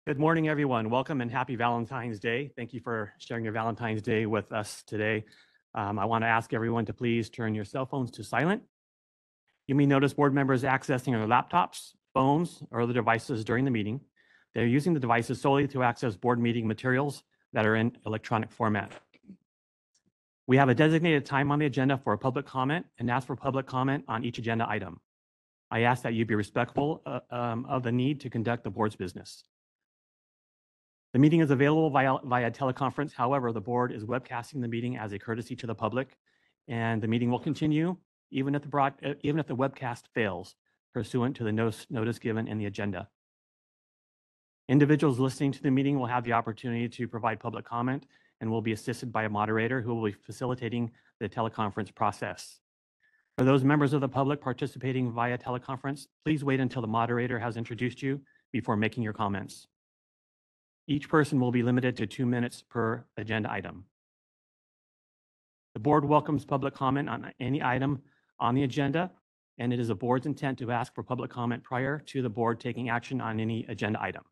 Good morning, everyone. Welcome and happy Valentine's Day. Thank you for sharing your Valentine's Day with us today. I want to ask everyone to please turn your cell phones to silent. You may notice board members accessing their laptops, phones, or other devices during the meeting. They're using the devices solely to access board meeting materials that are in electronic format. We have a designated time on the agenda for a public comment and ask for public comment on each agenda item. I ask that you be respectful of the need to conduct the board's business. The meeting is available via teleconference. However, the board is webcasting the meeting as a courtesy to the public, and the meeting will continue even if the webcast fails, pursuant to the notice given in the agenda. Individuals listening to the meeting will have the opportunity to provide public comment and will be assisted by a moderator who will be facilitating the teleconference process. For those members of the public participating via teleconference, please wait until the moderator has introduced you before making your comments. Each person will be limited to 2 minutes per agenda item. The board welcomes public comment on any item on the agenda, and it is the board's intent to ask for public comment prior to the board taking action on any agenda item.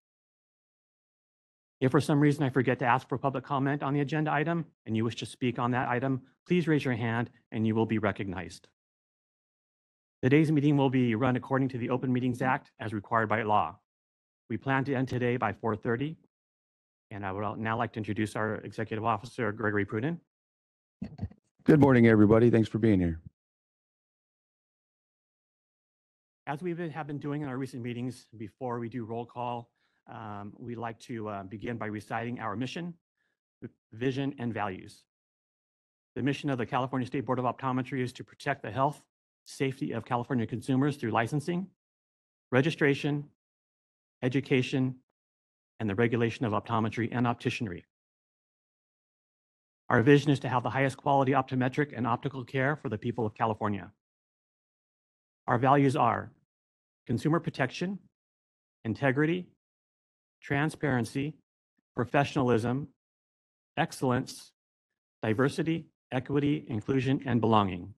If for some reason I forget to ask for public comment on the agenda item and you wish to speak on that item, please raise your hand and you will be recognized. Today's meeting will be run according to the Open Meetings Act as required by law. We plan to end today by 4:30. And I would now like to introduce our Executive Officer, Gregory Pruden. Good morning, everybody. Thanks for being here. As we have been doing in our recent meetings, before we do roll call, we like to begin by reciting our mission, vision, and values. The mission of the California State Board of Optometry is to protect the health, safety of California consumers through licensing, registration, education, and the regulation of optometry and opticianry. Our vision is to have the highest quality optometric and optical care for the people of California. Our values are consumer protection, integrity, transparency, professionalism, excellence, diversity, equity, inclusion, and belonging.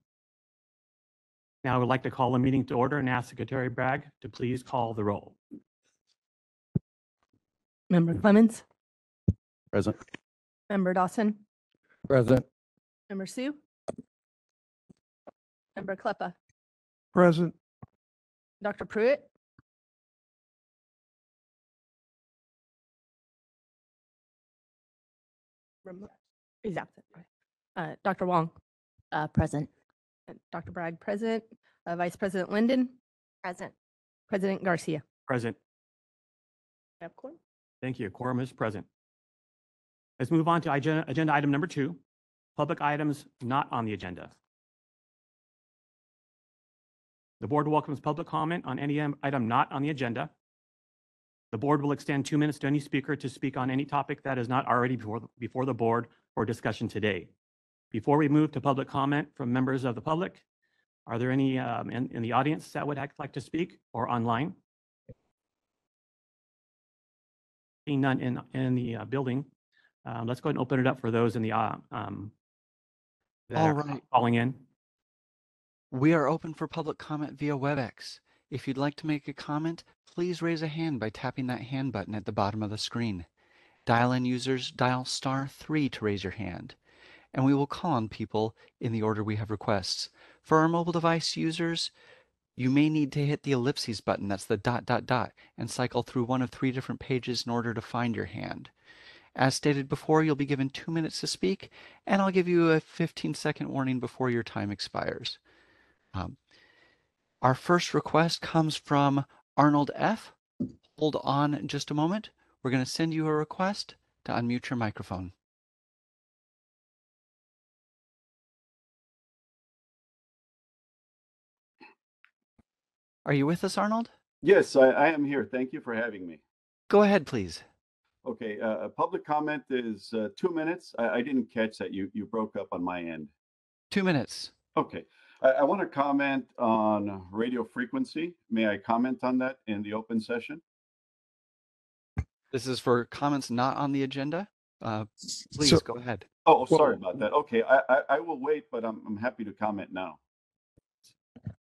Now I would like to call the meeting to order and ask Secretary Bragg to please call the roll. Member Clemens? Present. Member Dawson? Present. Member Sue? Member Kleppa? Present. Dr. Pruitt? He's absent. Dr. Wong? Present. Dr. Bragg, present. Vice President Linden? Present. President Garcia? Present. Have quorum? Thank you. Quorum is present. Let's move on to agenda item number 2, public items not on the agenda. The board welcomes public comment on any item not on the agenda. The board will extend 2 minutes to any speaker to speak on any topic that is not already before the board for discussion today. Before we move to public comment from members of the public, are there any in the audience that would like to speak or online? Seeing none in the building, let's go ahead and open it up for those in the that All are right. calling in. We are open for public comment via WebEx. If you'd like to make a comment, please raise a hand by tapping that hand button at the bottom of the screen. Dial-in users dial *3 to raise your hand, and we will call on people in the order we have requests. For our mobile device users, you may need to hit the ellipses button, that's the ... and cycle through one of 3 different pages in order to find your hand. As stated before, you'll be given 2 minutes to speak, and I'll give you a 15-second warning before your time expires. Our first request comes from Arnold F. Hold on just a moment. We're going to send you a request to unmute your microphone. Are you with us, Arnold? Yes, I am here. Thank you for having me. Go ahead, please. Okay, public comment is 2 minutes. I didn't catch that. You broke up on my end. 2 minutes. Okay, I want to comment on radio frequency. May I comment on that in the open session? This is for comments not on the agenda. Please go ahead. Oh, sorry about that. Okay, I will wait, but I'm happy to comment now.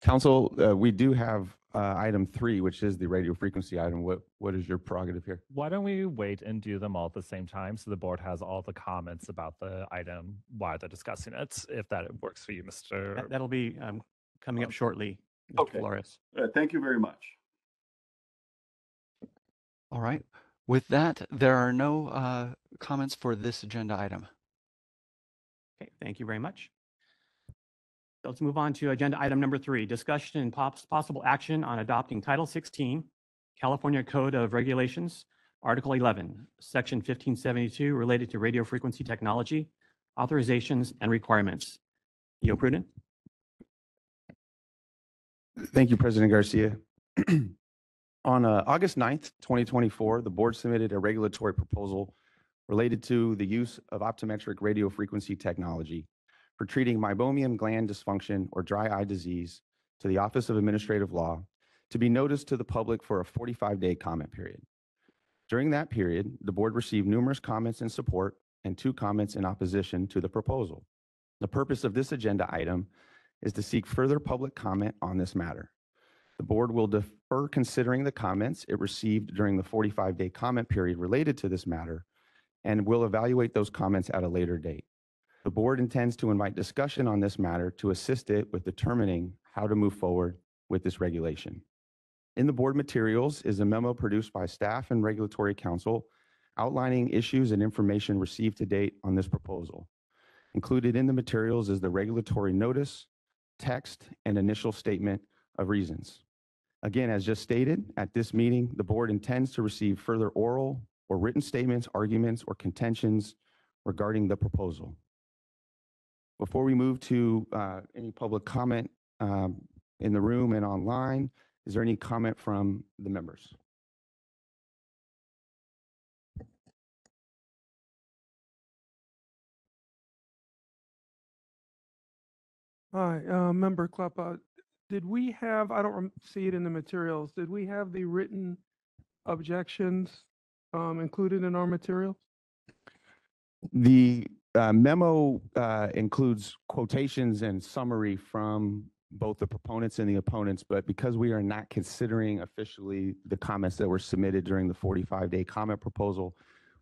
Council, we do have item 3, which is the radio frequency item. What is your prerogative here? Why don't we wait and do them all at the same time so the board has all the comments about the item while they're discussing it, if that works for you, Mr. That'll be coming up shortly, Mr. Okay. Flores. Thank you very much. All right. With that, there are no comments for this agenda item. Okay, thank you very much. So let's move on to agenda item number 3, discussion and possible action on adopting Title 16, California Code of Regulations, Article 11, Section 1572, related to radio frequency technology, authorizations and requirements. Yo Prudent? Thank you, President Garcia. On August 9th, 2024, the board submitted a regulatory proposal related to the use of optometric radio frequency technology for treating meibomian gland dysfunction or dry eye disease to the Office of Administrative Law to be noticed to the public for a 45-day comment period. During that period, the board received numerous comments in support and 2 comments in opposition to the proposal. The purpose of this agenda item is to seek further public comment on this matter. The board will defer considering the comments it received during the 45-day comment period related to this matter and will evaluate those comments at a later date. The board intends to invite discussion on this matter to assist it with determining how to move forward with this regulation. In the board materials is a memo produced by staff and regulatory counsel outlining issues and information received to date on this proposal. Included in the materials is the regulatory notice, text, and initial statement of reasons. Again, as just stated, at this meeting, the board intends to receive further oral or written statements, arguments, or contentions regarding the proposal. Before we move to any public comment in the room and online, is there any comment from the members? Hi, Member Klappa. Did we have, I don't see it in the materials, did we have the written objections included in our materials? The memo includes quotations and summary from both the proponents and the opponents, but because we are not considering officially the comments that were submitted during the 45-day comment proposal,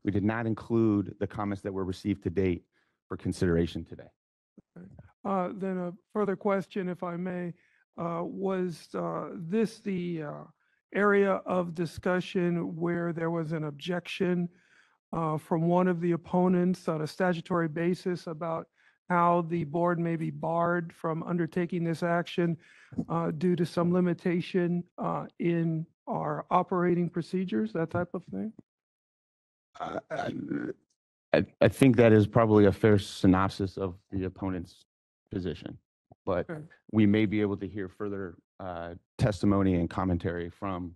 we did not include the comments that were received to date for consideration today. Then a further question, if I may, was this the area of discussion where there was an objection from one of the opponents on a statutory basis about how the board may be barred from undertaking this action due to some limitation in our operating procedures, that type of thing? I think that is probably a fair synopsis of the opponent's position, but Okay. we may be able to hear further testimony and commentary from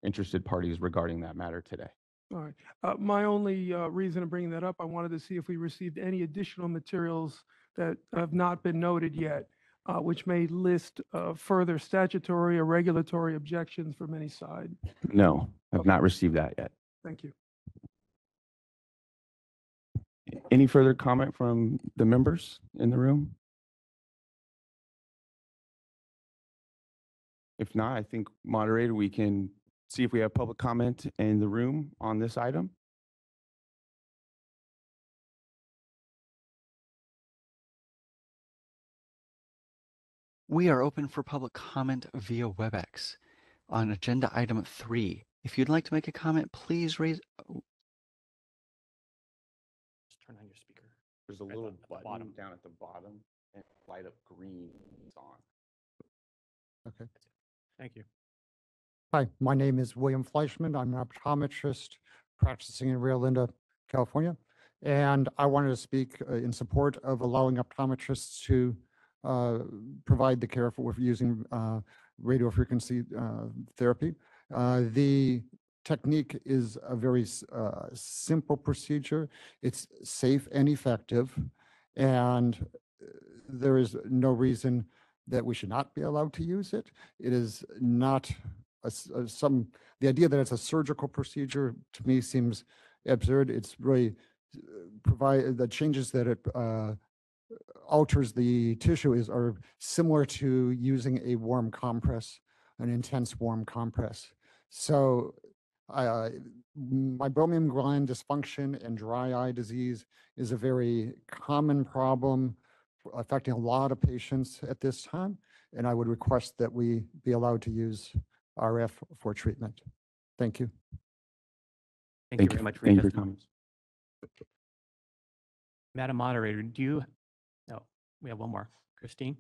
interested parties regarding that matter today. All right. My only reason of bringing that up, I wanted to see if we received any additional materials that have not been noted yet, which may list further statutory or regulatory objections from any side. No, I've not received that yet. Thank you. Any further comment from the members in the room? If not, I think, moderator, we can see if we have public comment in the room on this item. We are open for public comment via WebEx on agenda item 3. If you'd like to make a comment, please raise. Just turn on your speaker. There's a At little the button bottom. down at the bottom and light up green on. Okay. Thank you. Hi, my name is William Fleischman. I'm an optometrist practicing in Rio Linda, California. And I wanted to speak in support of allowing optometrists to provide the care for using radio frequency therapy. The technique is a very simple procedure. It's safe and effective, and there is no reason that we should not be allowed to use it. It is not the idea that it's a surgical procedure to me seems absurd. It's really provide the changes that it alters the tissue are similar to using a warm compress. an intense warm compress. So meibomian gland dysfunction and dry eye disease is a very common problem affecting a lot of patients at this time. And I would request that we be allowed to use RF for treatment. Thank you. Thank you very much for your Thank you for your testimony. comments. Madam Moderator, do you, no, we have one more. Christine?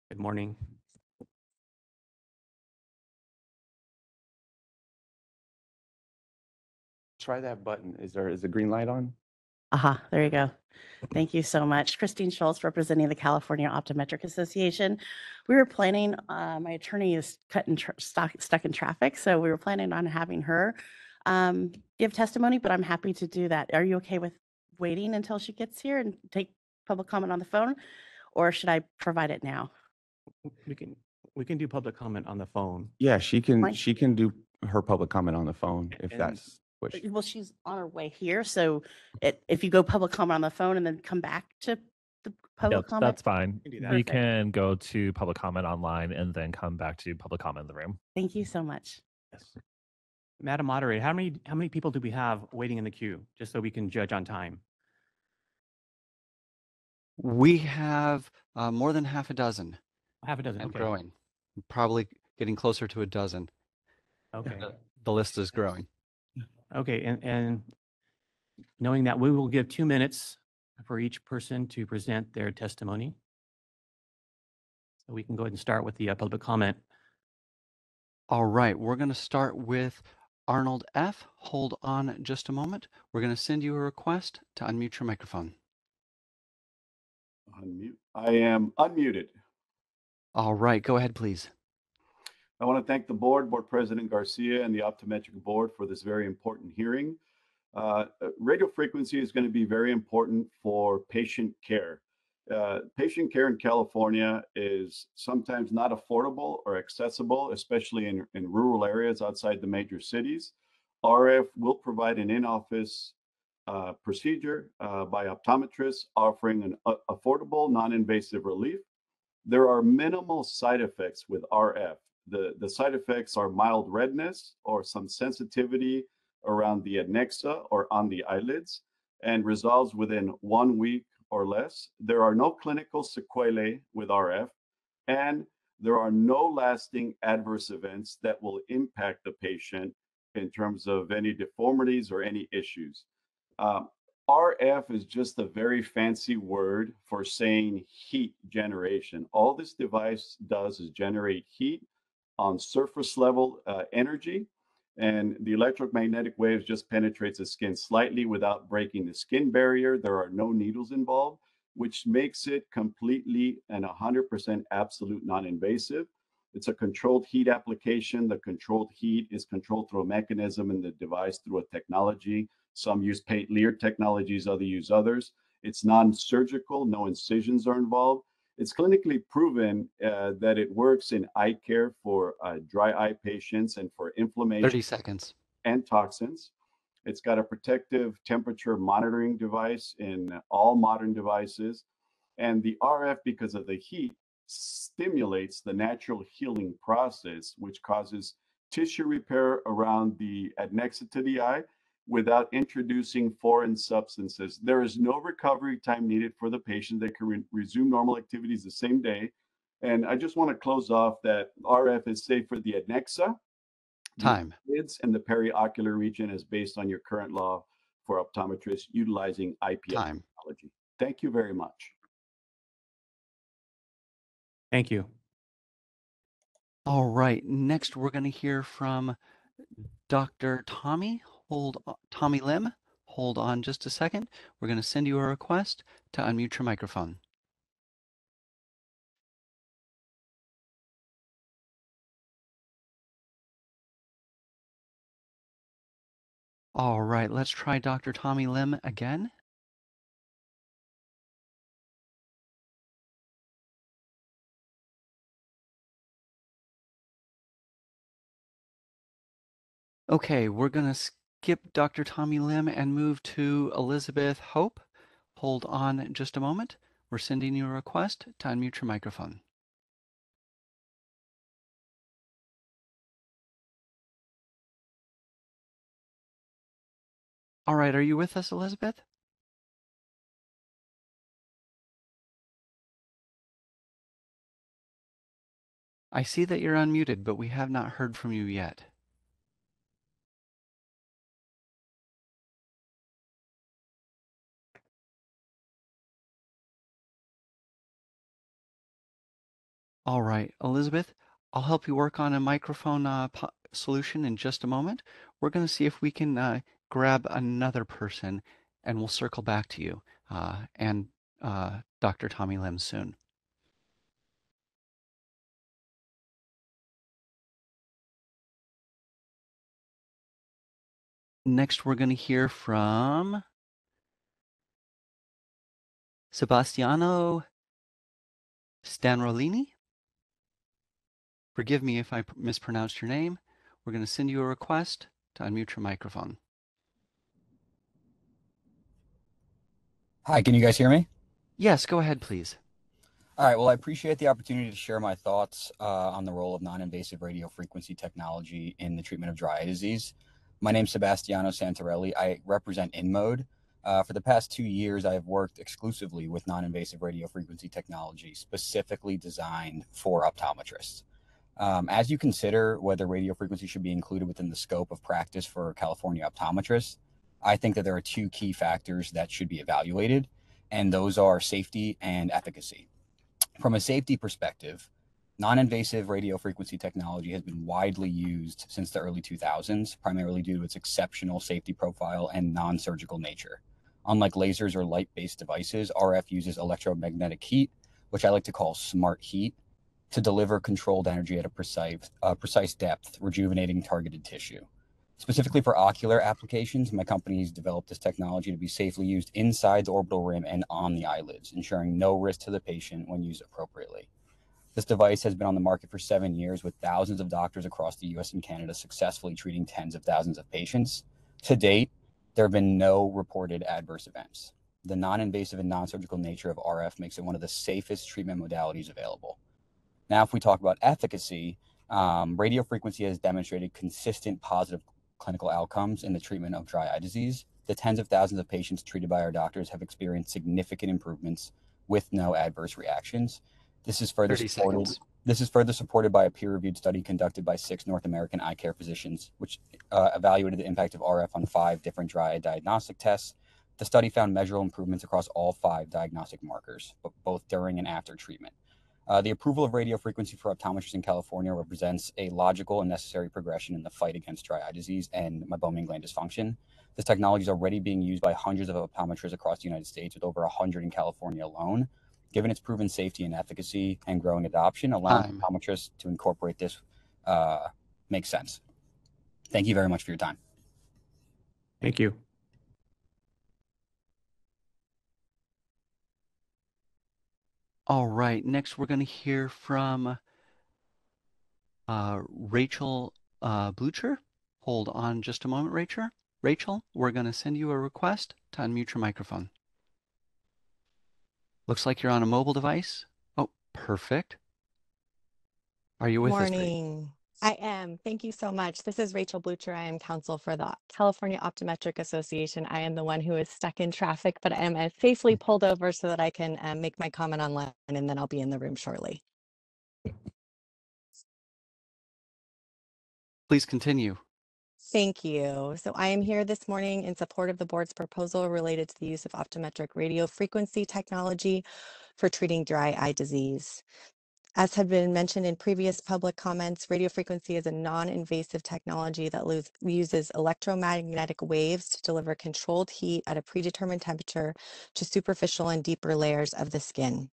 Good morning. Try that button. Is the green light on? Aha, there you go. Thank you so much. Christine Schultz, representing the California Optometric Association. We were planning, my attorney is stuck in traffic, so we were planning on having her give testimony, but I'm happy to do that. Are you okay with waiting until she gets here and take public comment on the phone, or should I provide it now? We can do public comment on the phone. Yeah, she can Fine. do her public comment on the phone if And- that's what she. Well, she's on her way here, so if you go public comment on the phone and then come back to the public Yep, comment. that's fine. can do that. We Perfect. can go to public comment online and then come back to public comment in the room. Thank you so much. Yes. Madam Moderator, how many people do we have waiting in the queue, just so we can judge on time? We have more than half a dozen Half a dozen, and okay. growing, probably getting closer to a dozen. Okay, The list is growing. okay, and knowing that, we will give 2 minutes for each person to present their testimony. So we can go ahead and start with the public comment. All right, we're going to start with Arnold F. Hold on just a moment. We're going to send you a request to unmute your microphone. Unmute. I am unmuted. All right, go ahead, please. I want to thank the board, Board President Garcia, and the Optometric Board for this very important hearing. Radio frequency is going to be very important for patient care. Patient care in California is sometimes not affordable or accessible, especially in rural areas outside the major cities. RF will provide an in-office procedure by optometrists offering an affordable, non-invasive relief. There are minimal side effects with RF. The side effects are mild redness or some sensitivity around the adnexa or on the eyelids, and resolves within 1 week or less. There are no clinical sequelae with RF, and there are no lasting adverse events that will impact the patient in terms of any deformities or any issues. RF is just a very fancy word for saying heat generation. All this device does is generate heat on surface level energy, and the electromagnetic waves just penetrates the skin slightly without breaking the skin barrier. There are no needles involved, which makes it completely and 100% absolute non-invasive. It's a controlled heat application. The controlled heat is controlled through a mechanism in the device through a technology. Some use Lear technologies, others use others. It's non-surgical, no incisions are involved. It's clinically proven that it works in eye care for dry eye patients and for inflammation 30 seconds. and toxins. It's got a protective temperature monitoring device in all modern devices. And the RF, because of the heat, stimulates the natural healing process, which causes tissue repair around the adnexa to the eye without introducing foreign substances. There is no recovery time needed for the patient. They can resume normal activities the same day. And I just want to close off that RF is safe for the adnexa, Time. lids, and the periocular region as based on your current law for optometrists utilizing IPS Time. technology. Thank you very much. Thank you. All right, next we're going to hear from Dr. Tommy Lim. Hold on just a second. We're going to send you a request to unmute your microphone. All right, let's try Dr. Tommy Lim again. Okay, we're going to skip Dr. Tommy Lim and move to Elizabeth Hope. Hold on just a moment. We're sending you a request to unmute your microphone. All right, are you with us, Elizabeth? I see that you're unmuted, but we have not heard from you yet. All right, Elizabeth, I'll help you work on a microphone solution in just a moment. We're going to see if we can grab another person, and we'll circle back to you and Dr. Tommy Lim soon. Next, we're going to hear from Sebastiano Stanrolini. Forgive me if I mispronounced your name. We're going to send you a request to unmute your microphone. Hi, can you guys hear me? Yes, go ahead, please. All right, well, I appreciate the opportunity to share my thoughts on the role of non-invasive radiofrequency technology in the treatment of dry eye disease. My name is Sebastiano Santarelli. I represent InMode. For the past 2 years, I have worked exclusively with non-invasive radiofrequency technology, specifically designed for optometrists. As you consider whether radiofrequency should be included within the scope of practice for California optometrists, I think that there are 2 key factors that should be evaluated, and those are safety and efficacy. From a safety perspective, non-invasive radiofrequency technology has been widely used since the early 2000s, primarily due to its exceptional safety profile and non-surgical nature. Unlike lasers or light-based devices, RF uses electromagnetic heat, which I like to call smart heat, to deliver controlled energy at a precise depth, rejuvenating targeted tissue. Specifically for ocular applications, my company has developed this technology to be safely used inside the orbital rim and on the eyelids, ensuring no risk to the patient when used appropriately. This device has been on the market for 7 years, with thousands of doctors across the US and Canada successfully treating tens of thousands of patients. To date, there have been no reported adverse events. The non-invasive and non-surgical nature of RF makes it one of the safest treatment modalities available. Now, if we talk about efficacy, radiofrequency has demonstrated consistent positive clinical outcomes in the treatment of dry eye disease. The tens of thousands of patients treated by our doctors have experienced significant improvements with no adverse reactions. This is further 30 supported. seconds. This is further supported by a peer-reviewed study conducted by 6 North American eye care physicians, which evaluated the impact of RF on 5 different dry eye diagnostic tests. The study found measurable improvements across all 5 diagnostic markers, both during and after treatment. The approval of radiofrequency for optometrists in California represents a logical and necessary progression in the fight against dry eye disease and meibomian gland dysfunction. This technology is already being used by hundreds of optometrists across the United States, with over 100 in California alone. Given its proven safety and efficacy and growing adoption, allowing optometrists to incorporate this makes sense. Thank you very much for your time. Thank you. All right, next we're going to hear from Rachel Blucher. Hold on just a moment, Rachel. Rachel, we're going to send you a request to unmute your microphone. Looks like you're on a mobile device. Oh, perfect. Are you with us, Rachel? Morning. I am. Thank you so much. This is Rachel Blucher. I am counsel for the California Optometric Association. I am the one who is stuck in traffic, but I am safely pulled over so that I can make my comment online, and then I'll be in the room shortly. Please continue. Thank you. So I am here this morning in support of the board's proposal related to the use of optometric radiofrequency technology for treating dry eye disease. As had been mentioned in previous public comments, radiofrequency is a non-invasive technology that uses electromagnetic waves to deliver controlled heat at a predetermined temperature to superficial and deeper layers of the skin.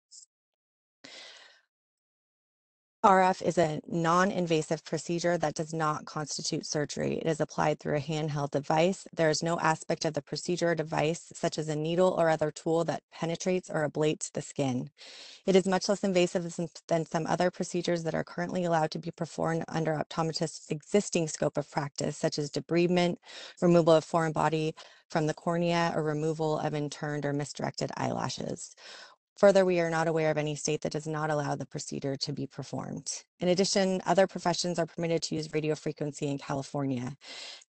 RF is a non-invasive procedure that does not constitute surgery. It is applied through a handheld device. There is no aspect of the procedure or device, such as a needle or other tool, that penetrates or ablates the skin. It is much less invasive than some other procedures that are currently allowed to be performed under optometrists' existing scope of practice, such as debridement, removal of foreign body from the cornea, or removal of inturned or misdirected eyelashes. Further, we are not aware of any state that does not allow the procedure to be performed. In addition, other professions are permitted to use radio frequency in California.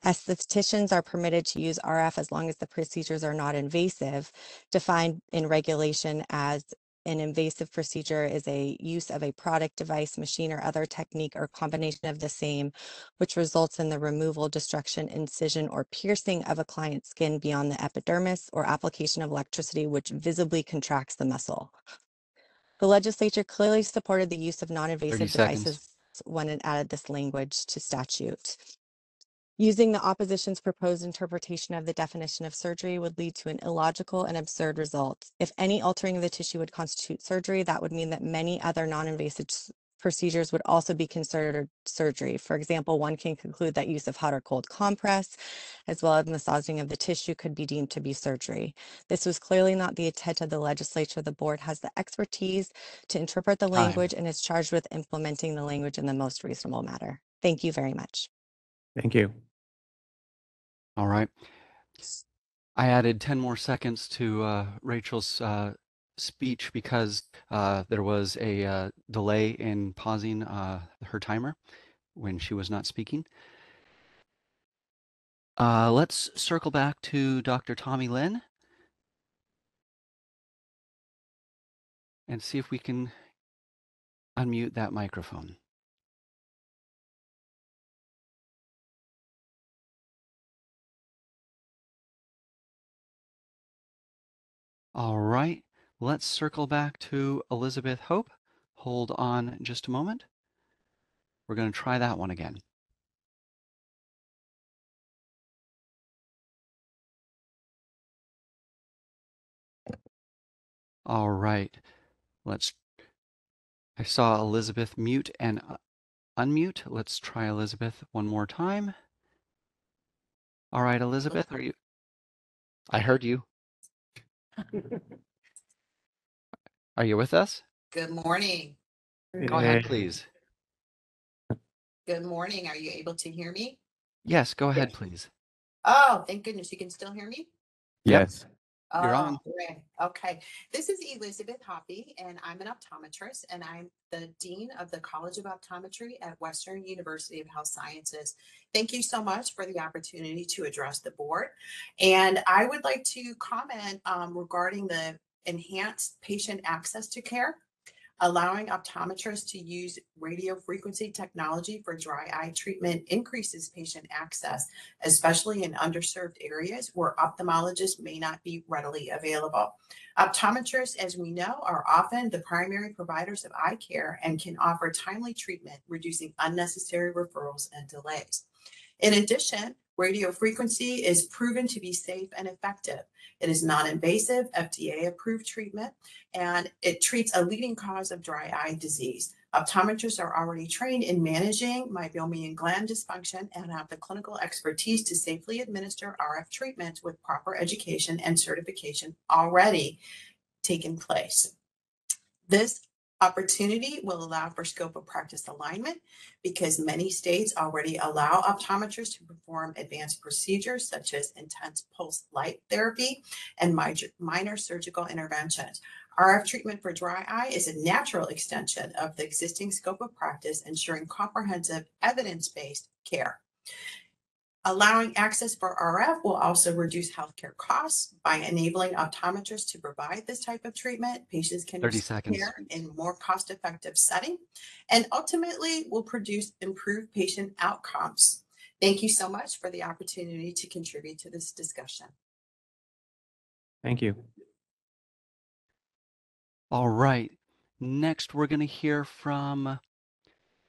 Estheticians are permitted to use RF as long as the procedures are not invasive, defined in regulation as an invasive procedure is a use of a product, device, machine, or other technique or combination of the same, which results in the removal, destruction, incision, or piercing of a client's skin beyond the epidermis, or application of electricity which visibly contracts the muscle. The legislature clearly supported the use of 30 non-invasive seconds. devices when it added this language to statute. Using the opposition's proposed interpretation of the definition of surgery would lead to an illogical and absurd result. If any altering of the tissue would constitute surgery, that would mean that many other non-invasive procedures would also be considered surgery. For example, one can conclude that use of hot or cold compress, as well as massaging of the tissue, could be deemed to be surgery. This was clearly not the intent of the legislature. The board has the expertise to interpret the Time. language and is charged with implementing the language in the most reasonable manner. Thank you very much. Thank you. All right. I added 10 more seconds to Rachel's speech because there was a delay in pausing her timer when she was not speaking. Let's circle back to Dr. Tommy Lin and see if we can unmute that microphone. All right, let's circle back to Elizabeth Hope. Hold on just a moment. We're going to try that one again. All right, I saw Elizabeth mute and unmute. Let's try Elizabeth one more time. All right, Elizabeth, are you? I heard you. Are you with us? Good morning. Go ahead, please. Good morning. Are you able to hear me? Yes, go ahead, please. Oh, thank goodness. You can still hear me? Yes. You're on. Hooray. Okay. This is Elizabeth Hoppy, and I'm an optometrist, and I'm the Dean of the College of Optometry at Western University of Health Sciences. Thank you so much for the opportunity to address the board. And I would like to comment regarding the enhanced patient access to care. Allowing optometrists to use radio frequency technology for dry eye treatment increases patient access, especially in underserved areas where ophthalmologists may not be readily available. Optometrists, as we know, are often the primary providers of eye care and can offer timely treatment, reducing unnecessary referrals and delays. In addition, radio frequency is proven to be safe and effective. It is non-invasive, FDA-approved treatment, and it treats a leading cause of dry eye disease. Optometrists are already trained in managing meibomian gland dysfunction and have the clinical expertise to safely administer RF treatments with proper education and certification already taken place. This opportunity will allow for scope of practice alignment because many states already allow optometrists to perform advanced procedures such as intense pulse light therapy and minor surgical interventions. RF treatment for dry eye is a natural extension of the existing scope of practice, ensuring comprehensive evidence-based care. Allowing access for RF will also reduce healthcare costs by enabling optometrists to provide this type of treatment. Patients can 30 receive seconds. care in a more cost-effective setting and ultimately will produce improved patient outcomes. Thank you so much for the opportunity to contribute to this discussion. Thank you. All right. Next, we're going to hear from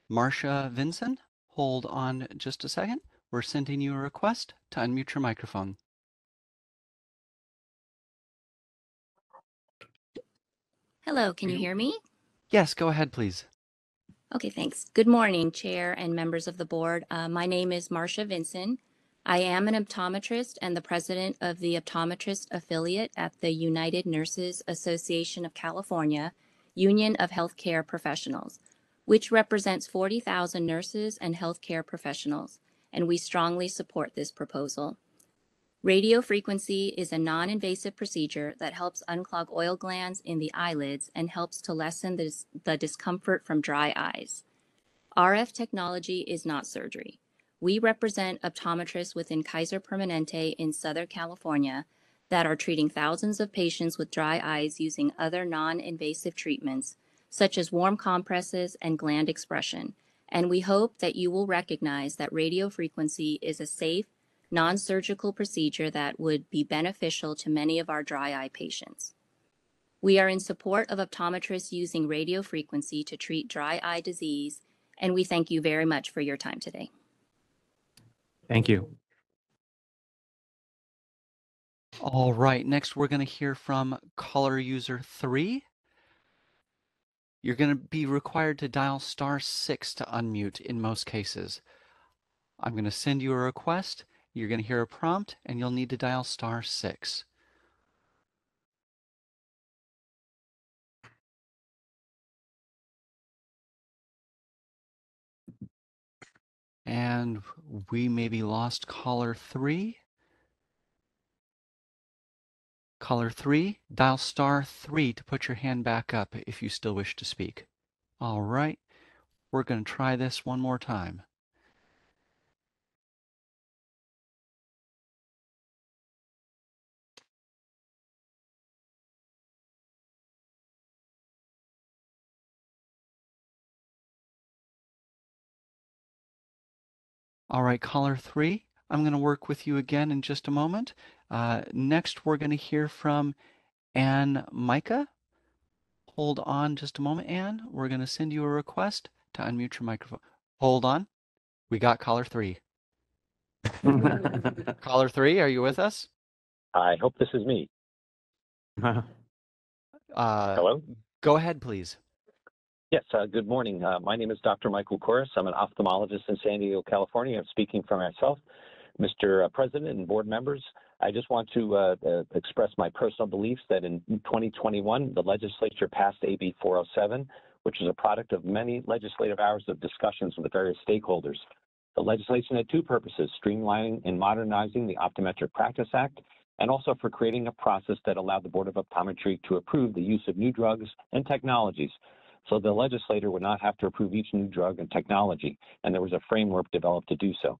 Marcia Vinson. Hold on just a second. We're sending you a request to unmute your microphone. Hello, can you hear me? Yes, go ahead, please. Okay, thanks. Good morning, Chair and members of the board. My name is Marcia Vinson. I am an optometrist and the president of the optometrist affiliate at the United Nurses Association of California, Union of Healthcare Professionals, which represents 40,000 nurses and healthcare professionals, and we strongly support this proposal. Radio frequency is a non-invasive procedure that helps unclog oil glands in the eyelids and helps to lessen the discomfort from dry eyes. RF technology is not surgery. We represent optometrists within Kaiser Permanente in Southern California that are treating thousands of patients with dry eyes using other non-invasive treatments, such as warm compresses and gland expression. And we hope that you will recognize that radio frequency is a safe, non-surgical procedure that would be beneficial to many of our dry eye patients. We are in support of optometrists using radio frequency to treat dry eye disease, and we thank you very much for your time today. Thank you. All right, next we're going to hear from caller user 3. You're going to be required to dial *6 to unmute in most cases. I'm going to send you a request. You're going to hear a prompt, and you'll need to dial *6. And we maybe lost caller 3. Caller 3, dial *3 to put your hand back up if you still wish to speak. All right, we're going to try this one more time. All right, caller 3, I'm going to work with you again in just a moment. Next, we're going to hear from Ann Micah. Hold on just a moment, Ann. We're going to send you a request to unmute your microphone. Hold on. We got caller 3. Caller 3, are you with us? I hope this is me. Hello? Go ahead, please. Yes, good morning. My name is Dr. Michael Corris. I'm an ophthalmologist in San Diego, California. I'm speaking for myself. Mr. President and board members, I just want to express my personal beliefs that in 2021, the legislature passed AB 407, which is a product of many legislative hours of discussions with various stakeholders. The legislation had two purposes: streamlining and modernizing the Optometric Practice Act, and also for creating a process that allowed the Board of Optometry to approve the use of new drugs and technologies, so the legislator would not have to approve each new drug and technology, and there was a framework developed to do so.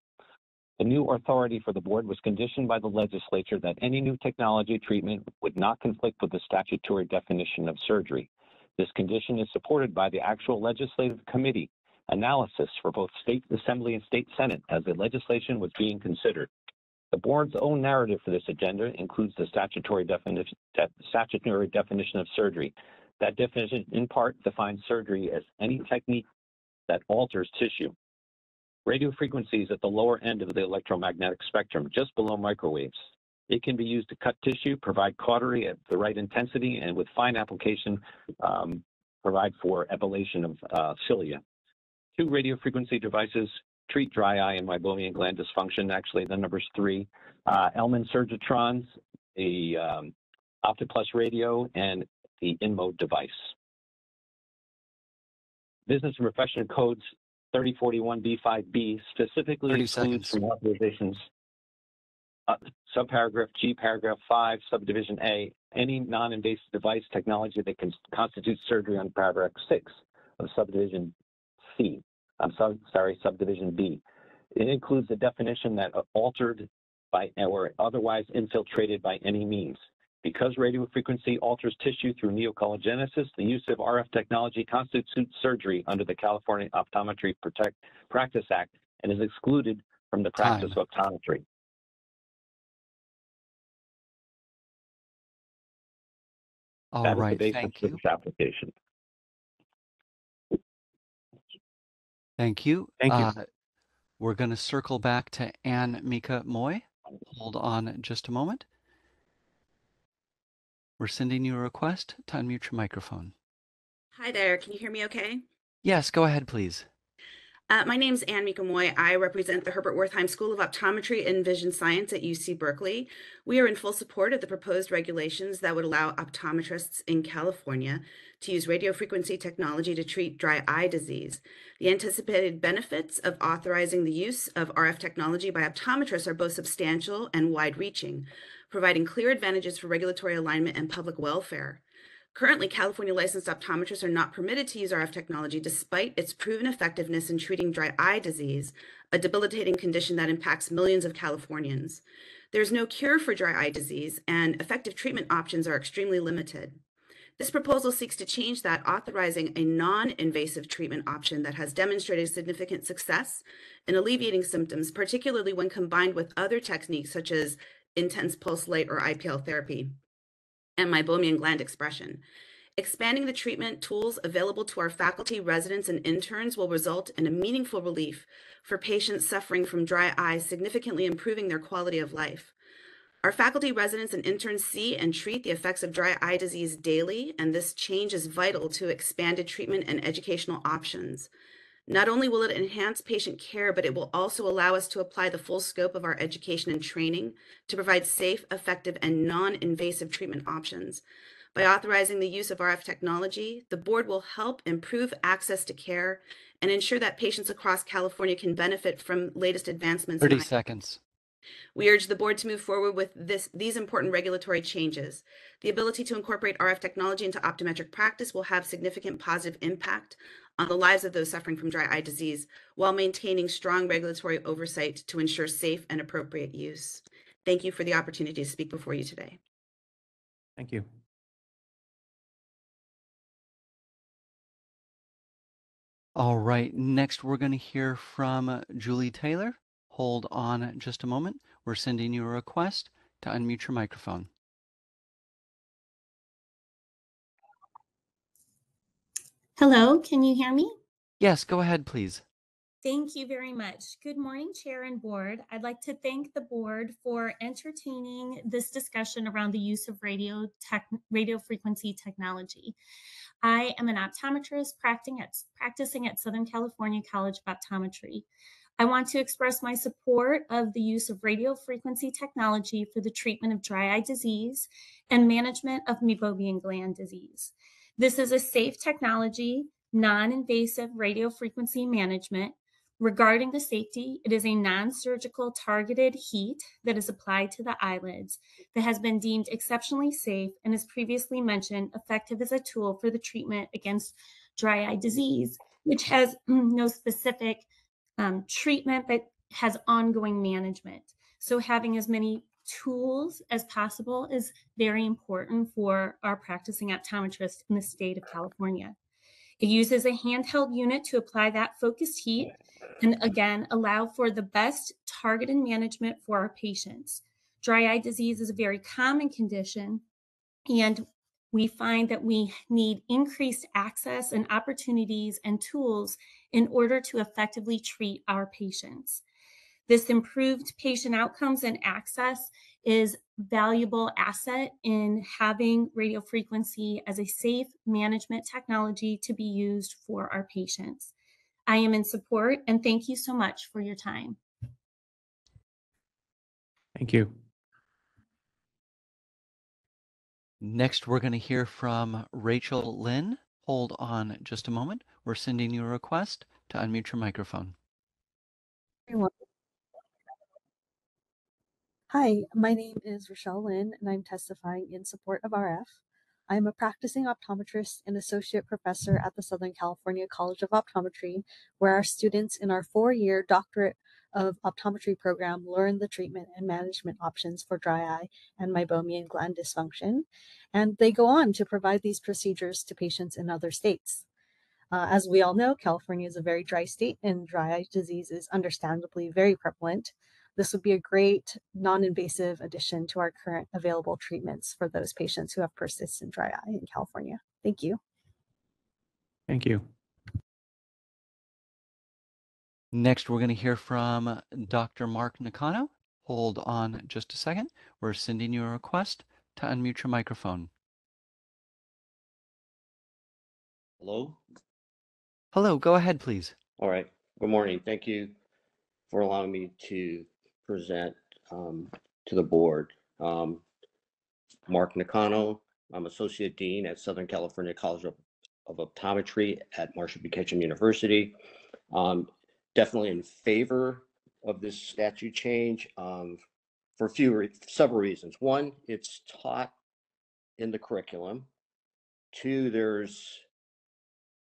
The new authority for the board was conditioned by the legislature that any new technology treatment would not conflict with the statutory definition of surgery. This condition is supported by the actual legislative committee analysis for both state assembly and state senate as the legislation was being considered. The board's own narrative for this agenda includes the statutory definition of surgery. That definition, in part, defines surgery as any technique that alters tissue. Radio frequency is at the lower end of the electromagnetic spectrum, just below microwaves. It can be used to cut tissue, provide cautery at the right intensity, and with fine application, provide for ablation of cilia. Two radio frequency devices treat dry eye and meibomian gland dysfunction. Actually, the number's 3. Elman Surgitrons, the OptiPlus radio, and the InMode device. Business and Professional Codes 3041B5B specifically excludes from authorizations subparagraph G, paragraph 5, subdivision A, any non-invasive device technology that can constitute surgery on paragraph 6 of subdivision C. Subdivision B. It includes the definition that altered by or otherwise infiltrated by any means. Because radio frequency alters tissue through neocollagenesis, the use of RF technology constitutes surgery under the California Optometry Practice Act and is excluded from the practice of optometry. All right, that is the thank basis you. of this application. Thank you. Thank you. We're going to circle back to Ann Mika Moy. Hold on just a moment. We're sending you a request to unmute your microphone. Hi there, can you hear me okay? Yes, go ahead, please. My name's Ann Mikamoy. I represent the Herbert Wertheim School of Optometry and Vision Science at UC Berkeley. We are in full support of the proposed regulations that would allow optometrists in California to use radiofrequency technology to treat dry eye disease. The anticipated benefits of authorizing the use of RF technology by optometrists are both substantial and wide-reaching, providing clear advantages for regulatory alignment and public welfare. Currently, California licensed optometrists are not permitted to use RF technology despite its proven effectiveness in treating dry eye disease, a debilitating condition that impacts millions of Californians. There's no cure for dry eye disease, and effective treatment options are extremely limited. This proposal seeks to change that, authorizing a non-invasive treatment option that has demonstrated significant success in alleviating symptoms, particularly when combined with other techniques such as intense pulse light or IPL therapy and meibomian gland expression. Expanding the treatment tools available to our faculty, residents, and interns will result in a meaningful relief for patients suffering from dry eyes, significantly improving their quality of life. Our faculty, residents, and interns see and treat the effects of dry eye disease daily, and this change is vital to expanded treatment and educational options. Not only will it enhance patient care, but it will also allow us to apply the full scope of our education and training to provide safe, effective, and non-invasive treatment options. By authorizing the use of RF technology, the board will help improve access to care and ensure that patients across California can benefit from latest advancements. 30 seconds. We urge the board to move forward with these important regulatory changes. The ability to incorporate RF technology into optometric practice will have significant positive impact on the lives of those suffering from dry eye disease while maintaining strong regulatory oversight to ensure safe and appropriate use. Thank you for the opportunity to speak before you today. Thank you. All right, next we're going to hear from Julie Taylor. Hold on just a moment. We're sending you a request to unmute your microphone. Hello, can you hear me? Yes, go ahead, please. Thank you very much. Good morning, Chair and Board. I'd like to thank the Board for entertaining this discussion around the use of radio frequency technology. I am an optometrist practicing at Southern California College of Optometry. I want to express my support of the use of radio frequency technology for the treatment of dry eye disease and management of meibomian gland disease. This is a safe technology, non-invasive radio frequency management. Regarding the safety, it is a non-surgical targeted heat that is applied to the eyelids that has been deemed exceptionally safe and, as previously mentioned, effective as a tool for the treatment against dry eye disease, which has no specific treatment but has ongoing management. So having as many tools as possible is very important for our practicing optometrists in the state of California. It uses a handheld unit to apply that focused heat and again, allow for the best targeted management for our patients. Dry eye disease is a very common condition, and we find that we need increased access and opportunities and tools in order to effectively treat our patients. This improved patient outcomes and access is valuable asset in having radio frequency as a safe management technology to be used for our patients. I am in support, and thank you so much for your time. Thank you. Next, we're going to hear from Rachel Lynn. Hold on just a moment. We're sending you a request to unmute your microphone. Hi, my name is Rochelle Lynn, and I'm testifying in support of RF. I'm a practicing optometrist and associate professor at the Southern California College of Optometry, where our students in our 4-year doctorate of optometry program learn the treatment and management options for dry eye and meibomian gland dysfunction, and they go on to provide these procedures to patients in other states. As we all know, California is a very dry state, and dry eye disease is understandably very prevalent. This would be a great non-invasive addition to our current available treatments for those patients who have persistent dry eye in California. Thank you. Thank you. Next, we're going to hear from Dr. Mark Nakano. Hold on just a second. We're sending you a request to unmute your microphone. Hello. Hello, go ahead, please. All right. Good morning. Thank you for allowing me to present to the board. Mark Nakano, I'm Associate Dean at Southern California College of Optometry at Marshall B. Ketchum University. Definitely in favor of this statute change for several reasons. One, it's taught in the curriculum. Two, there's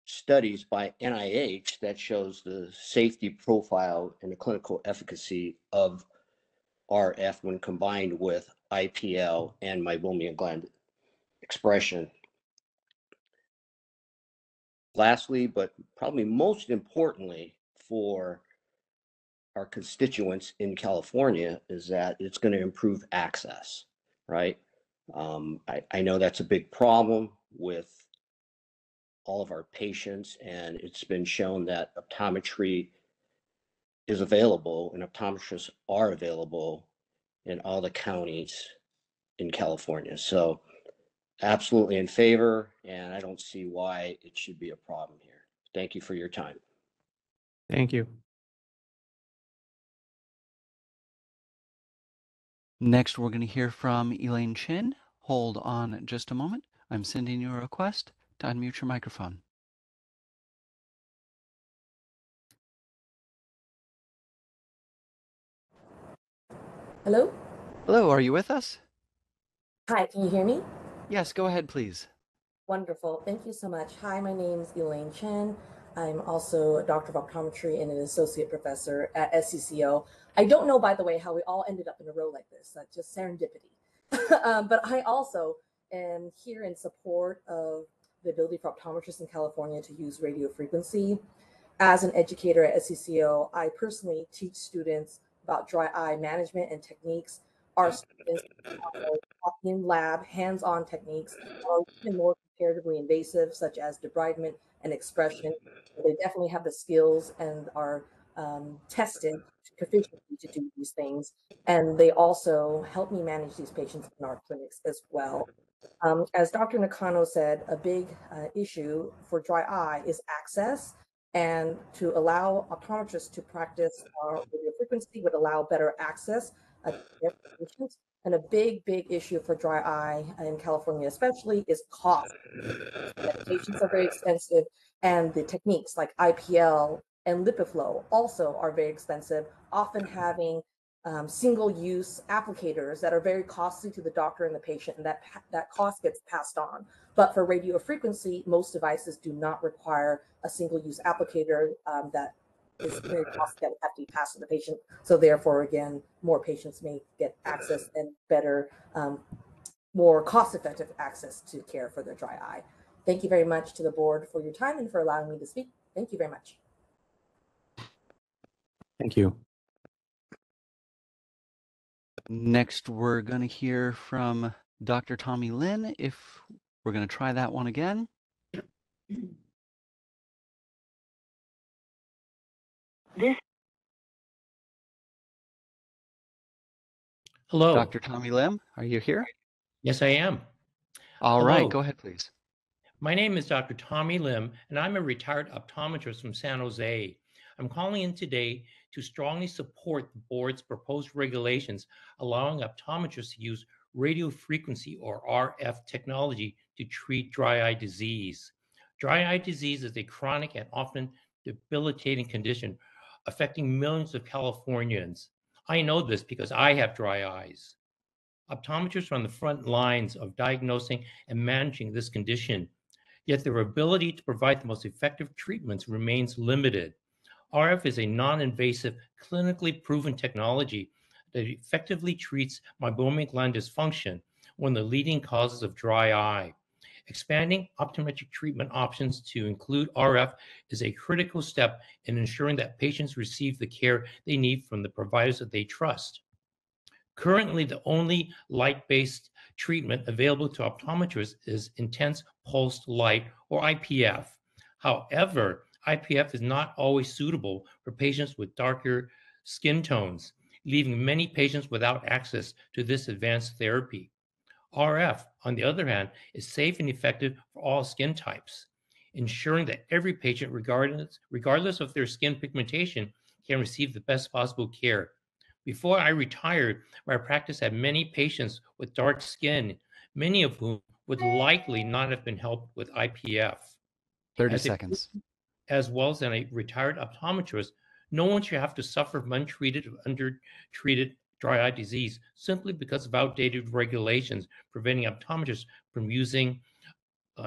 studies by NIH that shows the safety profile and the clinical efficacy of RF when combined with IPL and meibomian gland expression. Lastly, but probably most importantly for our constituents in California, is that it's going to improve access, right? I know that's a big problem with all of our patients, and it's been shown that optometry is available and optometrists are available in all the counties in California. So absolutely in favor, and I don't see why it should be a problem here. Thank you for your time. Thank you. Next, we're going to hear from Elaine Chin. Hold on just a moment. I'm sending you a request to unmute your microphone. Hello? Hello, are you with us? Hi, can you hear me? Yes, go ahead, please. Wonderful. Thank you so much. Hi, my name is Elaine Chen. I'm also a doctor of optometry and an associate professor at SCCO. I don't know, by the way, how we all ended up in a row like this. That's just serendipity. But I also am here in support of the ability for optometrists in California to use radio frequency. As an educator at SCCO, I personally teach students about dry eye management and techniques. Our students are in lab, hands-on techniques that are even more comparatively invasive, such as debridement and expression. They definitely have the skills and are tested proficiently to do these things. And they also help me manage these patients in our clinics as well. As Dr. Nakano said, a big issue for dry eye is access. And to allow optometrists to practice radio frequency would allow better access to their patients. And a big, big issue for dry eye in California especially is cost. Medications are very expensive, and the techniques like IPL and LipiFlow also are very expensive, often having single-use applicators that are very costly to the doctor and the patient, and that cost gets passed on. But for radio frequency, most devices do not require a single-use applicator that is very costly that have to be passed to the patient. So therefore, again, more patients may get access and better, more cost-effective access to care for their dry eye. Thank you very much to the board for your time and for allowing me to speak. Thank you very much. Thank you. Next, we're going to hear from Dr. Tommy Lin, if we're going to try that one again. Hello. Dr. Tommy Lim, are you here? Yes, I am. All Hello. right, go ahead, please. My name is Dr. Tommy Lim, and I'm a retired optometrist from San Jose. I'm calling in today to strongly support the board's proposed regulations allowing optometrists to use radio frequency or RF technology to treat dry eye disease. Dry eye disease is a chronic and often debilitating condition affecting millions of Californians. I know this because I have dry eyes. Optometrists are on the front lines of diagnosing and managing this condition, yet their ability to provide the most effective treatments remains limited. RF is a non-invasive, clinically proven technology that effectively treats meibomian gland dysfunction, one of the leading causes of dry eye. Expanding optometric treatment options to include RF is a critical step in ensuring that patients receive the care they need from the providers that they trust. Currently, the only light-based treatment available to optometrists is intense pulsed light, or IPF. However, IPF is not always suitable for patients with darker skin tones, leaving many patients without access to this advanced therapy. RF, on the other hand, is safe and effective for all skin types. ensuring that every patient, regardless of their skin pigmentation, can receive the best possible care. Before I retired, my practice had many patients with dark skin, many of whom would likely not have been helped with IPF. 30 seconds. As well as a retired optometrist, no one should have to suffer from untreated or undertreated dry eye disease simply because of outdated regulations preventing optometrists from using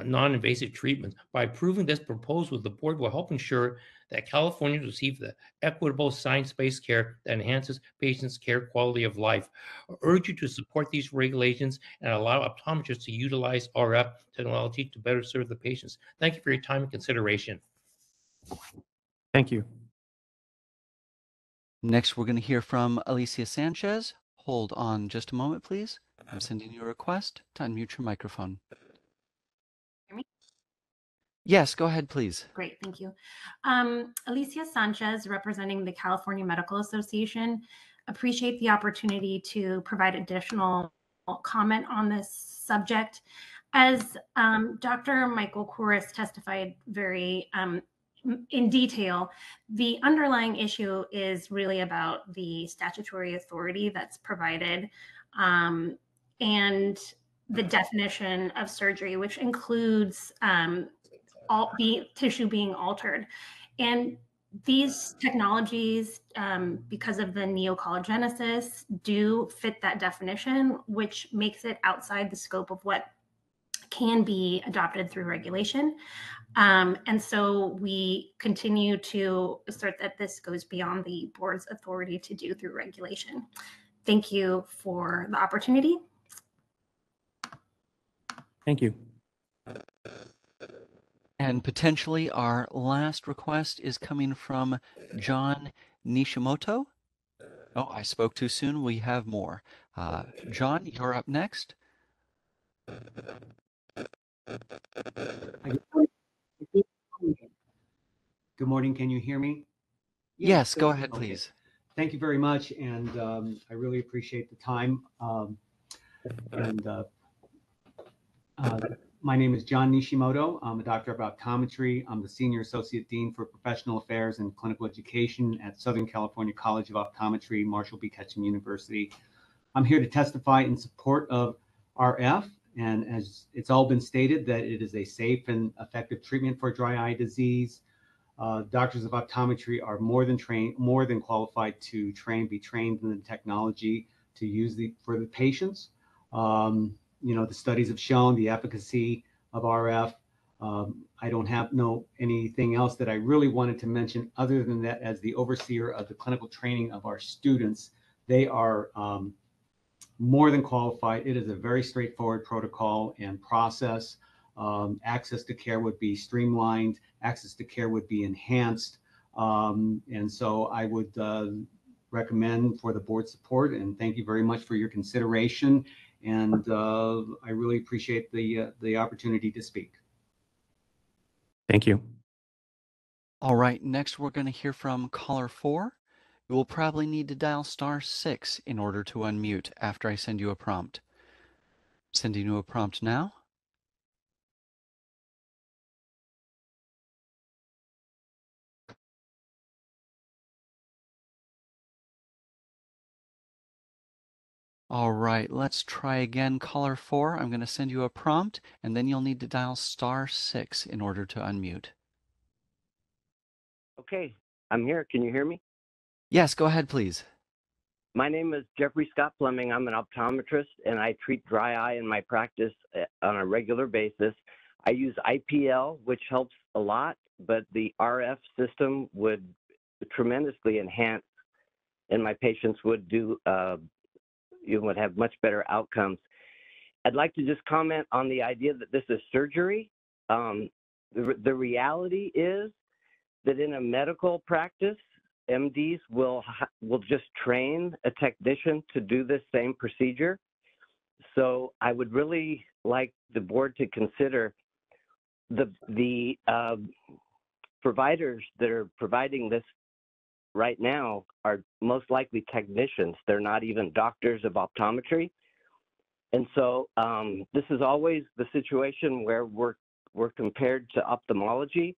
non-invasive treatments. By approving this proposal, the board will help ensure that Californians receive the equitable science-based care that enhances patients' care quality of life. I urge you to support these regulations and allow optometrists to utilize RF technology to better serve the patients. Thank you for your time and consideration. Thank you. Next, we're going to hear from Alicia Sanchez. Hold on just a moment, please. I'm sending you a request to unmute your microphone. Hear me? Yes, go ahead, please. Great, thank you. Alicia Sanchez, representing the California Medical Association. Appreciate the opportunity to provide additional comment on this subject. As Dr. Michael Kouros testified very in detail, the underlying issue is really about the statutory authority that's provided and the definition of surgery, which includes all the tissue being altered. And these technologies, because of the neocollagenesis, do fit that definition, which makes it outside the scope of what can be adopted through regulation. And so we continue to assert that this goes beyond the board's authority to do through regulation. Thank you for the opportunity. Thank you. And potentially our last request is coming from John Nishimoto. Oh, I spoke too soon. We have more. John, you're up next. Good morning. Can you hear me? Yes, go ahead, Okay. please. Thank you very much, and I really appreciate the time. My name is John Nishimoto. I'm a doctor of optometry. I'm the Senior Associate Dean for Professional Affairs and Clinical Education at Southern California College of Optometry, Marshall B. Ketchum University. I'm here to testify in support of RF, and as it's all been stated, that it is a safe and effective treatment for dry eye disease. Doctors of optometry are more than qualified to be trained in the technology to use for the patients. You know, the studies have shown the efficacy of RF. I don't know anything else that I really wanted to mention other than that as the overseer of the clinical training of our students, they are more than qualified. It is a very straightforward protocol and process. Access to care would be streamlined, access to care would be enhanced. And so I would recommend for the board support, and thank you very much for your consideration. And I really appreciate the opportunity to speak. Thank you. All right, next we're going to hear from caller 4. You will probably need to dial *6 in order to unmute after I send you a prompt. Sending you a prompt now. All right, let's try again, caller 4. I'm going to send you a prompt, and then you'll need to dial *6 in order to unmute. Okay, I'm here. Can you hear me? Yes, go ahead, please. My name is Jeffrey Scott Fleming. I'm an optometrist, and I treat dry eye in my practice on a regular basis. I use IPL, which helps a lot, but the RF system would tremendously enhance, and my patients would would have much better outcomes. I'd like to just comment on the idea that this is surgery. The reality is that in a medical practice, MDs will just train a technician to do this same procedure. So I would really like the board to consider the providers that are providing this right now are most likely technicians. They're not even doctors of optometry. And so this is always the situation where we're were compared to ophthalmology,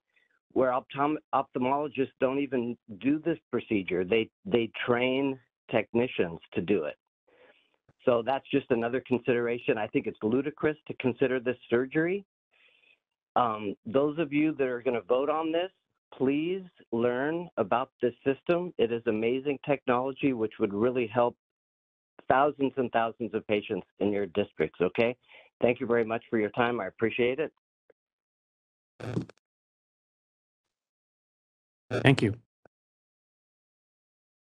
where ophthalmologists don't even do this procedure. They train technicians to do it. So that's just another consideration. I think it's ludicrous to consider this surgery. Those of you that are going to vote on this, please learn about this system. It is amazing technology which would really help thousands and thousands of patients in your districts, okay? Thank you very much for your time. I appreciate it. Thank you.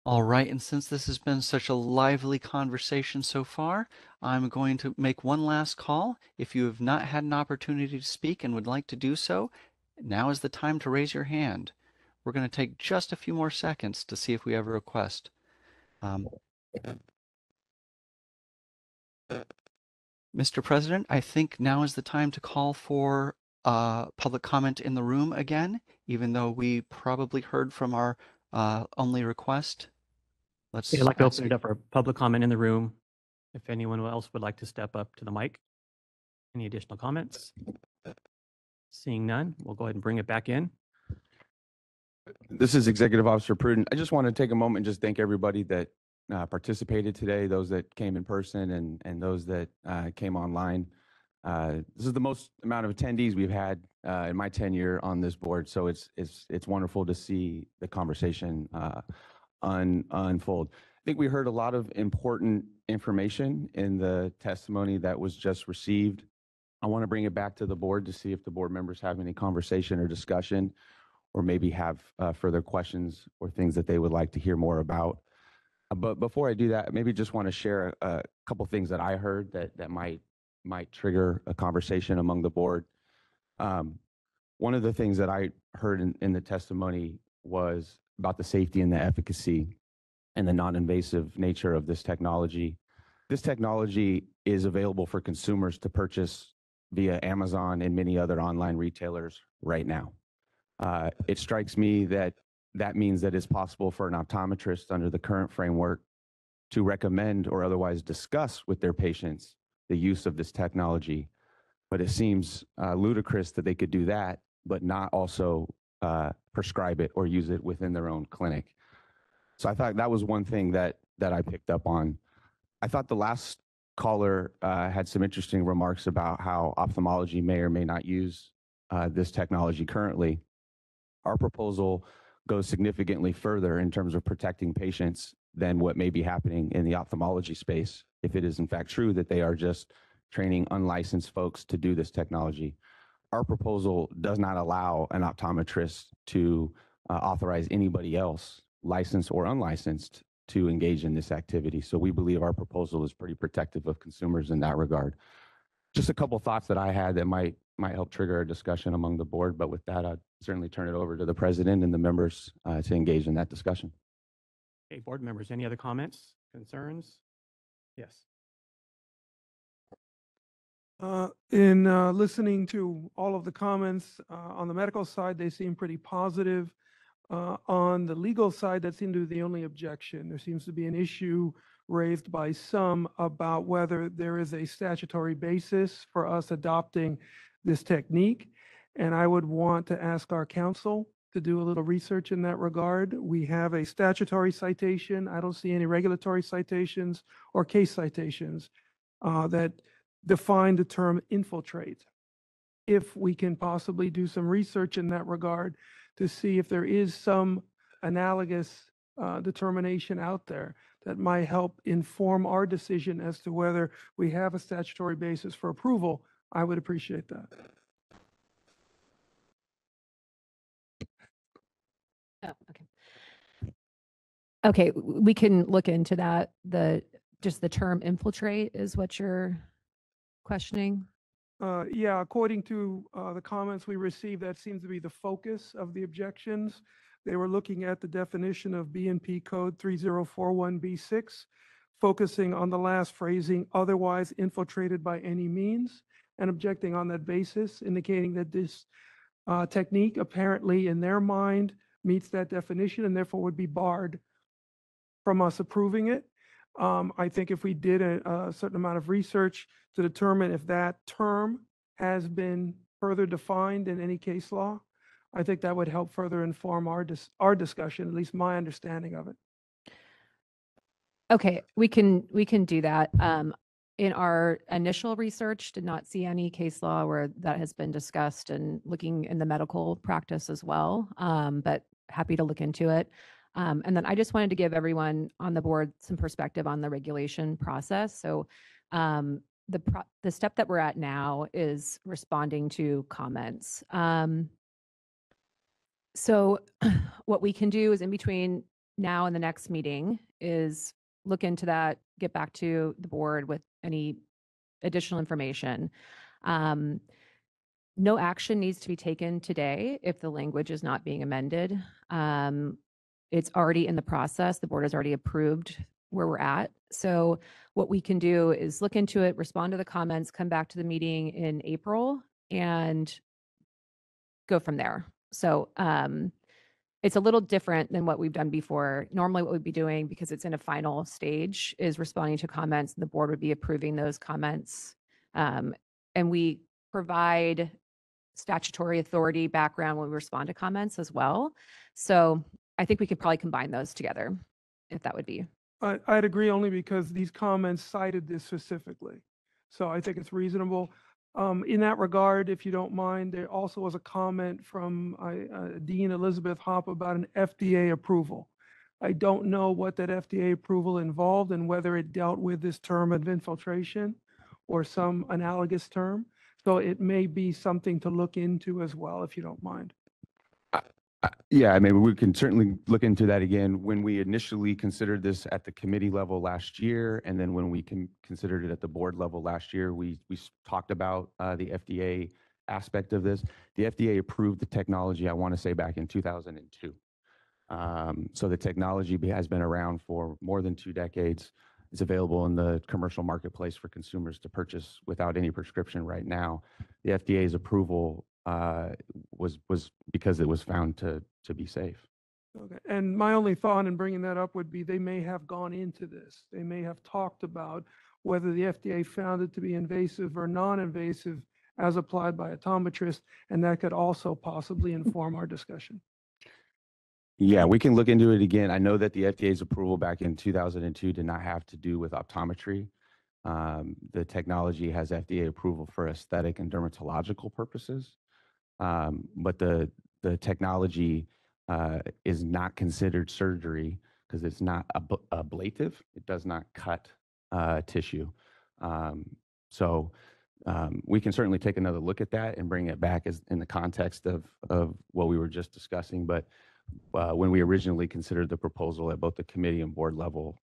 All right, and since this has been such a lively conversation so far, I'm going to make one last call. If you have not had an opportunity to speak and would like to do so, now is the time to raise your hand. We're going to take just a few more seconds to see if we have a request. Mr. President, I think now is the time to call for public comment in the room again, even though we probably heard from our only request. I'd like to open it up for public comment in the room. If anyone else would like to step up to the mic. Any additional comments? Seeing none, we'll go ahead and bring it back in. This is Executive Officer Pruden. I just want to take a moment and just thank everybody that participated today, those that came in person and those that came online. This is the most amount of attendees we've had in my tenure on this board, so it's wonderful to see the conversation unfold. I think we heard a lot of important information in the testimony that was just received. I want to bring it back to the board to see if the board members have any conversation or discussion, or maybe have further questions or things that they would like to hear more about. But before I do that, maybe just want to share a couple things that I heard that might trigger a conversation among the board. One of the things that I heard in the testimony was about the safety and the efficacy and the non-invasive nature of this technology. This technology is available for consumers to purchase via Amazon and many other online retailers right now. It strikes me that means that it's possible for an optometrist under the current framework to recommend or otherwise discuss with their patients the use of this technology. But it seems ludicrous that they could do that, but not also prescribe it or use it within their own clinic. So I thought that was one thing that I picked up on. I thought the last caller had some interesting remarks about how ophthalmology may or may not use this technology currently. Our proposal goes significantly further in terms of protecting patients than what may be happening in the ophthalmology space, if it is in fact true that they are just training unlicensed folks to do this technology. Our proposal does not allow an optometrist to authorize anybody else, licensed or unlicensed, to engage in this activity. So we believe our proposal is pretty protective of consumers in that regard. Just a couple thoughts that I had that might help trigger a discussion among the board, but with that, I'd certainly turn it over to the president and the members to engage in that discussion. Okay, board members, any other comments, concerns? Yes. In listening to all of the comments on the medical side, they seem pretty positive. On the legal side, that seemed to be the only objection. There seems to be an issue raised by some about whether there is a statutory basis for us adopting this technique. And I would want to ask our counsel to do a little research in that regard. We have a statutory citation. I don't see any regulatory citations or case citations that define the term infiltrate. If we can possibly do some research in that regard to see if there is some analogous determination out there that might help inform our decision as to whether we have a statutory basis for approval, I would appreciate that. Oh, okay. Okay, we can look into that. Just the term infiltrate is what you're questioning? Yeah, according to the comments we received, that seems to be the focus of the objections. They were looking at the definition of BNP code 3041B6, focusing on the last phrasing, otherwise infiltrated by any means, and objecting on that basis, indicating that this technique apparently in their mind meets that definition and therefore would be barred from us approving it. I think if we did a certain amount of research to determine if that term has been further defined in any case law, I think that would help further inform our discussion, at least my understanding of it. Okay, we can do that. In our initial research, did not see any case law where that has been discussed, and looking in the medical practice as well. But happy to look into it. And then I just wanted to give everyone on the board some perspective on the regulation process. So the step that we're at now is responding to comments. So what we can do is in between now and the next meeting is look into that, get back to the board with any additional information. No action needs to be taken today if the language is not being amended. It's already in the process. The board has already approved where we're at. So what we can do is look into it, respond to the comments, come back to the meeting in April, and go from there. So it's a little different than what we've done before. Normally what we'd be doing, because it's in a final stage, is responding to comments, and the board would be approving those comments. And we provide statutory authority background when we respond to comments as well. So I think we could probably combine those together, if that would be. I'd agree only because these comments cited this specifically. So I think it's reasonable. In that regard, if you don't mind, there also was a comment from Dean Elizabeth Hopp about an FDA approval. I don't know what that FDA approval involved and whether it dealt with this term of infiltration or some analogous term. So it may be something to look into as well, if you don't mind. Yeah, I mean, we can certainly look into that again. When we initially considered this at the committee level last year, and then when we considered it at the board level last year, we talked about the FDA aspect of this. The FDA approved the technology, I want to say, back in 2002. So the technology has been around for more than 2 decades. It's available in the commercial marketplace for consumers to purchase without any prescription right now. The FDA's approval was because it was found to be safe. Okay. And my only thought in bringing that up would be they may have gone into this. They may have talked about whether the FDA found it to be invasive or non-invasive as applied by optometrists, and that could also possibly inform our discussion. Yeah, we can look into it again. I know that the FDA's approval back in 2002 did not have to do with optometry. The technology has FDA approval for aesthetic and dermatological purposes, but the technology is not considered surgery because it's not ablative. It does not cut tissue. So we can certainly take another look at that and bring it back as in the context of what we were just discussing. But when we originally considered the proposal at both the committee and board level,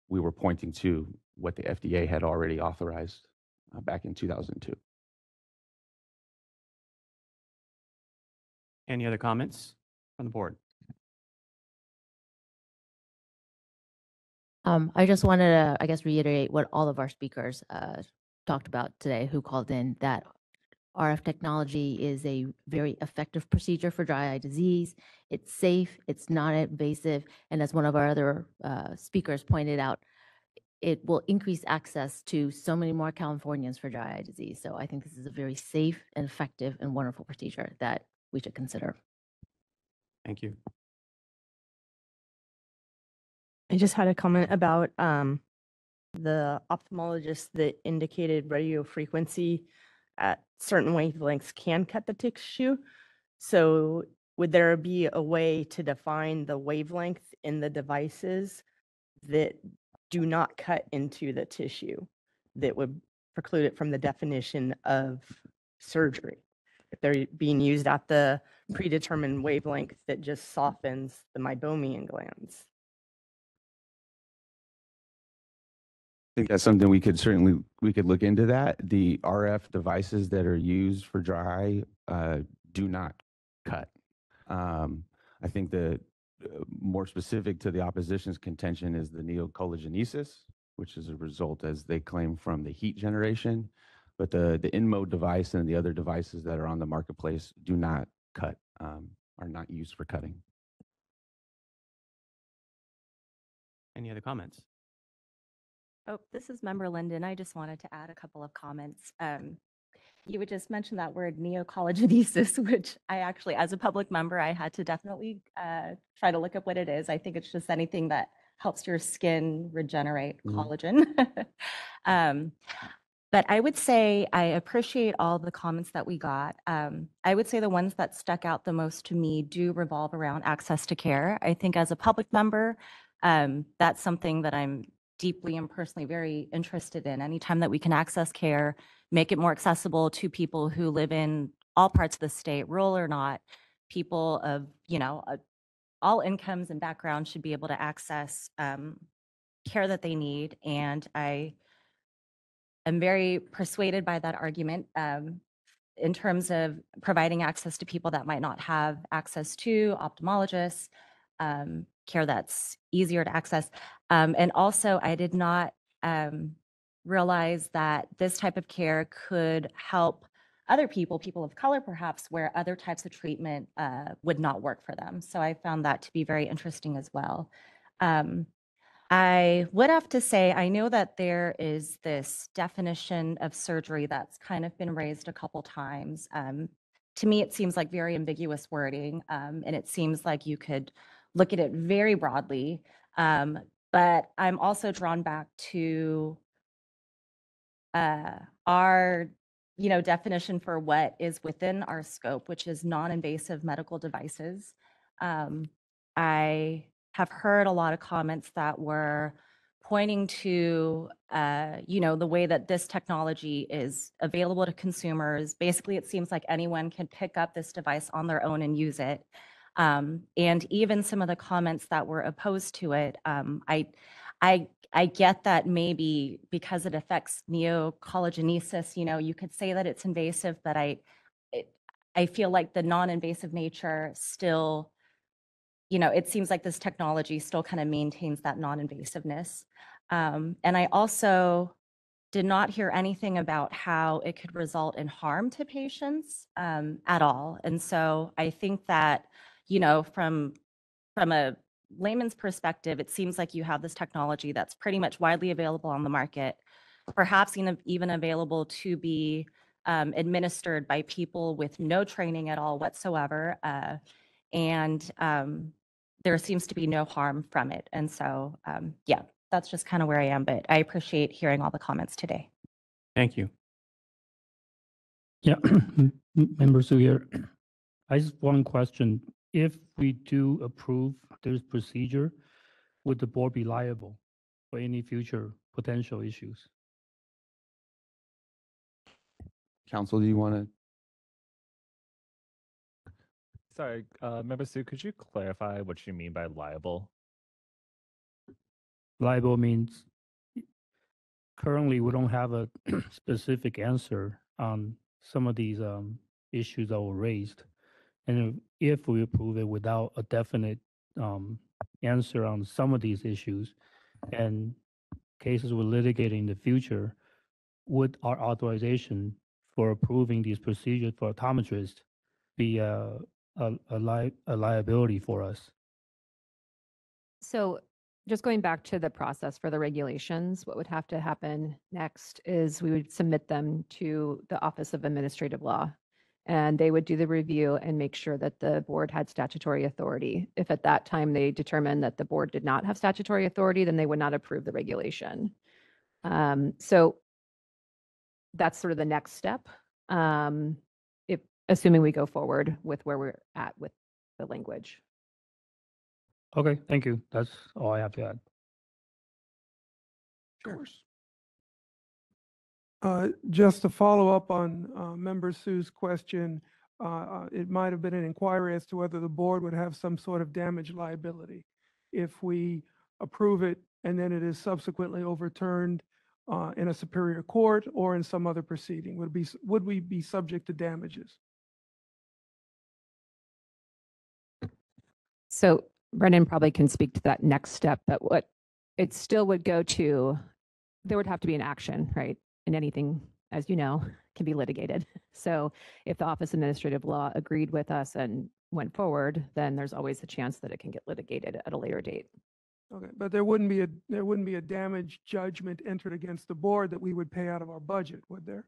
we were pointing to what the FDA had already authorized back in 2002. Any other comments from the board? I just wanted to, I guess, reiterate what all of our speakers talked about today who called in, that RF technology is a very effective procedure for dry eye disease. It's safe, it's not invasive, and as one of our other speakers pointed out, it will increase access to so many more Californians for dry eye disease. So I think this is a very safe and effective and wonderful procedure that we should consider. Thank you. I just had a comment about the ophthalmologist that indicated radio frequency at certain wavelengths can cut the tissue. So would there be a way to define the wavelength in the devices that do not cut into the tissue that would preclude it from the definition of surgery? If they're being used at the predetermined wavelength that just softens the meibomian glands. I think that's something we could look into that. The RF devices that are used for dry eye do not cut. I think the more specific to the opposition's contention is the neocollagenesis, which is a result, as they claim, from the heat generation. But the InMode device and the other devices that are on the marketplace do not cut, are not used for cutting. Any other comments? Oh, this is Member Linden. I just wanted to add a couple of comments. You would just mention that word neocollagenesis, which I actually, as a public member, I had to definitely try to look up what it is. I think it's just anything that helps your skin regenerate collagen. But I would say I appreciate all the comments that we got. I would say the ones that stuck out the most to me do revolve around access to care. I think as a public member, that's something that I'm deeply and personally very interested in. Anytime that we can access care, make it more accessible to people who live in all parts of the state, rural or not, people of, all incomes and backgrounds should be able to access care that they need. And I am very persuaded by that argument in terms of providing access to people that might not have access to ophthalmologists, care that's easier to access. And also, I did not realize that this type of care could help other people, people of color perhaps, where other types of treatment would not work for them. So I found that to be very interesting as well. I would have to say, I know that there is this definition of surgery that's kind of been raised a couple times. To me, it seems like very ambiguous wording, and it seems like you could look at it very broadly. But I'm also drawn back to our definition for what is within our scope, which is non-invasive medical devices. I have heard a lot of comments that were pointing to the way that this technology is available to consumers. Basically, it seems like anyone can pick up this device on their own and use it. And even some of the comments that were opposed to it, I get that maybe because it affects neocollagenesis, you could say that it's invasive, but I feel like the non-invasive nature still, it seems like this technology still kind of maintains that non-invasiveness. And I also did not hear anything about how it could result in harm to patients at all. And so I think that, from a layman's perspective, it seems like you have this technology that's pretty much widely available on the market, perhaps even available to be administered by people with no training at all whatsoever. And there seems to be no harm from it. And so, yeah, that's just kind of where I am. But I appreciate hearing all the comments today. Thank you. Yeah, Member Su here. I just one question. If we do approve this procedure, would the board be liable for any future potential issues? Council, do you want to? Sorry, Member Sue, could you clarify what you mean by liable? Liable means currently we don't have a specific answer on some of these issues that were raised. And if we approve it without a definite answer on some of these issues and cases were litigated in the future, would our authorization for approving these procedures for optometrists be a liability for us? So just going back to the process for the regulations, what would have to happen next is we would submit them to the Office of Administrative Law, and they would do the review and make sure that the board had statutory authority. If at that time they determined that the board did not have statutory authority, then they would not approve the regulation. So that's sort of the next step, assuming we go forward with where we're at with the language. Okay, thank you. That's all I have to add. Of course. Just to follow up on Member Sue's question, it might have been an inquiry as to whether the board would have some sort of damage liability if we approve it and then it is subsequently overturned in a superior court or in some other proceeding. Would we be subject to damages? So Brendan probably can speak to that next step, but what it still would go to, there would have to be an action, right? And anything, as you know, can be litigated. So if the Office of Administrative Law agreed with us and went forward, then there's always a chance that it can get litigated at a later date. Okay, but there wouldn't be a damage judgment entered against the board that we would pay out of our budget, would there?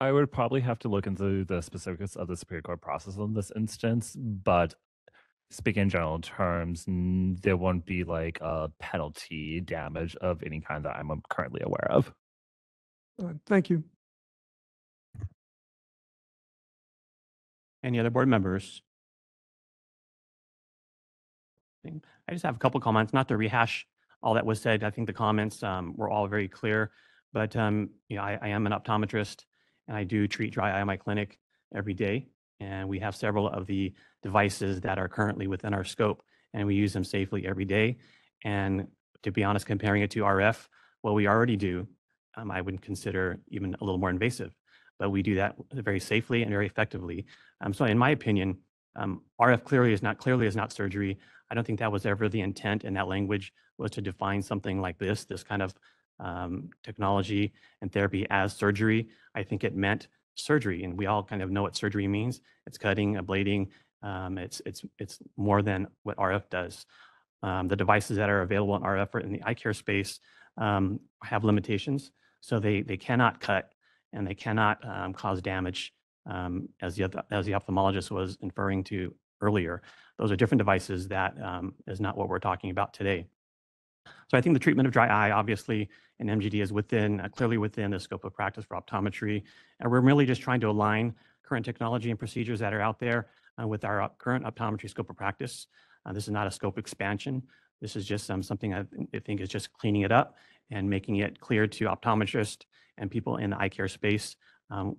I would probably have to look into the specifics of the Superior Court process in this instance, but speaking in general terms, there won't be like a penalty damage of any kind that I'm currently aware of. Thank you. Any other board members? I just have a couple comments, not to rehash all that was said. I think the comments were all very clear, but you know, I am an optometrist and I do treat dry eye in my clinic every day. And we have several of the devices that are currently within our scope and we use them safely every day. And to be honest, comparing it to RF, what we already do, I would consider even a little more invasive, but we do that very safely and very effectively. So in my opinion, RF clearly is not surgery. I don't think that was ever the intent in that language, was to define something like this kind of technology and therapy as surgery. I think it meant surgery, and we all kind of know what surgery means. It's cutting, ablating. It's more than what RF does. The devices that are available in RF or in the eye care space have limitations, so they cannot cut and they cannot cause damage, as the ophthalmologist was inferring to earlier. Those are different devices. That is not what we're talking about today. So I think the treatment of dry eye, obviously, in MGD is clearly within the scope of practice for optometry. And we're really just trying to align current technology and procedures that are out there with our current optometry scope of practice. This is not a scope expansion. This is just something I think is just cleaning it up and making it clear to optometrists and people in the eye care space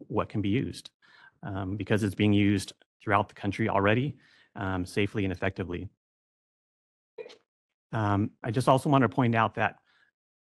what can be used, because it's being used throughout the country already, safely and effectively. I just also want to point out that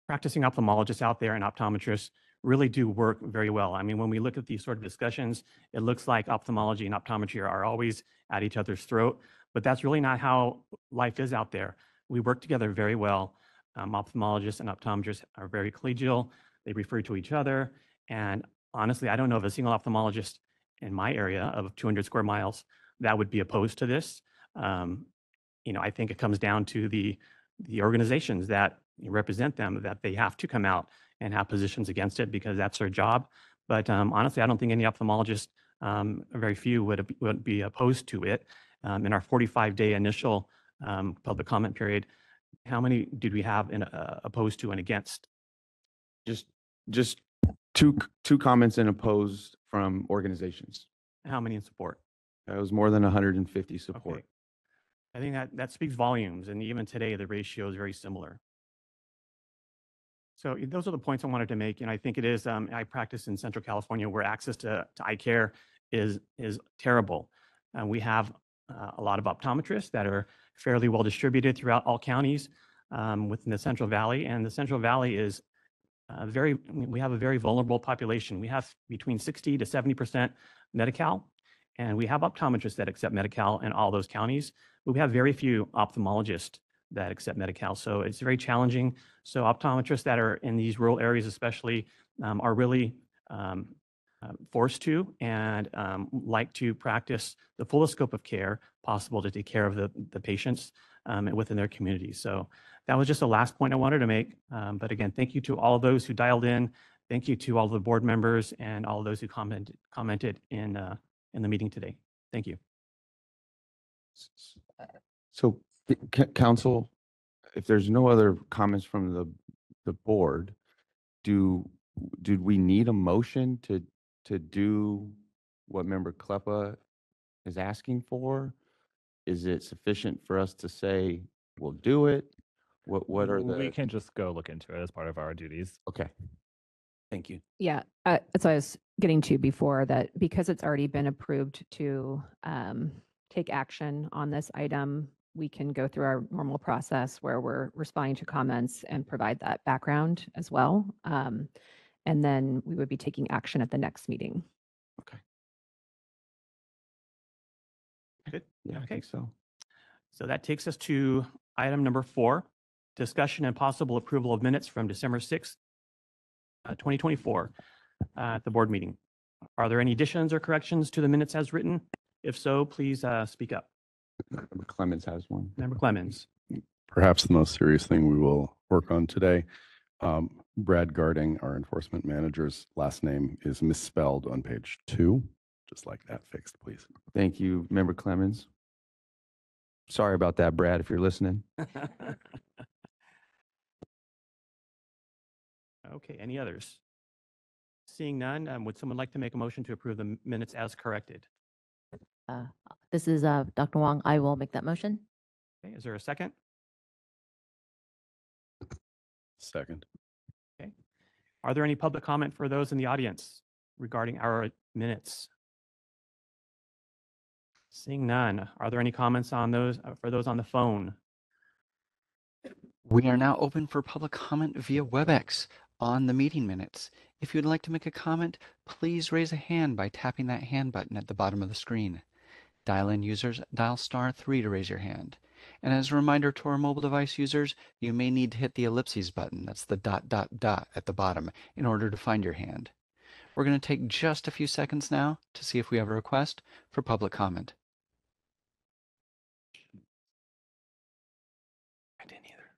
practicing ophthalmologists out there and optometrists really do work very well. I mean, when we look at these sort of discussions, it looks like ophthalmology and optometry are always at each other's throat, but that's really not how life is out there. We work together very well. Ophthalmologists and optometrists are very collegial. They refer to each other. And honestly, I don't know of a single ophthalmologist in my area of 200 square miles that would be opposed to this. You know, I think it comes down to the organizations that represent them, that they have to come out and have positions against it because that's their job. But honestly, I don't think any ophthalmologist, very few, would be opposed to it. In our 45-day initial public comment period, how many did we have opposed to and against? Just two comments in opposed from organizations. How many in support? That was more than 150 support. Okay. I think that speaks volumes, and even today the ratio is very similar. So those are the points I wanted to make, and I think it is. I practice in Central California, where access to eye care is terrible. We have a lot of optometrists that are fairly well distributed throughout all counties within the Central Valley, and the Central Valley is we have a very vulnerable population. We have between 60 to 70% Medi-Cal, and we have optometrists that accept Medi-Cal in all those counties, but we have very few ophthalmologists that accept Medi-Cal. So it's very challenging. So optometrists that are in these rural areas especially are really forced to and like to practice the fullest scope of care possible to take care of the patients within their community. So that was just the last point I wanted to make. But again, thank you to all of those who dialed in. Thank you to all the board members and all of those who commented in the meeting today. Thank you. So, council, if there's no other comments from the board, did we need a motion to do what Member Kleppa is asking for? Is it sufficient for us to say we'll do it? What are the? We can just go look into it as part of our duties. Okay. Thank you. Yeah, that's what I was getting to before, that because it's already been approved to take action on this item, we can go through our normal process where we're responding to comments and provide that background as well. And then we would be taking action at the next meeting. Okay. Good. Yeah, I think so. So that takes us to item number 4, discussion and possible approval of minutes from December 6th, 2024 at the board meeting. Are there any additions or corrections to the minutes as written? If so, please speak up. Member Clemens has one. Member Clemens. Perhaps the most serious thing we will work on today. Brad Garding, our enforcement manager's last name is misspelled on page 2. Just like that fixed, please. Thank you, Member Clemens. Sorry about that, Brad, if you're listening. Okay, any others? Seeing none, would someone like to make a motion to approve the minutes as corrected? This is Dr. Wong. I will make that motion. Okay, is there a second? Second. Okay. Are there any public comment for those in the audience regarding our minutes? Seeing none, are there any comments on those for those on the phone? We are now open for public comment via WebEx on the meeting minutes. If you'd like to make a comment, please raise a hand by tapping that hand button at the bottom of the screen. Dial-in users, dial *3 to raise your hand. And as a reminder to our mobile device users, you may need to hit the ellipses button, that's the ... at the bottom, in order to find your hand. We're going to take just a few seconds now to see if we have a request for public comment. I didn't either.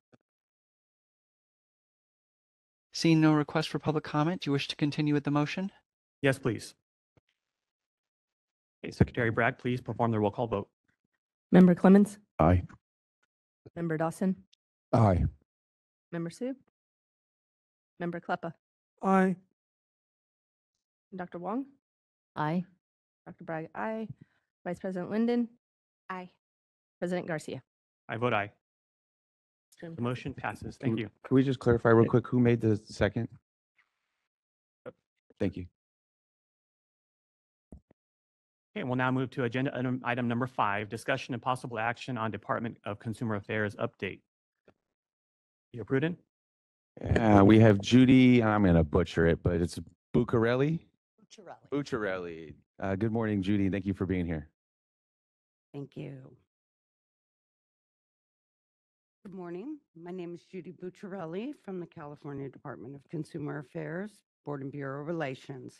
Seeing no request for public comment, do you wish to continue with the motion? Yes, please. Okay, Secretary Bragg, please perform the roll call vote. Member Clemens, Aye. Member Dawson, Aye. Member Sue, Member Kleppa, Aye. Dr. Wong, Aye. Dr. Bragg, aye. Vice President Linden, aye. President Garcia. I vote aye. The motion passes. Thank you. Can we just clarify real quick who made the second? Thank you. Okay, we'll now move to agenda item number 5, discussion and possible action on Department of Consumer Affairs update. You're prudent? We have Judy, I'm going to butcher it, but it's Bucciarelli? Bucciarelli. Good morning, Judy. Thank you for being here. Thank you. Good morning. My name is Judy Bucciarelli from the California Department of Consumer Affairs, Board and Bureau Relations.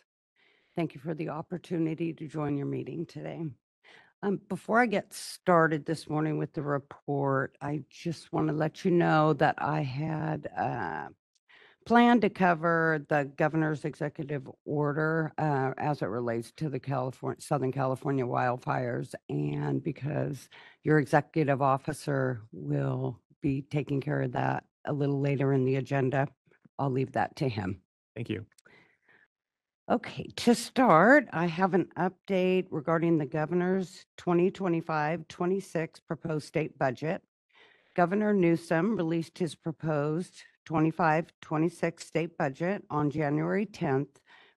Thank you for the opportunity to join your meeting today. Before I get started this morning with the report, I just want to let you know that I had planned to cover the governor's executive order as it relates to the Southern California wildfires. And because your executive officer will be taking care of that a little later in the agenda, I'll leave that to him. Thank you. Okay, to start, I have an update regarding the governor's 2025-26 proposed state budget. Governor Newsom released his proposed 25-26 state budget on January 10th,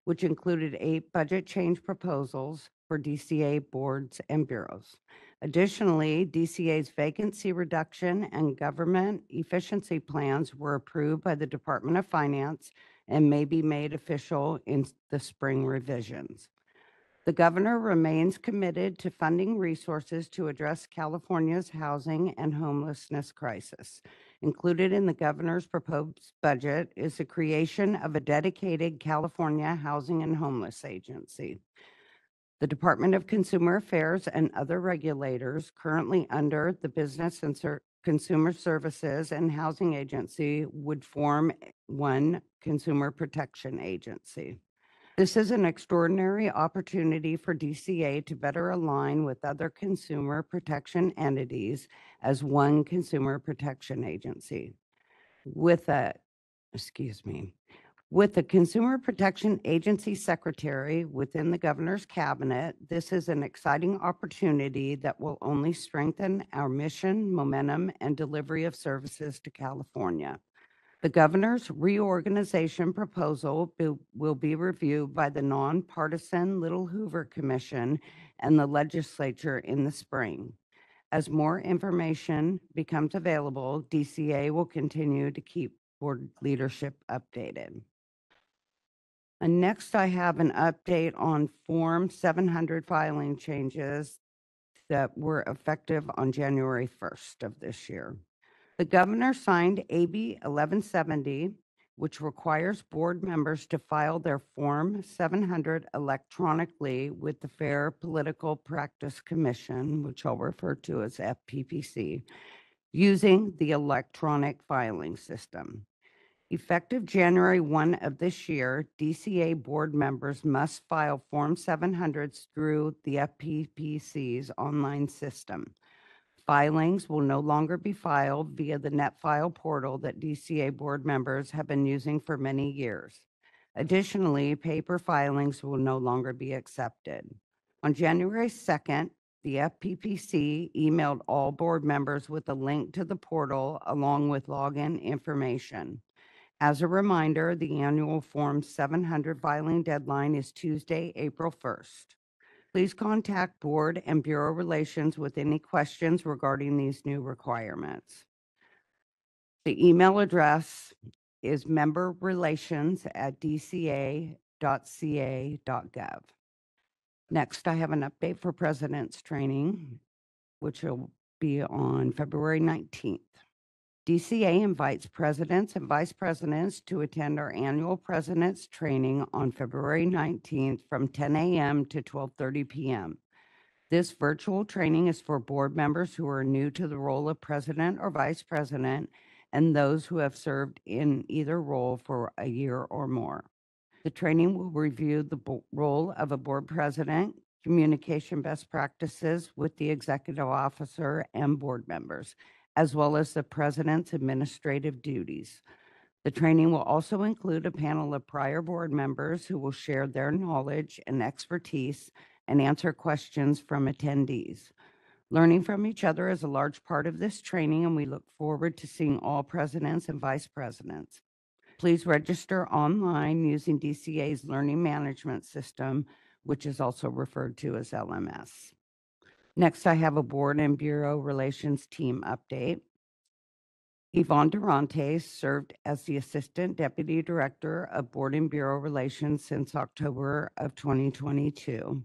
which included 8 budget change proposals for DCA boards and bureaus. Additionally, DCA's vacancy reduction and government efficiency plans were approved by the Department of Finance and may be made official in the spring revisions. The governor remains committed to funding resources to address California's housing and homelessness crisis. Included in the governor's proposed budget is the creation of a dedicated California Housing and Homeless Agency. The Department of Consumer Affairs and other regulators currently under the Business and Consumer Services and Housing Agency would form one consumer protection agency. This is an extraordinary opportunity for DCA to better align with other consumer protection entities as one consumer protection agency. With the Consumer Protection Agency Secretary within the governor's cabinet, this is an exciting opportunity that will only strengthen our mission, momentum, and delivery of services to California. The governor's reorganization proposal will be reviewed by the nonpartisan Little Hoover Commission and the legislature in the spring. As more information becomes available, DCA will continue to keep board leadership updated. And next, I have an update on Form 700 filing changes that were effective on January 1st of this year. The governor signed AB 1170, which requires board members to file their Form 700 electronically with the Fair Political Practice Commission, which I'll refer to as FPPC, using the electronic filing system. Effective January 1 of this year, DCA board members must file Form 700s through the FPPC's online system. Filings will no longer be filed via the NetFile portal that DCA board members have been using for many years. Additionally, paper filings will no longer be accepted. On January 2nd, the FPPC emailed all board members with a link to the portal along with login information. As a reminder, the annual Form 700 filing deadline is Tuesday, April 1st. Please contact Board and Bureau Relations with any questions regarding these new requirements. The email address is memberrelations@dca.ca.gov. Next, I have an update for President's Training, which will be on February 19th. DCA invites presidents and vice presidents to attend our annual President's Training on February 19th from 10 a.m. to 12:30 p.m. This virtual training is for board members who are new to the role of president or vice president and those who have served in either role for a year or more. The training will review the role of a board president, communication best practices with the executive officer and board members, as well as the president's administrative duties. The training will also include a panel of prior board members who will share their knowledge and expertise and answer questions from attendees. Learning from each other is a large part of this training, and we look forward to seeing all presidents and vice presidents. Please register online using DCA's learning management system, which is also referred to as LMS. Next, I have a Board and Bureau Relations team update. Yvonne Durantes served as the Assistant Deputy Director of Board and Bureau Relations since October of 2022.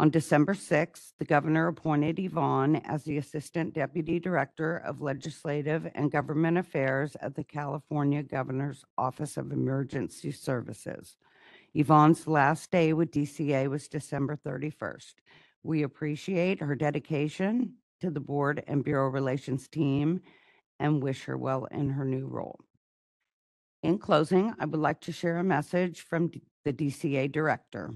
On December 6th, the governor appointed Yvonne as the Assistant Deputy Director of Legislative and Government Affairs at the California Governor's Office of Emergency Services. Yvonne's last day with DCA was December 31st. We appreciate her dedication to the Board and Bureau Relations team and wish her well in her new role. In closing, I would like to share a message from the DCA Director.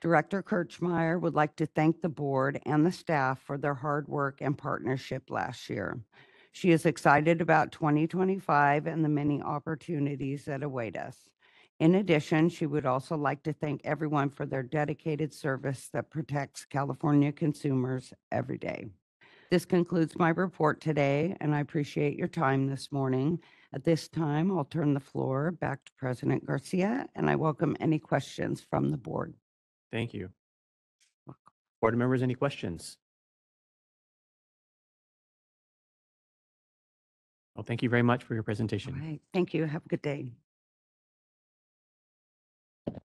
Director Kirchmeier would like to thank the board and the staff for their hard work and partnership last year. She is excited about 2025 and the many opportunities that await us. In addition, she would also like to thank everyone for their dedicated service that protects California consumers every day. This concludes my report today, and I appreciate your time this morning. At this time, I'll turn the floor back to President Garcia, and I welcome any questions from the board. Thank you. Board members, any questions? Well, thank you very much for your presentation. All right. Thank you. Have a good day.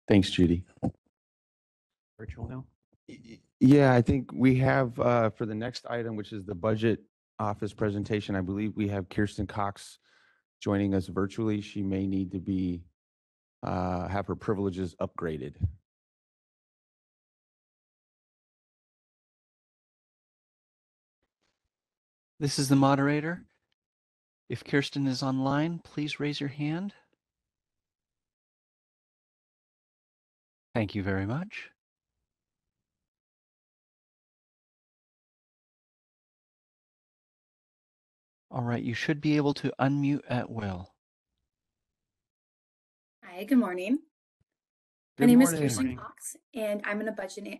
Thanks, Judy. Virtual now? Yeah, I think we have for the next item, which is the budget office presentation, I believe we have Kirsten Cox joining us virtually. She may need to be have her privileges upgraded. This is the moderator. If Kirsten is online, please raise your hand. Thank you very much. All right, you should be able to unmute at will. Hi, good morning. My Good name is morning. Kirsten Cox, and I'm the budget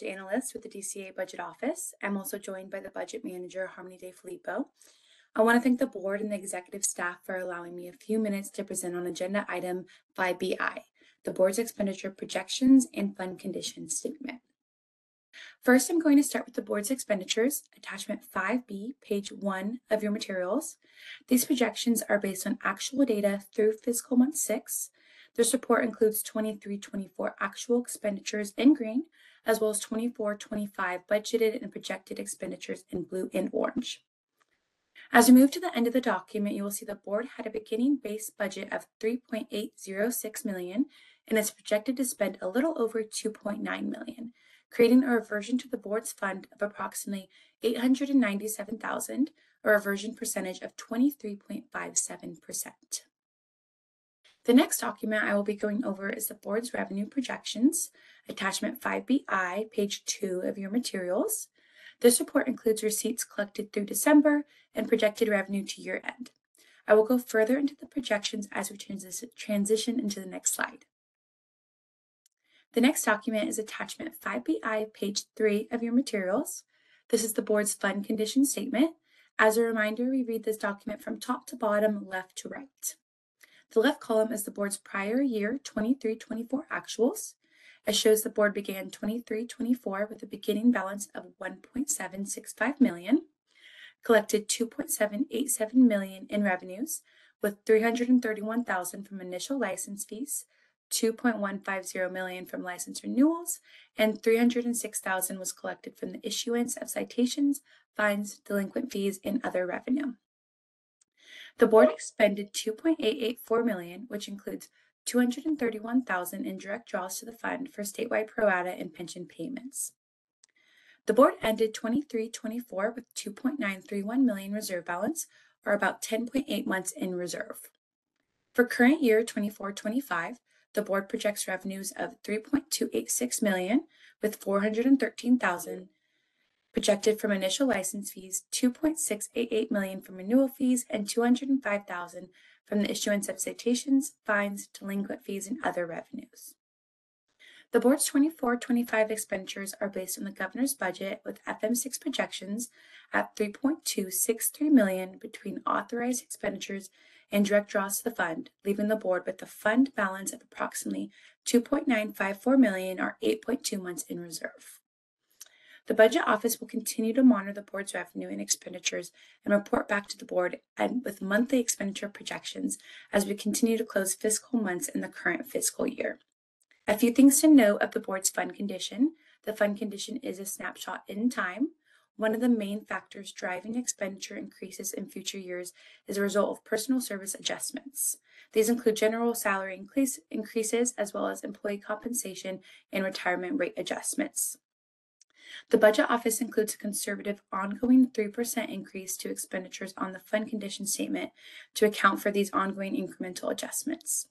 analyst with the DCA Budget Office. I'm also joined by the budget manager, Harmony De Filippo. I want to thank the board and the executive staff for allowing me a few minutes to present on agenda item 5BI, the board's expenditure projections and fund condition statement. First, I'm going to start with the board's expenditures, attachment 5B, page 1 of your materials. These projections are based on actual data through fiscal month 6. This report includes 23-24 actual expenditures in green, as well as 24-25 budgeted and projected expenditures in blue and orange. As we move to the end of the document, you will see the board had a beginning base budget of $3.806 million and is projected to spend a little over $2.9 million, creating a reversion to the board's fund of approximately $897,000, or a reversion percentage of 23.57%. The next document I will be going over is the board's revenue projections, attachment 5BI, page 2 of your materials. This report includes receipts collected through December and projected revenue to year end. I will go further into the projections as we transition into the next slide. The next document is attachment 5BI, page 3 of your materials. This is the board's fund condition statement. As a reminder, we read this document from top to bottom, left to right. The left column is the board's prior year 23-24 actuals. It shows the board began 23-24 with a beginning balance of $1.765 million, collected $2.787 million in revenues, with $331,000 from initial license fees, $2.150 million from license renewals, and $306,000 was collected from the issuance of citations, fines, delinquent fees, and other revenue. The board expended $2.884 million, which includes $231,000 in direct draws to the fund for statewide pro rata and pension payments. The board ended 23-24 with $2.931 million reserve balance, or about 10.8 months in reserve. For current year 24-25, the board projects revenues of $3.286 million, with $413,000 projected from initial license fees, $2.688 million from renewal fees, and $205,000 from the issuance of citations, fines, delinquent fees, and other revenues. The board's 24-25 expenditures are based on the governor's budget with FM6 projections at $3.263 million between authorized expenditures and direct draws to the fund, leaving the board with a fund balance of approximately $2.954 million, or 8.2 months in reserve. The Budget Office will continue to monitor the board's revenue and expenditures and report back to the board with monthly expenditure projections as we continue to close fiscal months in the current fiscal year. A few things to note of the board's fund condition. The fund condition is a snapshot in time. One of the main factors driving expenditure increases in future years is a result of personal service adjustments. These include general salary increases as well as employee compensation and retirement rate adjustments. The Budget Office includes a conservative ongoing 3% increase to expenditures on the fund condition statement to account for these ongoing incremental adjustments.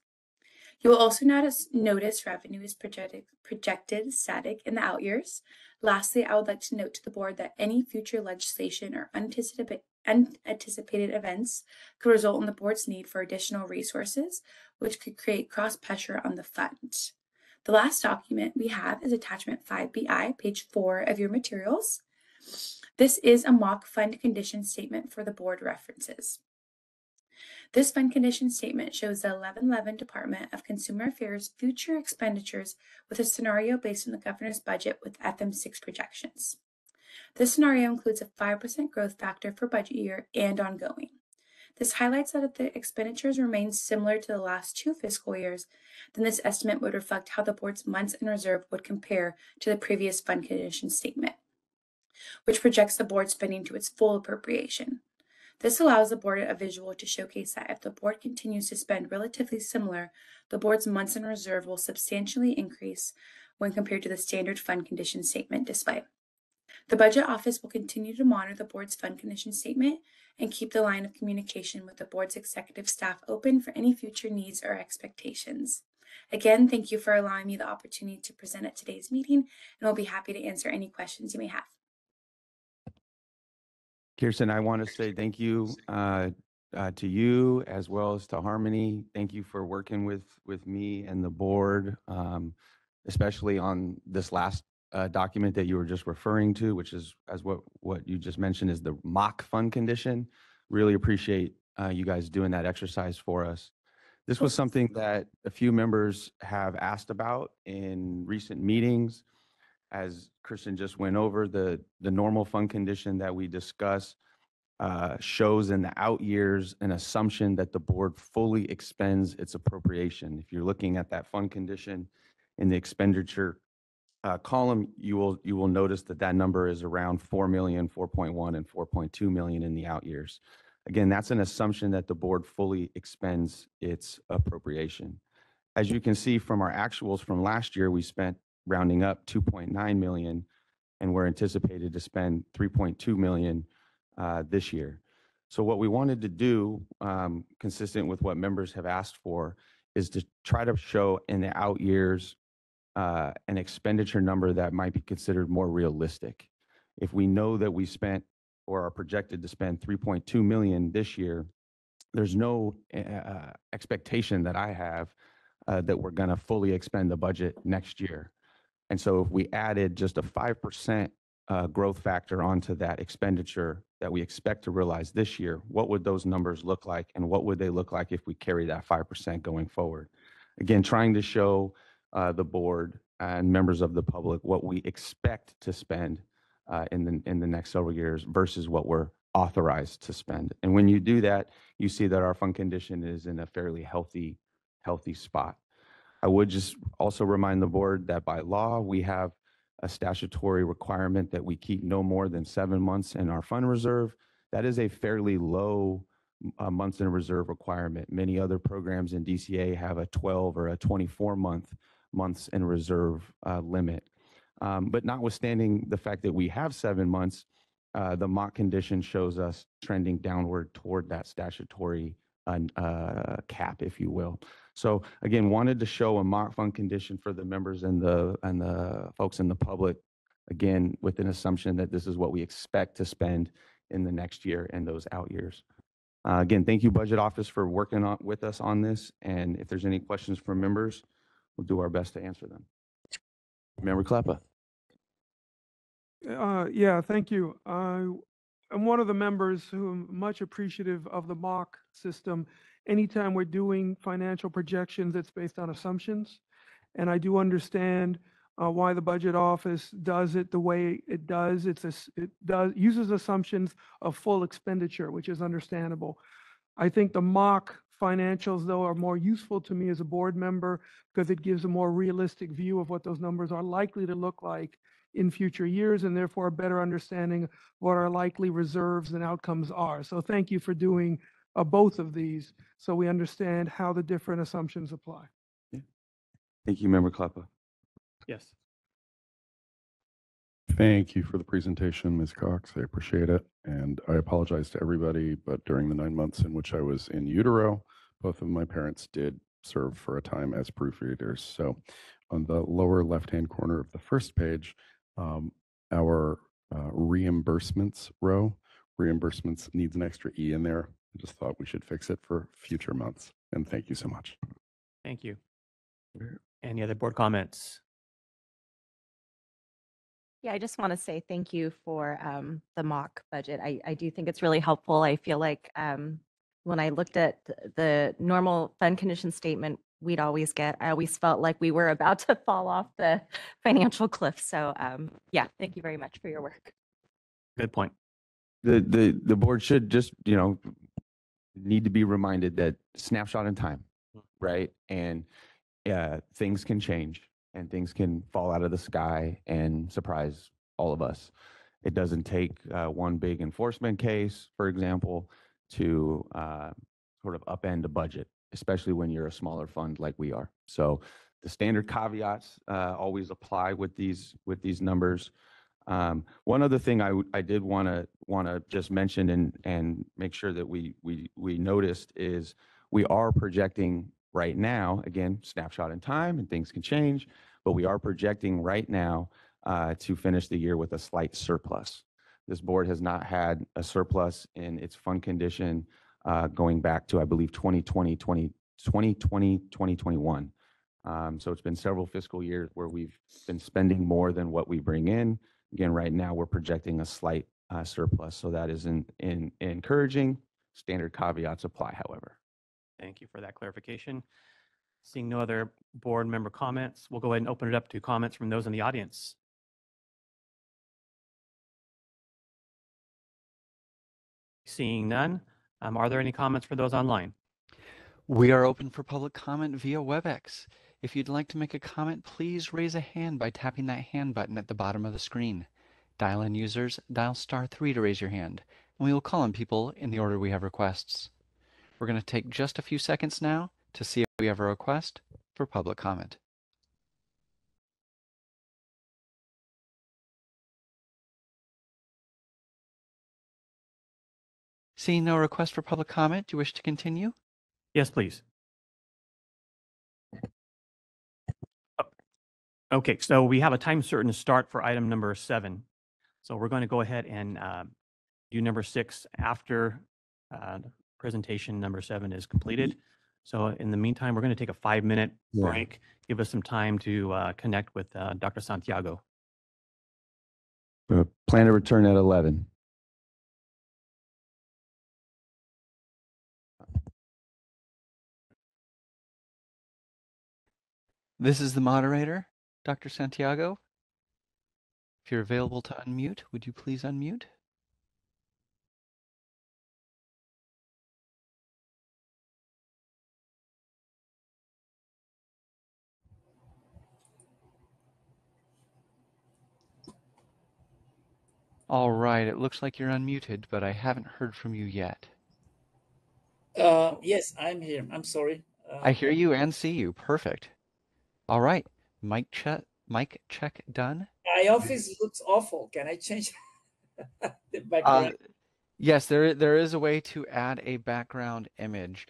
You will also notice revenue is projected static in the out years. Lastly, I would like to note to the board that any future legislation or unanticipated events could result in the board's need for additional resources, which could create cross pressure on the fund. The last document we have is attachment 5BI, page 4 of your materials. This is a mock fund condition statement for the board references. This fund condition statement shows the 1111 Department of Consumer Affairs future expenditures with a scenario based on the governor's budget with FM6 projections. This scenario includes a 5% growth factor for budget year and ongoing. This highlights that if the expenditures remain similar to the last 2 fiscal years, then this estimate would reflect how the board's months in reserve would compare to the previous fund condition statement, which projects the board spending to its full appropriation. This allows the board a visual to showcase that if the board continues to spend relatively similar, the board's months in reserve will substantially increase when compared to the standard fund condition statement display. The Budget Office will continue to monitor the board's fund condition statement and keep the line of communication with the board's executive staff open for any future needs or expectations. Again, thank you for allowing me the opportunity to present at today's meeting, and I'll be happy to answer any questions you may have. Kirsten, I want to say thank you to you as well as to Harmony. Thank you for working with me and the board, especially on this last document that you were just referring to, which is as what you just mentioned is the mock fund condition. Really appreciate you guys doing that exercise for us. This was something that a few members have asked about in recent meetings. As Kristen just went over, the normal fund condition that we discuss shows in the out years an assumption that the board fully expends its appropriation. If you're looking at that fund condition in the expenditure column, you will notice that number is around 4 million, 4.1, and 4.2 million in the out years. Again, that's an assumption that the board fully expends its appropriation. As you can see from our actuals from last year, we spent, rounding up, 2.9 million, and we're anticipated to spend 3.2 million this year. So what we wanted to do, consistent with what members have asked for, is to try to show in the out years an expenditure number that might be considered more realistic. If we know that we spent or are projected to spend 3.2 million this year, there's no expectation that I have that we're going to fully expend the budget next year. And so if we added just a 5% growth factor onto that expenditure that we expect to realize this year, what would those numbers look like? And what would they look like if we carry that 5% going forward? Again, trying to show the board and members of the public what we expect to spend in the next several years versus what we're authorized to spend. And when you do that, you see that our fund condition is in a fairly healthy spot. I would just also remind the board that by law, we have a statutory requirement that we keep no more than 7 months in our fund reserve. That is a fairly low months in reserve requirement. Many other programs in DCA have a 12 or a 24 months in reserve limit. But notwithstanding the fact that we have 7 months, the mock condition shows us trending downward toward that statutory cap, if you will. So again, wanted to show a mock fund condition for the members and the folks in the public, again, with an assumption that this is what we expect to spend in the next year and those out years. Again, thank you, Budget Office, for working with us on this. And if there's any questions from members, we'll do our best to answer them. Member Klappa. Yeah, thank you. I'm one of the members who am much appreciative of the mock system. Anytime we're doing financial projections, it's based on assumptions. And I do understand why the Budget Office does it the way it does. It uses assumptions of full expenditure, which is understandable. I think the mock financials, though, are more useful to me as a board member because it gives a more realistic view of what those numbers are likely to look like in future years, and therefore a better understanding of what our likely reserves and outcomes are. So thank you for doing both of these so we understand how the different assumptions apply. Yeah. Thank you, Member Klappa. Yes. Thank you for the presentation, Ms. Cox. I appreciate it. And I apologize to everybody, but during the 9 months in which I was in utero, both of my parents did serve for a time as proofreaders. So on the lower left-hand corner of the first page, our reimbursements row, reimbursements needs an extra E in there. I just thought we should fix it for future months. And thank you so much. Thank you. Any other board comments? Yeah, I just want to say thank you for the mock budget. I do think it's really helpful. I feel like when I looked at the normal fund condition statement we'd always get, I always felt like we were about to fall off the financial cliff. So yeah, thank you very much for your work. Good point. The board should just, need to be reminded that snapshot in time, right? And things can change and things can fall out of the sky and surprise all of us. It doesn't take one big enforcement case, for example, to sort of upend a budget, especially when you're a smaller fund like we are. So the standard caveats always apply with these numbers. One other thing I did want to just mention and make sure that we noticed is we are projecting right now, again, snapshot in time and things can change, but we are projecting right now to finish the year with a slight surplus. This board has not had a surplus in its fund condition going back to, I believe, 2020, 2021. So it's been several fiscal years where we've been spending more than what we bring in. Again, right now we're projecting a slight surplus, so that is encouraging. Standard caveats apply, however. Thank you for that clarification. Seeing no other board member comments, we'll go ahead and open it up to comments from those in the audience. Seeing none, are there any comments for those online? We are open for public comment via WebEx. If you'd like to make a comment, please raise a hand by tapping that hand button at the bottom of the screen. Dial-in users, dial *3 to raise your hand, and we will call on people in the order we have requests. We're going to take just a few seconds now to see if we have a request for public comment. Seeing no request for public comment, do you wish to continue? Yes, please. Okay, so we have a time certain to start for item number 7. So we're going to go ahead and do number 6 after presentation number 7 is completed. So in the meantime, we're going to take a 5-minute Yeah. break, give us some time to connect with Dr. Santiago. Plan to return at 11. This is the moderator, Dr. Santiago. If you're available to unmute, would you please unmute? All right, it looks like you're unmuted, but I haven't heard from you yet. Yes, I'm here. I'm sorry. I hear you and see you. Perfect. All right, mic check done. My office looks awful. Can I change the background? Yes, there is a way to add a background image.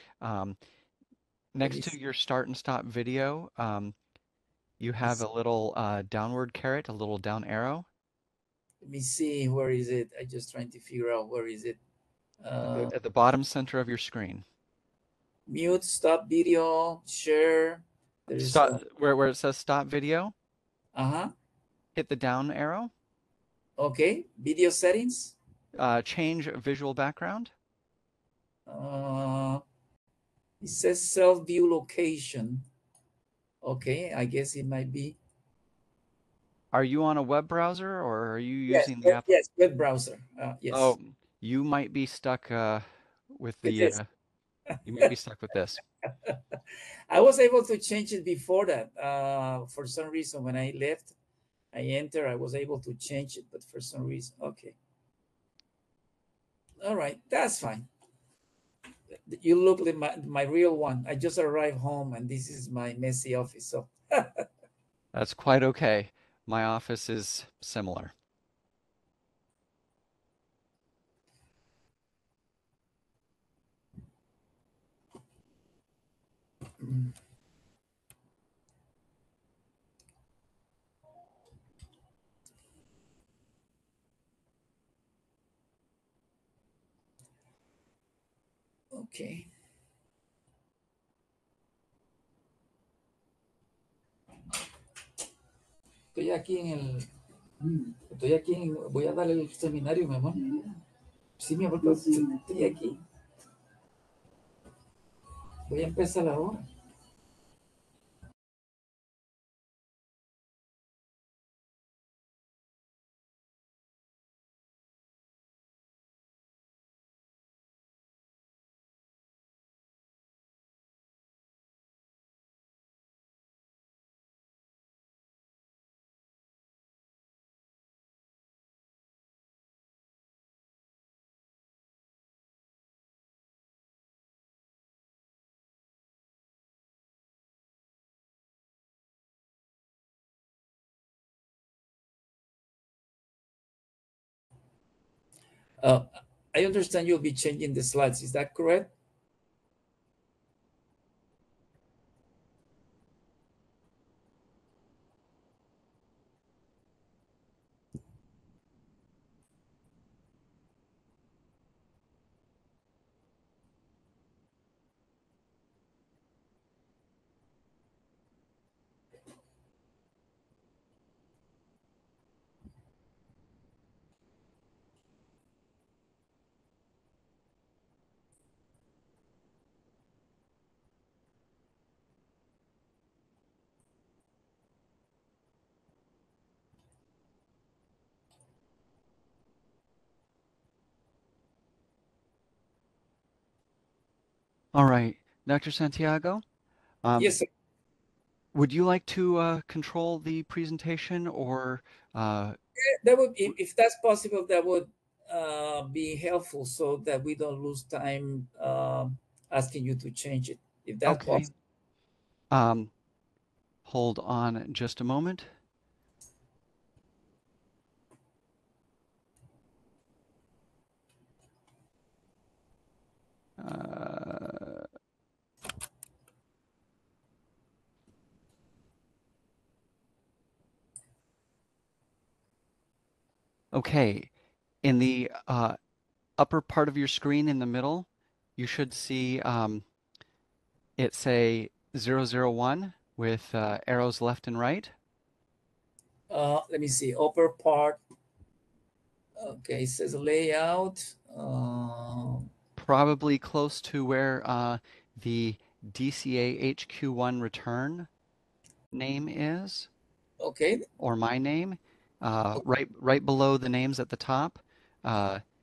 Next to your start and stop video, you have a little downward caret, a little down arrow. Let me see. Where is it? I'm just trying to figure out where is it. At the bottom center of your screen. Mute, stop video, share. There's Stop where it says stop video. Uh-huh. Hit the down arrow. Okay. Video settings. Change visual background. It says self-view location. Okay, I guess it might be. Are you on a web browser or are you using the app? Yes, web browser. Yes. Oh, you might be stuck with the. You may be stuck with this. I was able to change it before that. For some reason, when I left, I was able to change it, but for some reason, okay. All right, that's fine. You look like my real one. I just arrived home and this is my messy office. So That's quite okay. My office is similar. okay. Voy a darle el seminario, mi amor. Sí, mi amor, estoy aquí. Voy a empezar ahora. I understand you'll be changing the slides. Is that correct? All right, Dr. Santiago. Yes, sir. Would you like to control the presentation or? That would, if that's possible, that would be helpful so that we don't lose time asking you to change it. If that's Okay. possible. Hold on just a moment. Okay, in the upper part of your screen in the middle, you should see it say 001 with arrows left and right. Let me see, upper part. Okay, it says layout. Probably close to where the DCA HQ1 return name is. Okay. Or my name. Right below the names at the top,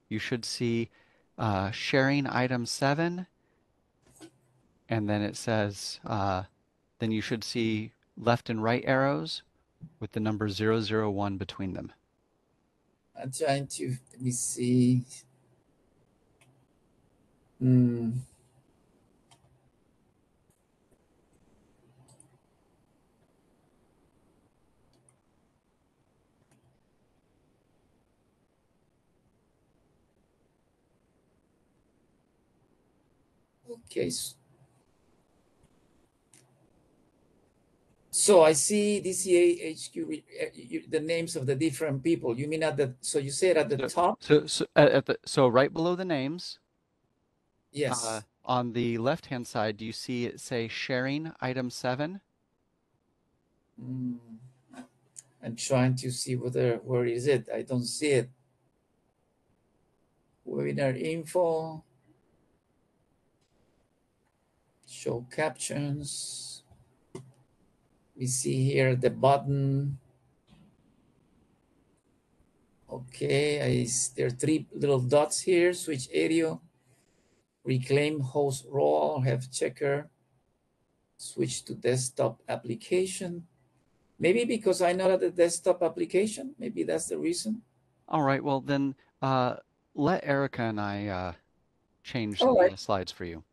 you should see sharing item 7, and then it says, then you should see left and right arrows with the number 001 between them. I'm trying to, let me see. Okay. So I see DCA HQ, the names of the different people. You mean at the, so you said at the top? So right below the names, Yes. on the left-hand side, do you see it say sharing item 7? I'm trying to see where is it? I don't see it. Webinar info. Show captions. We see here the button. Okay, there are 3 little dots here. Switch audio. Reclaim host role. Have checker. Switch to desktop application. Maybe because I know that the desktop application. Maybe that's the reason. All right, well then let Erica and I change some All right. of the slides for you.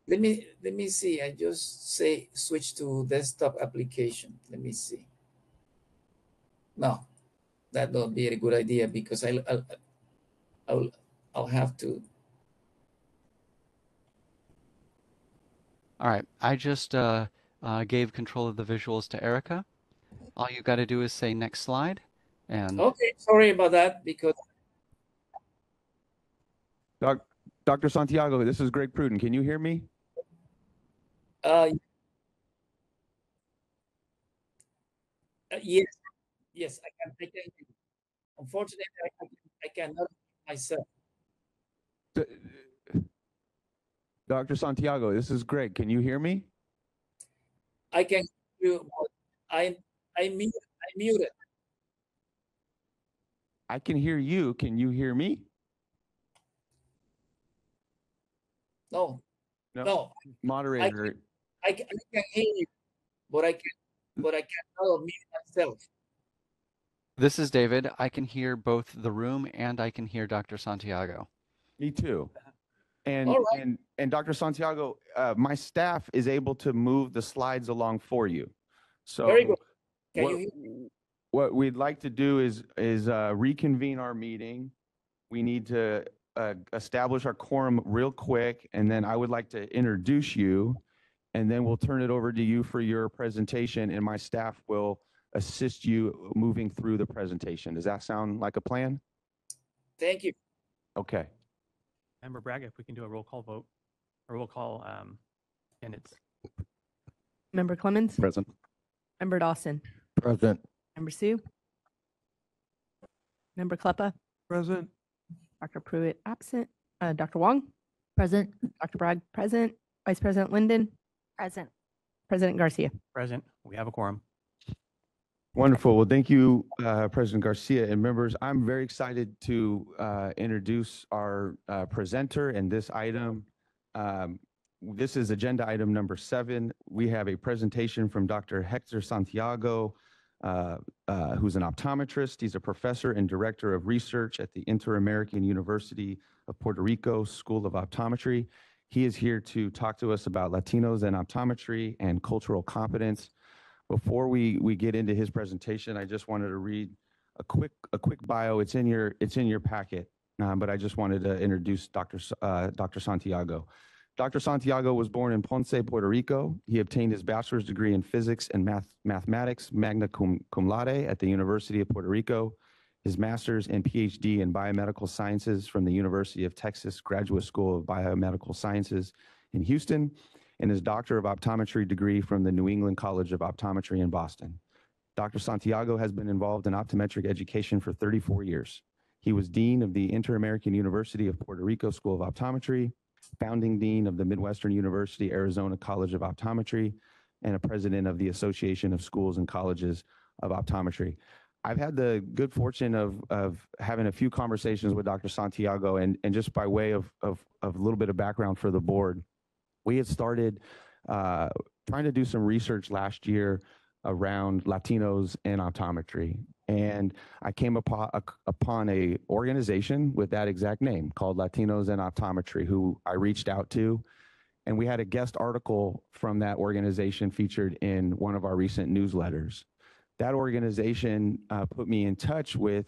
Let me see. I just say switch to desktop application. Let me see. No, that don't be a good idea because I'll have to. All right, I just gave control of the visuals to Erica. All you got to do is say next slide, and Okay, sorry about that because. Dr. Santiago, this is Greg Pruden. Can you hear me? Yes, yes, I can. Unfortunately, I cannot myself. Dr. Santiago, this is Greg. Can you hear me? I can hear you. I muted. I can hear you. Can you hear me? No. Moderator. I can hear you, but I cannot mute myself. this is David. I can hear both the room and I can hear Dr. Santiago. Me too. And All right. and Dr. Santiago, my staff is able to move the slides along for you. So Very good. Can you hear me? what we'd like to do is reconvene our meeting. We need to establish our quorum real quick, and then I would like to introduce you, and then we'll turn it over to you for your presentation, and my staff will assist you moving through the presentation. Does that sound like a plan? Thank you. Okay. Member Braga, if we can do a roll call vote, or roll call minutes. Member Clemens? Present. Member Dawson? Present. Member Sue? Member Kleppa? Present. Dr. Pruitt absent. Dr. Wong? Present. Dr. Bragg present. Vice President Linden? Present. President Garcia? Present. We have a quorum. Wonderful. Well, thank you, President Garcia and members. I'm very excited to introduce our presenter and this item. This is agenda item number 7. We have a presentation from Dr. Hector Santiago, who's an optometrist. He's a professor and director of research at the Inter-American University of Puerto Rico School of Optometry. He is here to talk to us about Latinos and optometry and cultural competence. Before we get into his presentation, I just wanted to read a quick bio. It's in your packet, but I just wanted to introduce Dr. Santiago. Dr. Santiago was born in Ponce, Puerto Rico. He obtained his bachelor's degree in physics and mathematics, magna cum laude, at the University of Puerto Rico. his master's and PhD in biomedical sciences from the University of Texas Graduate School of Biomedical Sciences in Houston, and his Doctor of Optometry degree from the New England College of Optometry in Boston. Dr. Santiago has been involved in optometric education for 34 years. He was Dean of the Inter-American University of Puerto Rico School of Optometry, founding Dean of the Midwestern University Arizona College of Optometry, and a president of the Association of Schools and Colleges of Optometry. I've had the good fortune of having a few conversations with Dr. Santiago, and just by way of a little bit of background for the board, we had started trying to do some research last year around Latinos and optometry. And I came upon a organization with that exact name called Latinos and Optometry, who I reached out to. And we had a guest article from that organization featured in one of our recent newsletters. That organization put me in touch with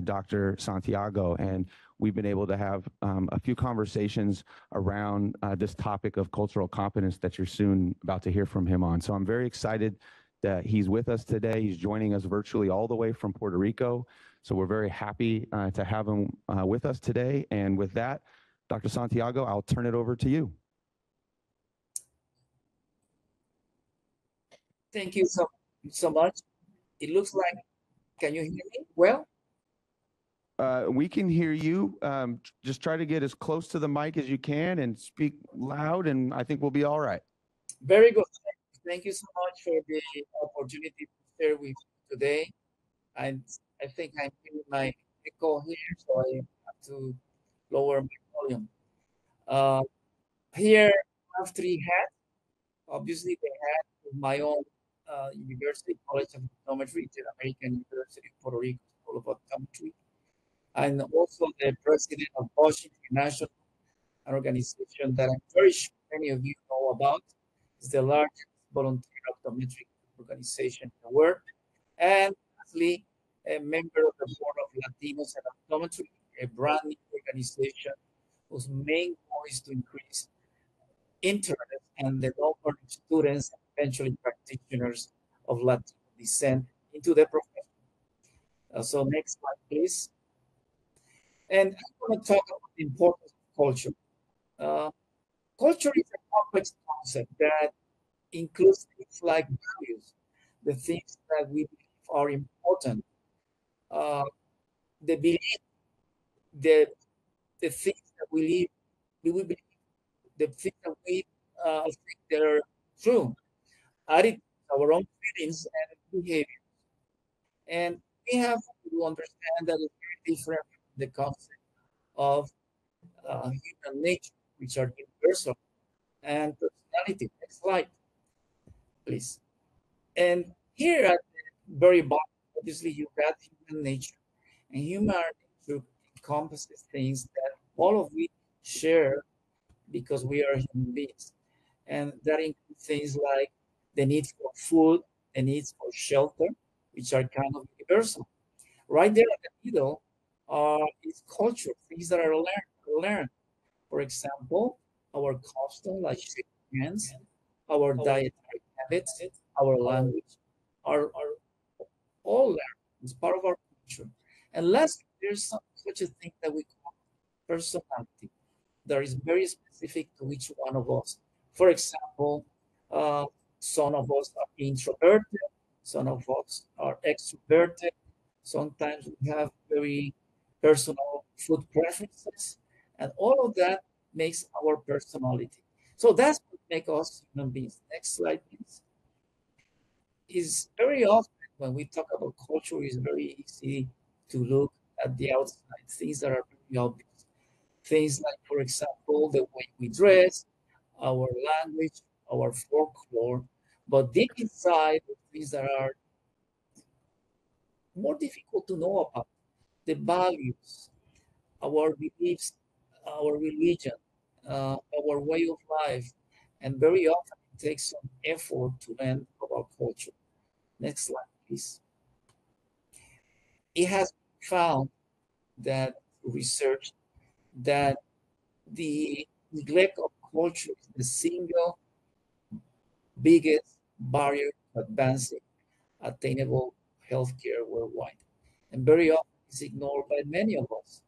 Dr. Santiago, and we've been able to have a few conversations around this topic of cultural competence that you're soon about to hear from him on. So I'm very excited that he's with us today. He's joining us virtually all the way from Puerto Rico. So we're very happy to have him with us today. And with that, Dr. Santiago, I'll turn it over to you. Thank you so much. It looks like, can you hear me well? We can hear you. Just try to get as close to the mic as you can and speak loud, and I think we'll be all right. Very good. Thank you so much for the opportunity to share with you today. I think I'm hearing my echo here, so I have to lower my volume. Here I have three hats. Obviously, the hat of my own university, College of Optometry, Inter-American University of Puerto Rico School of Optometry, and also the president of Bosch International, an organization that I'm very sure many of you know about. It's the largest volunteer optometric organization in the world. And lastly, a member of the board of Latinos and Optometry, a brand new organization whose main goal is to increase interest and the number of students and eventually practitioners of Latino descent into the profession. So next slide, please. And I'm going to talk about the importance of culture. Culture is a complex concept that includes things like values, the things that we believe are important, the belief, the things that we believe, the things that we think that are true, attitudes, our own feelings and behaviors. And we have to understand that it's very different from the concept of human nature, which are universal, and personality. Next slide, please. And here at the very bottom, obviously, you got human nature. And human nature encompasses things that all of we share because we are human beings. And that includes things like the need for food, the needs for shelter, which are kind of universal. Right there in the middle is culture, things that are learned. For example, our custom, like shaking hands, our dietary habits, our language, are all learned. It's part of our culture. And lastly, there's such a thing that we call personality that is very specific to each one of us. For example, some of us are introverted, some of us are extroverted. Sometimes we have very personal food preferences, and all of that makes our personality. So that's what makes us human beings. Next slide, please. Is very often when we talk about culture, it's very easy to look at the outside, things that are very obvious. Things like, for example, the way we dress, our language, our folklore, but deep inside, the things that are more difficult to know about, the values, our beliefs, our religion, our way of life, and very often it takes some effort to learn about culture. Next slide, please. It has been found that research that the neglect of culture is the single biggest barrier to advancing attainable healthcare worldwide. And very often is ignored by many of us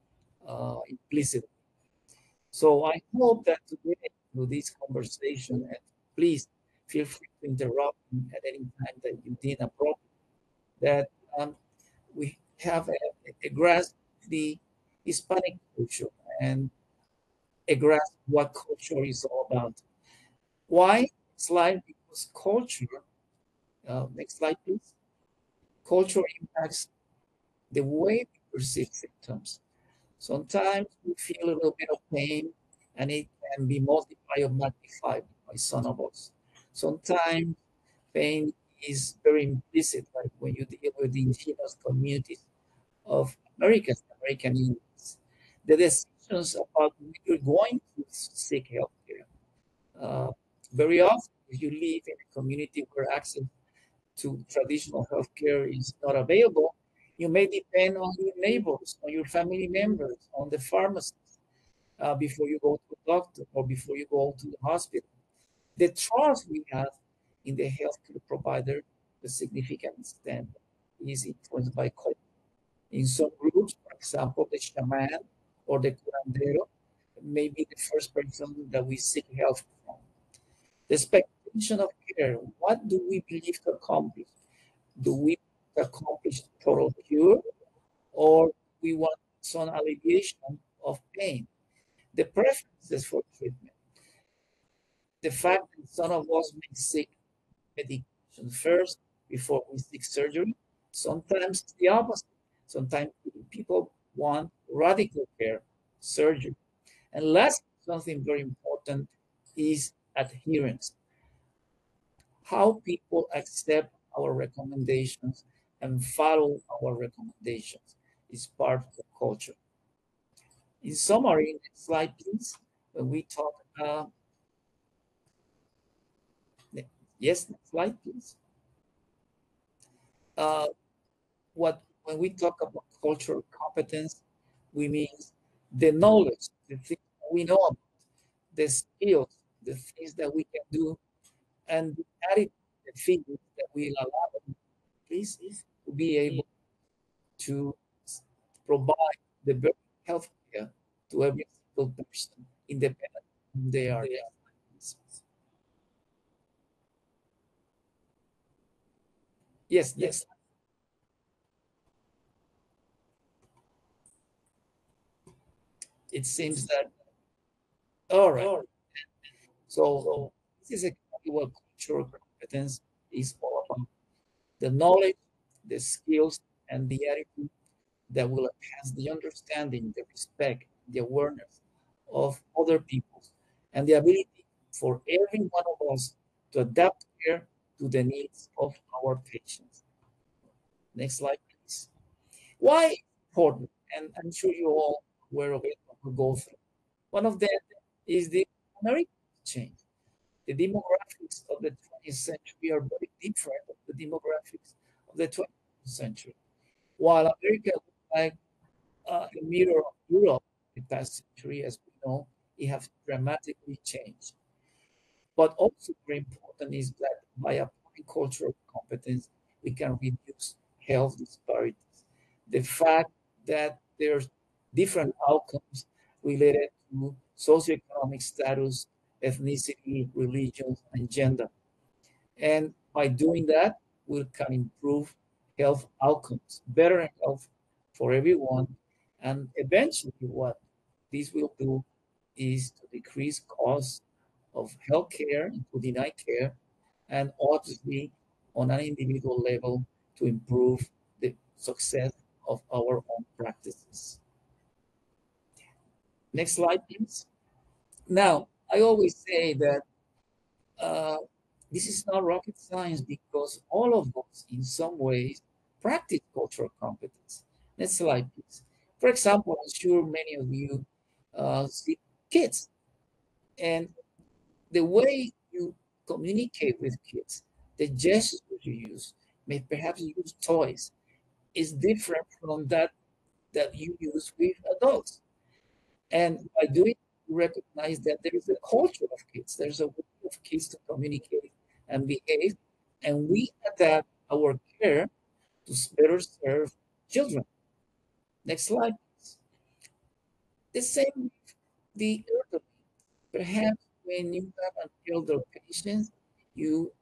implicitly. So I hope that today, through this conversation, and please feel free to interrupt me at any time that you deem appropriate, that we have a grasp of the Hispanic culture and a grasp of what culture is all about. Why? Slide, because culture, next slide, please. Culture impacts the way we perceive symptoms. Sometimes we feel a little bit of pain and it can be multiplied or magnified by some of us. Sometimes pain is very implicit, like when you deal with the indigenous communities of American Indians. The decisions about when you're going to seek health care. Very often, if you live in a community where access to traditional healthcare is not available, you may depend on your neighbors, on your family members, on the pharmacist before you go to a doctor or before you go to the hospital. The trust we have in the healthcare provider, to a significant extent, is influenced by culture. In some groups, for example, the shaman or the curandero may be the first person that we seek help from. The expectation of care, what do we believe to accomplish? Do we accomplish total cure, or we want some alleviation of pain? The preferences for treatment. The fact that some of us may seek medication first before we seek surgery. Sometimes it's the opposite. Sometimes people want radical care, surgery. And last, something very important is adherence. How people accept our recommendations and follow our recommendations is part of the culture. In summary, next slide, please. When we talk, yes, next slide, please. When we talk about cultural competence, we mean the knowledge, the things we know about, the skills, the things that we can do, and the attitude, the feelings that will allow them, please, to be able to provide the best health care to every single person, independent of who they are. Yes, yes. It seems that, all right. So this is exactly what cultural competence is all about. The knowledge, the skills, and the attitude that will enhance the understanding, the respect, the awareness of other people, and the ability for every one of us to adapt care to the needs of our patients. Next slide, please. Why important? And I'm sure you're all aware of it, but we'll go through. One of them is the American change. The demographics of the 20th century are very different from the demographics of the 20th century. While America looks like a mirror of Europe in the past century, as we know, it has dramatically changed. But also very important is that by applying cultural competence, we can reduce health disparities. The fact that there's different outcomes related to socioeconomic status, ethnicity, religion, and gender. And by doing that, we can improve health outcomes, better health for everyone. And eventually, what this will do is to decrease costs of healthcare, including eye care, and obviously on an individual level to improve the success of our own practices. Next slide, please. Now, I always say that this is not rocket science because all of us, in some ways, practice cultural competence. Next slide, please. For example, I'm sure many of you see kids, and the way you communicate with kids, the gestures you use, may perhaps use toys, is different from that you use with adults. And by doing, you recognize that there is a culture of kids. There's a way of kids to communicate and behave, and we adapt our care to better serve children. Next slide. The same with the elderly. Perhaps when you have an elder patient, you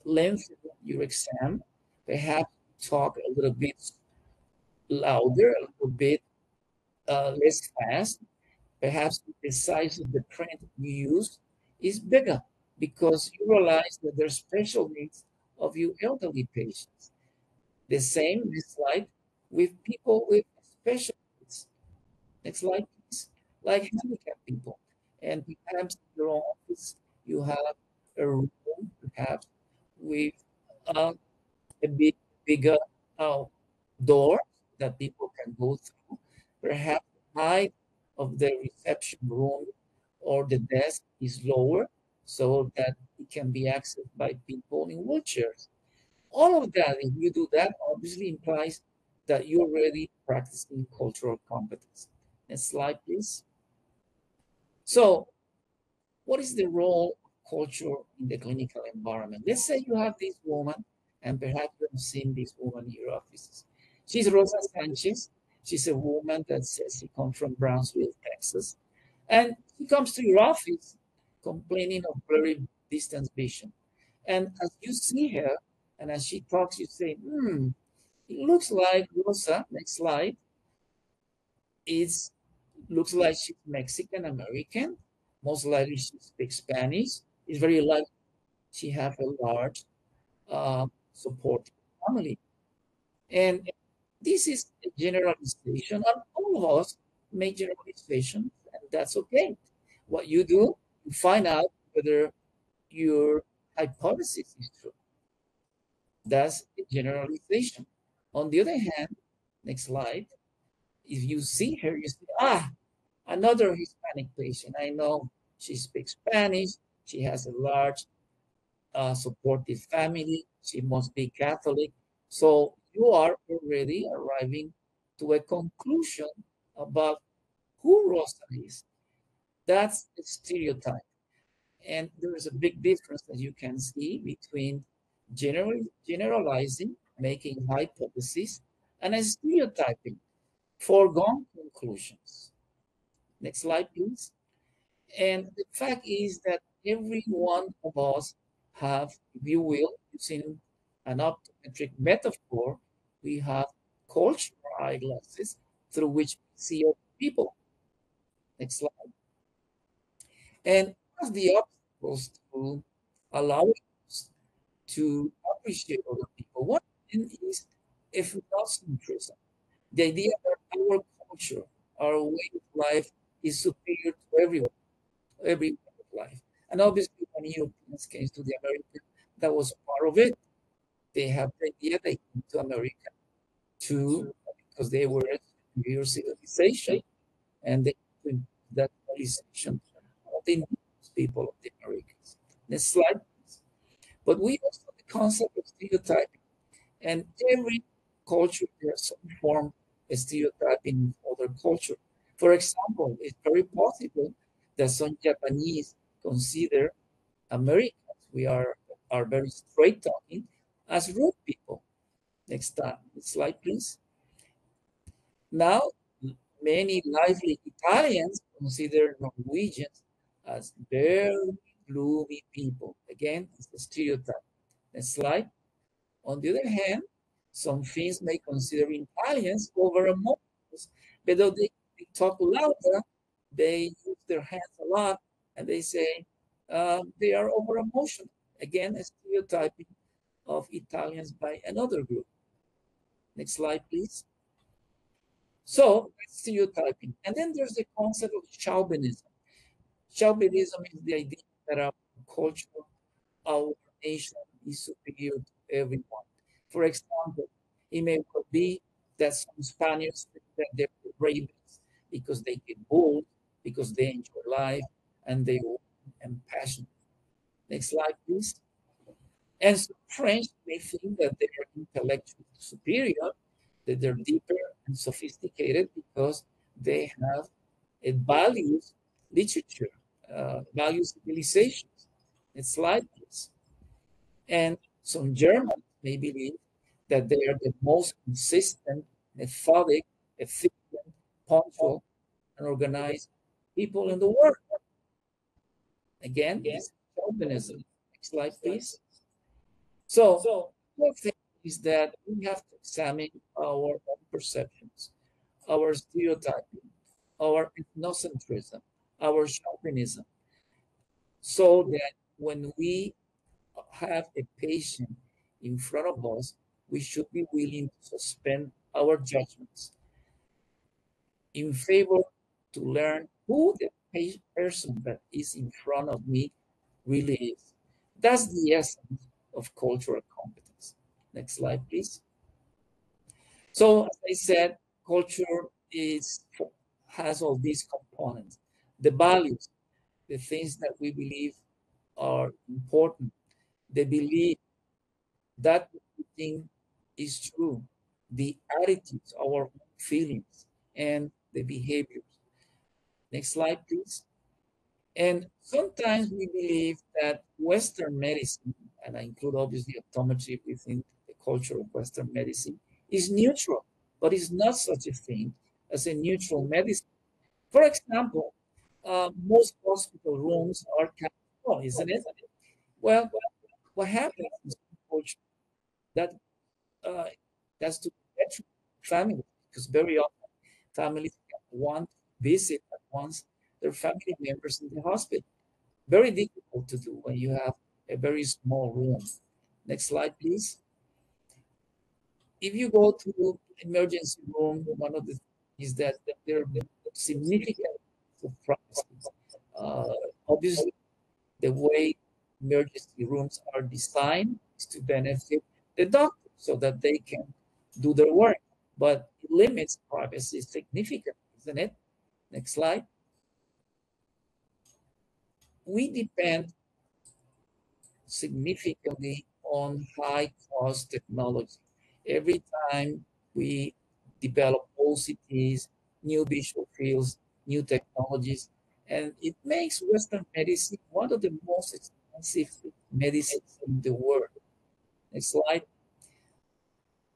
lengthen your exam, perhaps talk a little bit louder, a little bit less fast. Perhaps the size of the print you use is bigger because you realize that there's special needs of your elderly patients. The same is like with people with special needs. Next slide, please. Like handicapped people. And perhaps in your office, you have a room, perhaps, with a bit bigger door that people can go through. Perhaps the height of the reception room or the desk is lower so that it can be accessed by people in wheelchairs. All of that, if you do that, obviously implies that you're already practicing cultural competence. Next slide, please. So, what is the role of culture in the clinical environment? Let's say you have this woman, and perhaps you have seen this woman in your offices. She's Rosa Sanchez. She's a woman that says she comes from Brownsville, Texas. And she comes to your office complaining of blurry distance vision. And as you see her, and as she talks, you say, it looks like Rosa, next slide, looks like she's Mexican American. Most likely she speaks Spanish. It's very likely she has a large supportive family. And this is a generalization, and all of us make generalizations, and that's okay. What you do, you find out whether your hypothesis is true. That's a generalization. On the other hand, next slide, if you see her, you say, another Hispanic patient. I know she speaks Spanish. She has a large supportive family. She must be Catholic. So you are already arriving to a conclusion about who Rosa is. That's a stereotype. And there is a big difference that you can see between generalizing, making hypotheses, and a stereotyping, foregone conclusions. Next slide, please. And the fact is that every one of us have, if you will, using an optometric metaphor, we have cultural eyeglasses through which we see other people. Next slide. And one of the obstacles to allowing us to appreciate other people, one is ethnocentrism. The idea that our culture, our way of life is superior to every way of life. And obviously, when Europeans came to the Americas, that was part of it. They have the idea they came to America because they were a superior civilization, and they improved that civilization of the indigenous people of the Americas. Next slide, please. But we also have the concept of stereotyping, and every culture there's some form of stereotyping in other culture. For example, it's very possible that some Japanese consider Americans, we are very straight talking, as rude people. Next slide, please. Now, many lively Italians consider Norwegians as very gloomy people. Again, it's a stereotype. Next slide. On the other hand, some Finns may consider Italians over emotions, but though they talk louder, they use their hands a lot, and they say they are over emotional. Again, a stereotyping of Italians by another group. Next slide, please. So that's stereotyping. And then there's the concept of chauvinism. Chauvinism is the idea that our culture, our nation is superior to everyone. For example, it may well be that some Spaniards think that they're ravens because they get bold, because they enjoy life, and they are passionate. Next slide, please. And some French may think that they are intellectually superior, that they're deeper and sophisticated because they have a values literature, values civilizations. Next slide, please. And some Germans may believe that they are the most consistent, methodic, efficient, punctual, and organized people in the world. Again, this is chauvinism. Next slide, please. So, one thing is that we have to examine our own perceptions, our stereotyping, our ethnocentrism, our chauvinism, so that when we have a patient in front of us, we should be willing to suspend our judgments in favor to learn who the person that is in front of me really is. That's the essence of cultural competence. Next slide, please. So, as I said, culture has all these components, the values, the things that we believe are important, the belief that everything is true, the attitudes, our feelings, and the behaviors. Next slide, please. And sometimes we believe that Western medicine, and I include obviously optometry within the culture of Western medicine, is neutral, but it's not such a thing as a neutral medicine. For example, most hospital rooms are kind of small, isn't it? Well, what happens in culture that that's to family, because very often families want to visit at once their family members in the hospital. Very difficult to do when you have a very small room. Next slide, please. If you go to emergency room, one of the things is that there are significant surprises. Obviously, the way emergency rooms are designed is to benefit the doctor so that they can do their work, but it limits privacy significantly, isn't it? Next slide. We depend significantly on high-cost technology. Every time we develop OCTs, new visual fields, new technologies, and it makes Western medicine one of the most expensive medicines in the world. Next slide.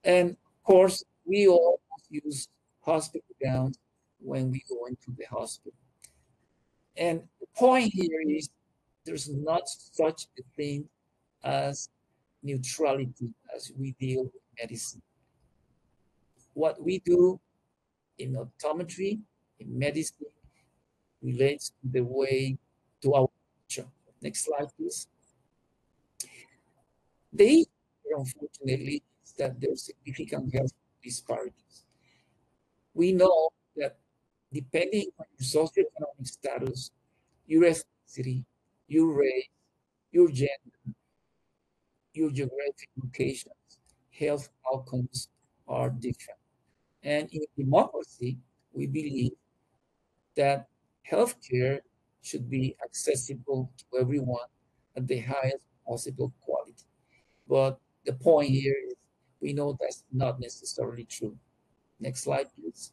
And of course, we all use hospital gowns when we go into the hospital. And the point here is there's not such a thing as neutrality as we deal with medicine. What we do in optometry, in medicine, relates to the way to our culture. Next slide, please. The issue, unfortunately, is that there's significant health disparities. We know that depending on your socioeconomic status, your ethnicity, your race, your gender, your geographic locations, health outcomes are different. And in democracy, we believe that healthcare should be accessible to everyone at the highest possible quality. But the point here is we know that's not necessarily true. Next slide, please.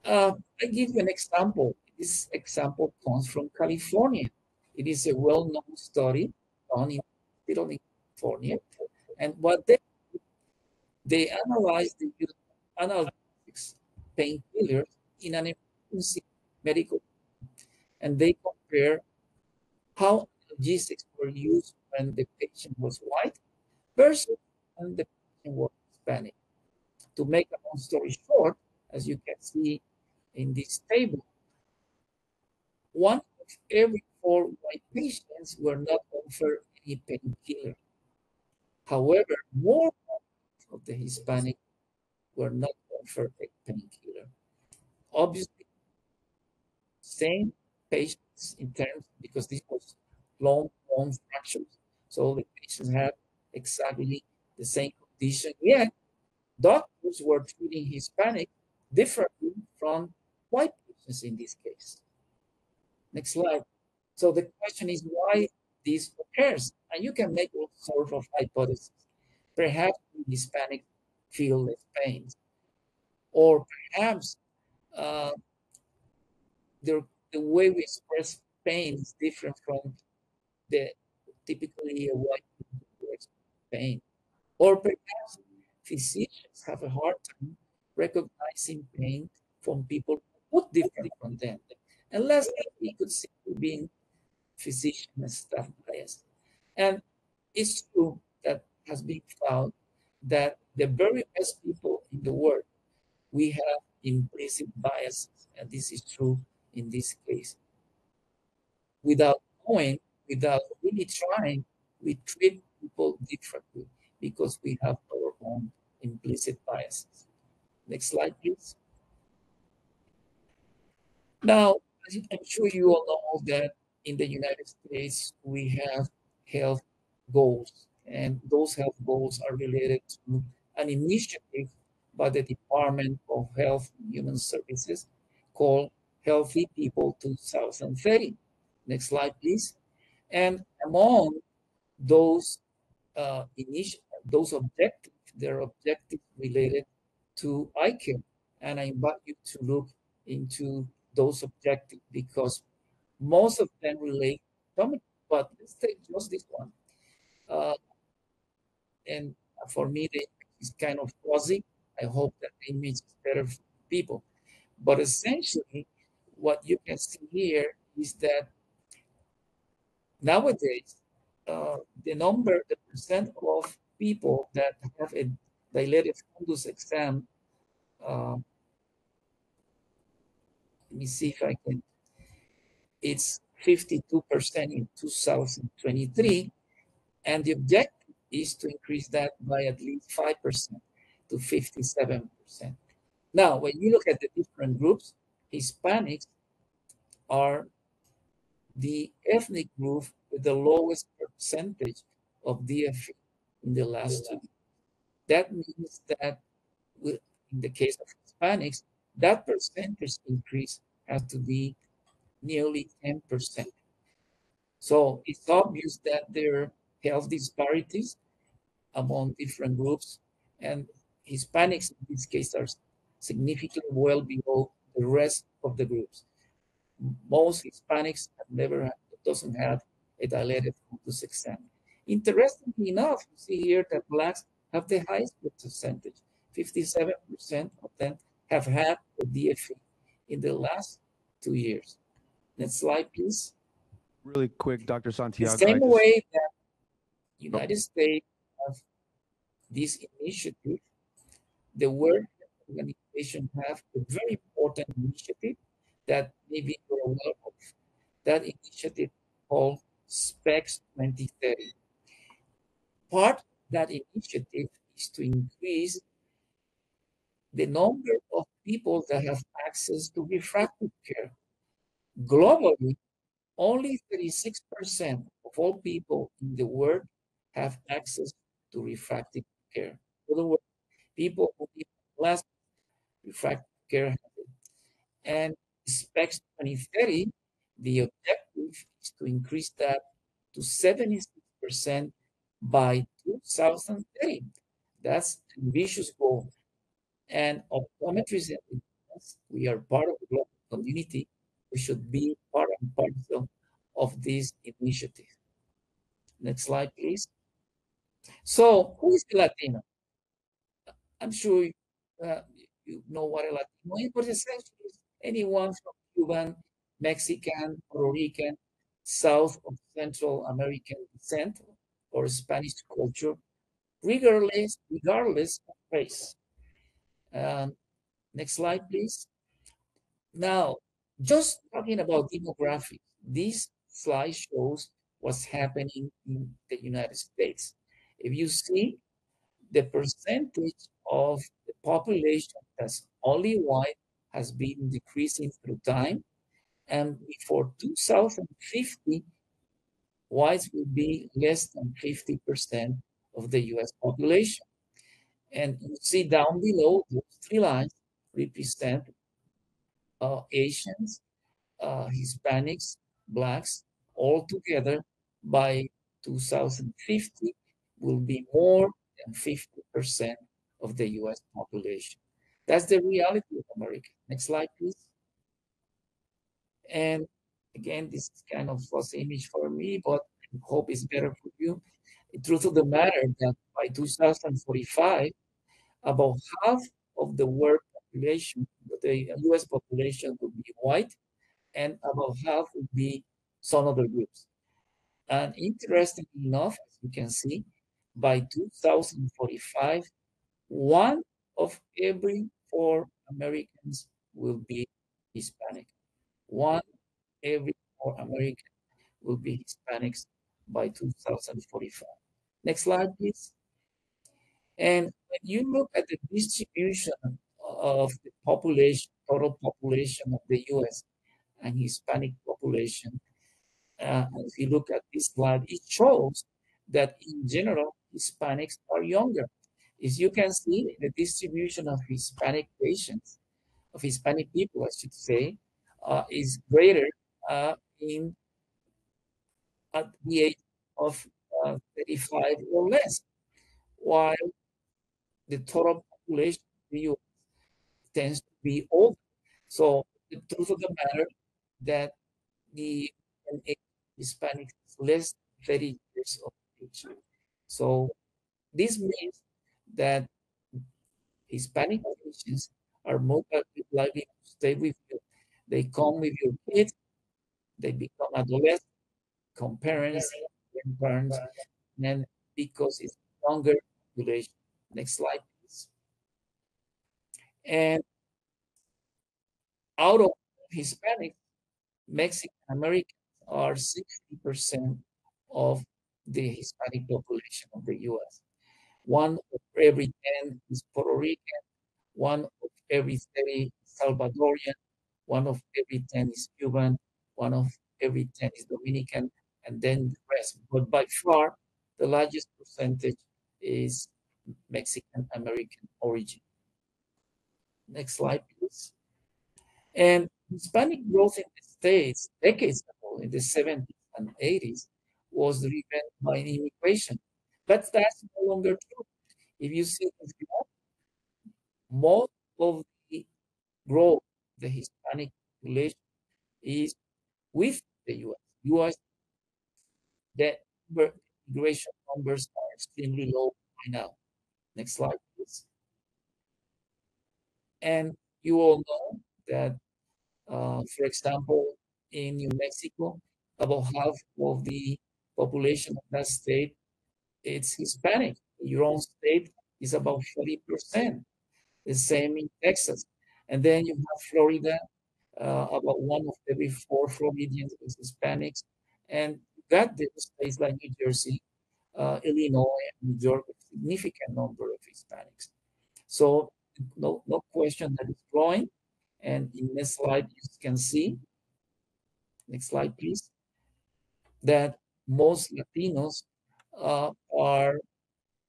I give you an example. This example comes from California. It is a well-known study done in California. And what they analyzed the use of analgesics, painkillers, in an emergency medical, and they compare how analgesics were used when the patient was white versus when the patient was Hispanic. To make a long story short, as you can see in this table, 1 of every 4 white patients were not offered any painkiller. However, more of the Hispanic were not offered a painkiller. Obviously, same patients in terms, because this was long fractures. So the patients had exactly the same condition, yet doctors were treating Hispanic differently from white patients in this case. Next slide. So the question is why this occurs, and you can make all sorts of hypotheses. Perhaps Hispanic feel less pain, or perhaps the way we express pain is different from the typically a white people express pain, or perhaps physicians have a hard time recognizing pain from people who look different from them. And lastly, we could see being physician and staff bias. And it's true that has been found that the very best people in the world, we have implicit biases, and this is true in this case. Without knowing, without really trying, we treat people differently because we have our own implicit biases. Next slide, please. Now, I'm sure you all know that in the United States, we have health goals, and those health goals are related to an initiative by the Department of Health and Human Services called Healthy People 2030. Next slide, please. And among those those objectives, there are objectives related to eye care. And I invite you to look into those objectives because most of them relate to optometry, but let's take just this one. And for me, the image is kind of fuzzy. I hope that the image is better for people. But essentially, what you can see here is that nowadays, the percent of people that have a dilated fundus exam, let me see if I can, it's 52% in 2023, and the objective is to increase that by at least 5% to 57%. Now, when you look at the different groups, Hispanics are the ethnic group with the lowest percentage of DFE in the last 2 years. That means that in the case of Hispanics, that percentage increase has to be nearly 10%. So it's obvious that there are health disparities among different groups, and Hispanics in this case are significantly well below the rest of the groups. Most Hispanics doesn't have a dilated fundus exam. Interestingly enough, you see here that blacks have the highest percentage. 57% of them have had a DFE in the last 2 years. Next slide, please. Really quick, Dr. The Santiago. same way that United States have this initiative, the World Health Organization have a very important initiative that maybe you're aware of. That initiative called SPECS 2030. Part of that initiative is to increase the number of people that have access to refractive care. Globally, only 36% of all people in the world have access to refractive care. In other words, people who need less refractive care. And SPECS 2030, the objective is to increase that to 76% by 2030. That's an ambitious goal. And optometrists, we are part of the global community. We should be part and parcel of this initiative. Next slide, please. So, who is the Latino? I'm sure you know what a Latino is, but essentially anyone from Cuban, Mexican, Puerto Rican, South or Central American descent or Spanish culture, regardless of race. Next slide, please. Now, just talking about demographics, this slide shows what's happening in the United States. If you see the percentage of the population that's only white has been decreasing through time, and before 2050, whites will be less than 50% of the US population. And you see down below, those 3 lines represent Asians, Hispanics, Blacks, all together by 2050 will be more than 50% of the US population. That's the reality of America. Next slide, please. And again, this is kind of false image for me, but I hope it's better for you. The truth of the matter that by 2045, About half of the world population, the US population would be white, and about half would be some other groups. And interestingly enough, as you can see, by 2045, one of every four Americans will be Hispanic. One every four Americans will be Hispanics by 2045. Next slide, please. And when you look at the distribution of the population, total population of the US and Hispanic population, if you look at this slide, it shows that in general, Hispanics are younger. As you can see, the distribution of Hispanic patients, of Hispanic people, I should say, is greater in at the age of 35 or less, while the total population of the US tends to be older. So the truth of the matter that the Hispanic is less than 30 years of age. So this means that Hispanic patients are more likely to stay with you. They come with your kids, they become adolescents, become parents, grandparents, and because it's younger population. Next slide, please. And out of Hispanics, Mexican Americans are 60% of the Hispanic population of the US. One of every 10 is Puerto Rican, one of every 30 is Salvadorian, one of every 10 is Cuban, one of every 10 is Dominican, and then the rest. But by far, the largest percentage is Mexican American origin. Next slide, please. And Hispanic growth in the States decades ago, in the 70s and 80s, was driven by immigration. But that's no longer true. If you see this graph, most of the growth of the Hispanic population is with the US. US, the immigration numbers are extremely low right now. Next slide, please. And you all know that, for example, in New Mexico, about half of the population of that state it's Hispanic. Your own state is about 40%. The same in Texas. And then you have Florida, about one of every four Floridians is Hispanics. And you got the states like New Jersey, Illinois, and New York, a significant number of Hispanics. So no question that it's growing. And in this slide, you can see, next slide, please, that most Latinos are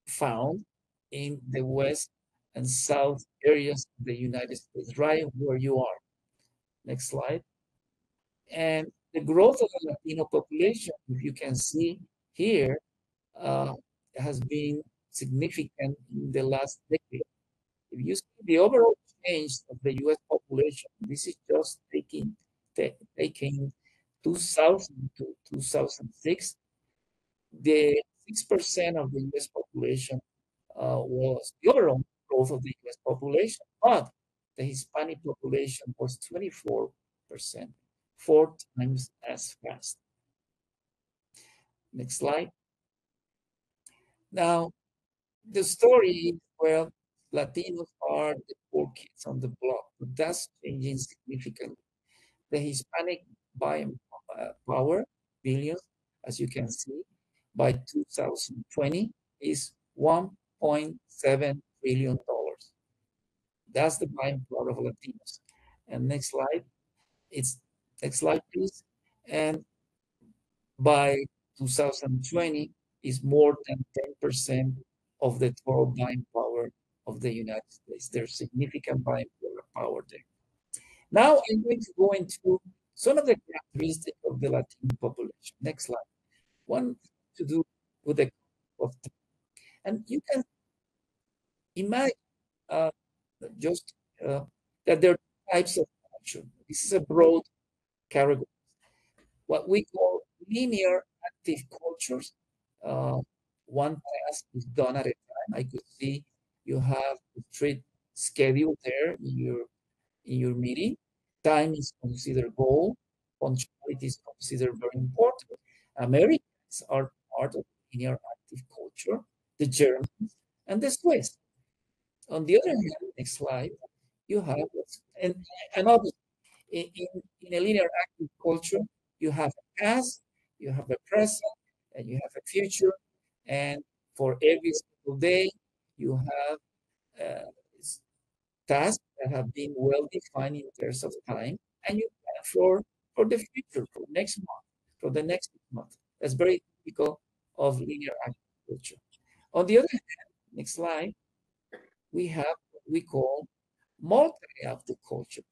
found in the west and south areas of the United States, right where you are. Next slide. And the growth of the Latino population, if you can see here, has been significant in the last decade. If you see the overall change of the US population, this is just taking 2000 to 2006, the 6% of the US population was the overall growth of the US population, but the Hispanic population was 24%, 4 times as fast. Next slide. Now, the story, well, Latinos are the poor kids on the block, but that's changing significantly. The Hispanic buying power, billions, as you can see, by 2020 is $1.7 trillion. That's the buying power of Latinos. And next slide. Next slide, please. And by 2020 is more than 10% of the total buying power of the United States. There's significant buying power there. Now I'm going to go into some of the characteristics of the Latino population. Next slide. One to do with the of the, and you can imagine that there are types of culture. This is a broad category. What we call linear active cultures. One task is done at a time. I could see You have a strict schedule there in your meeting. Time is considered gold. Punctuality is considered very important. Americans are part of linear active culture, the Germans and the Swiss. On the other hand, next slide, you have, and obviously in a linear active culture, you have a past, you have a present, and you have a future. And for every single day, you have uh, tasks that have been well defined in terms of time, and you plan for the future, for next month, for the next month. That's very typical of linear agriculture. On the other hand, next slide, we have what we call multi-active culture.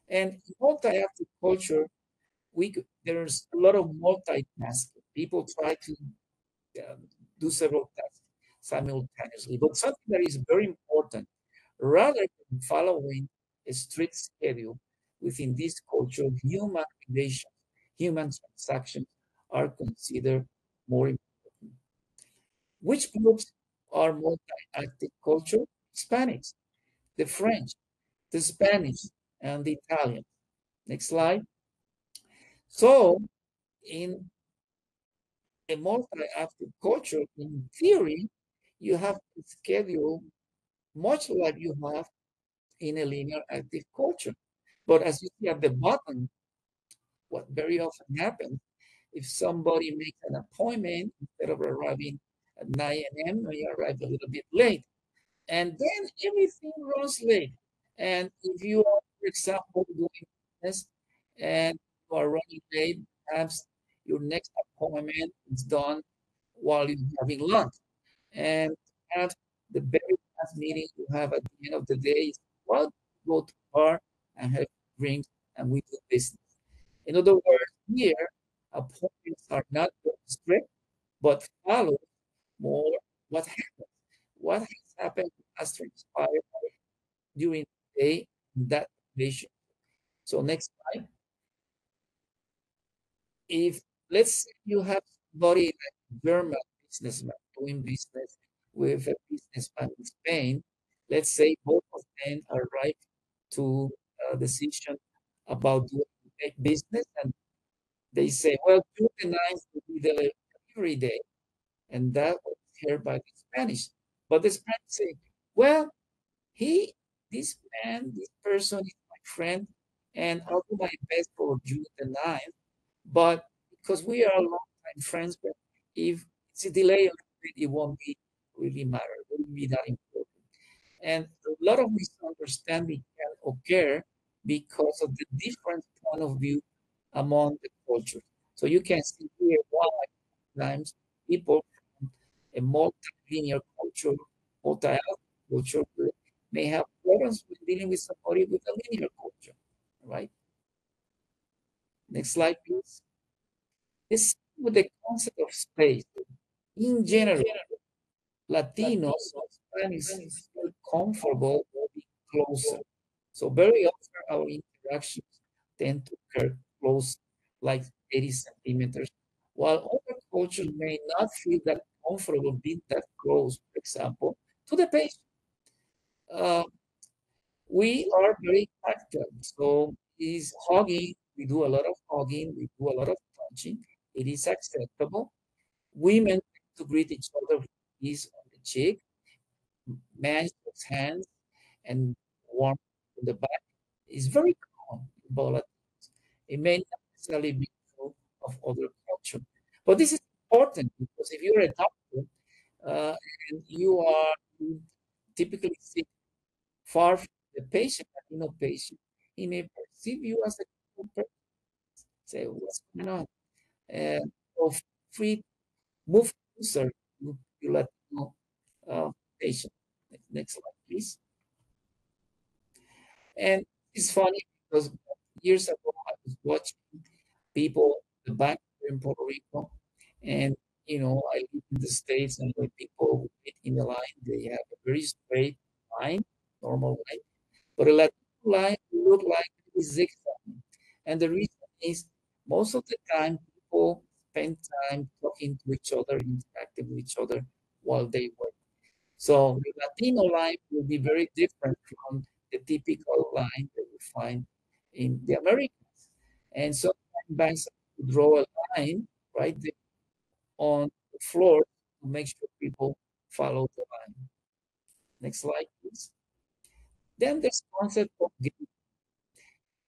And in multi-active culture, there's a lot of multitasking. People try to do several tasks simultaneously. But something that is very important, rather than following a strict schedule within this culture, human relations, human transactions are considered more important. Which groups are multi-active culture? Hispanics, the French, the Spanish, and the Italian. Next slide. So in a multi-active culture, in theory, you have to schedule much like you have in a linear active culture. But as you see at the bottom, what very often happens, if somebody makes an appointment, instead of arriving at 9 a.m., they arrive a little bit late. And then everything runs late. And if you are, for example, doing business and you are running late, perhaps your next appointment is done while you're having lunch. And perhaps the very last meeting you have at the end of the day is, well, go to the bar and have drinks and we do business. In other words, here, appointments are not very strict, but follow more what happens. What has happened has transpired during the day in that relation. So next slide. If let's say you have somebody like a German businessman doing business with a businessman in Spain, let's say both of them arrive to a decision about doing business, and they say, well, June the 9th will be the delivery day, and that was heard by the Spanish. But the Spanish say, well, this person is my friend, and I'll do my best for June the 9th. But because we are long-time friends, but if it's a delay a little bit, it won't be really matter. It won't be that important. And a lot of misunderstanding can occur because of the different point of view among the cultures. So you can see here why times people from a multi-linear culture, multi culture may have problems with dealing with somebody with a linear culture, right? Next slide, please. This with the concept of space. In general, Latinos or Spanish feel comfortable being closer. So very often our interactions tend to occur close, like 80 centimeters, while other cultures may not feel that comfortable being that close, for example, to the patient. Uh, we are very tactile, so is hugging. We do a lot of hugging. We do a lot of touching. It is acceptable. Women to greet each other with a kiss on the cheek, men shakes hands, and warm on the back. Is very common in both. It may not necessarily be true of other cultures, but this is important because if you're a doctor and you typically sit far from the patient, Latino patient, he may perceive you as a good person. Say, what's going on? So free, move closer to your Latino patient. Next slide, please. And it's funny because years ago I was watching people in the back in Puerto Rico, and I live in the States, and when people wait in the line, they have a very straight line, normal line, but a Latino line look like a zigzag. And the reason is most of the time people spend time talking to each other, interacting with each other while they work. So the Latino line will be very different from the typical line that you find in the Americas. And sometimes banks draw a line right there on the floor to make sure people follow the line. Next slide, please. Then there's concept of giving.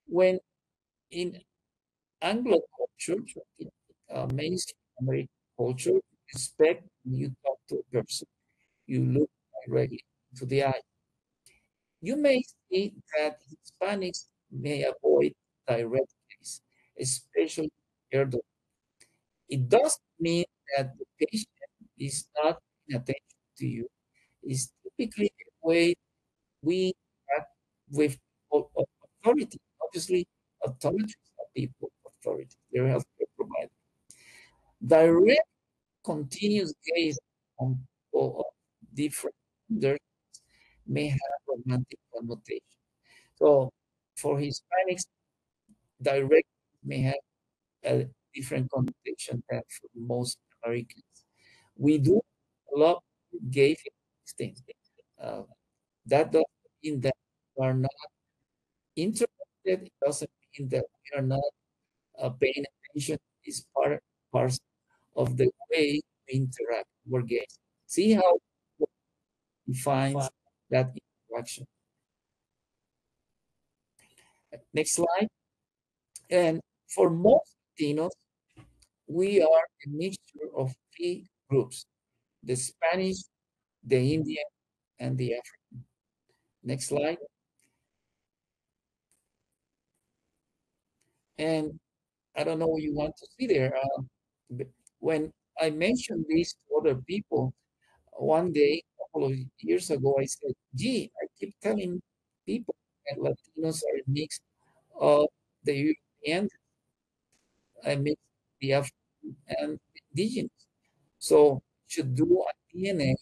When in Anglo culture, mainstream American culture, you respect when you talk to a person. You look directly into the eye. You may see that Hispanics may avoid direct gaze, especially elderly. It doesn't mean that the patient is not paying attention to you. It's typically a way we interact with people of authority. Obviously, optometrists are people of authority. They're healthcare providers. Direct continuous gaze on people of different genders may have romantic connotation. So for Hispanics, direct may have a different connotation than for most Americans. We do love gay things. That doesn't mean that we are not interested. It doesn't mean that we are not paying attention. It's part of the way we interact. We're gays. See how it defines that interaction. Next slide. And for most Latinos, we are a mixture of three groups: the Spanish, the Indian, and the African. Next slide. And I don't know what you want to see there. When I mentioned this to other people, one day, a couple of years ago, I said, gee, I keep telling people that Latinos are a mix of the European, a mix of the African and indigenous. So should do a DNA.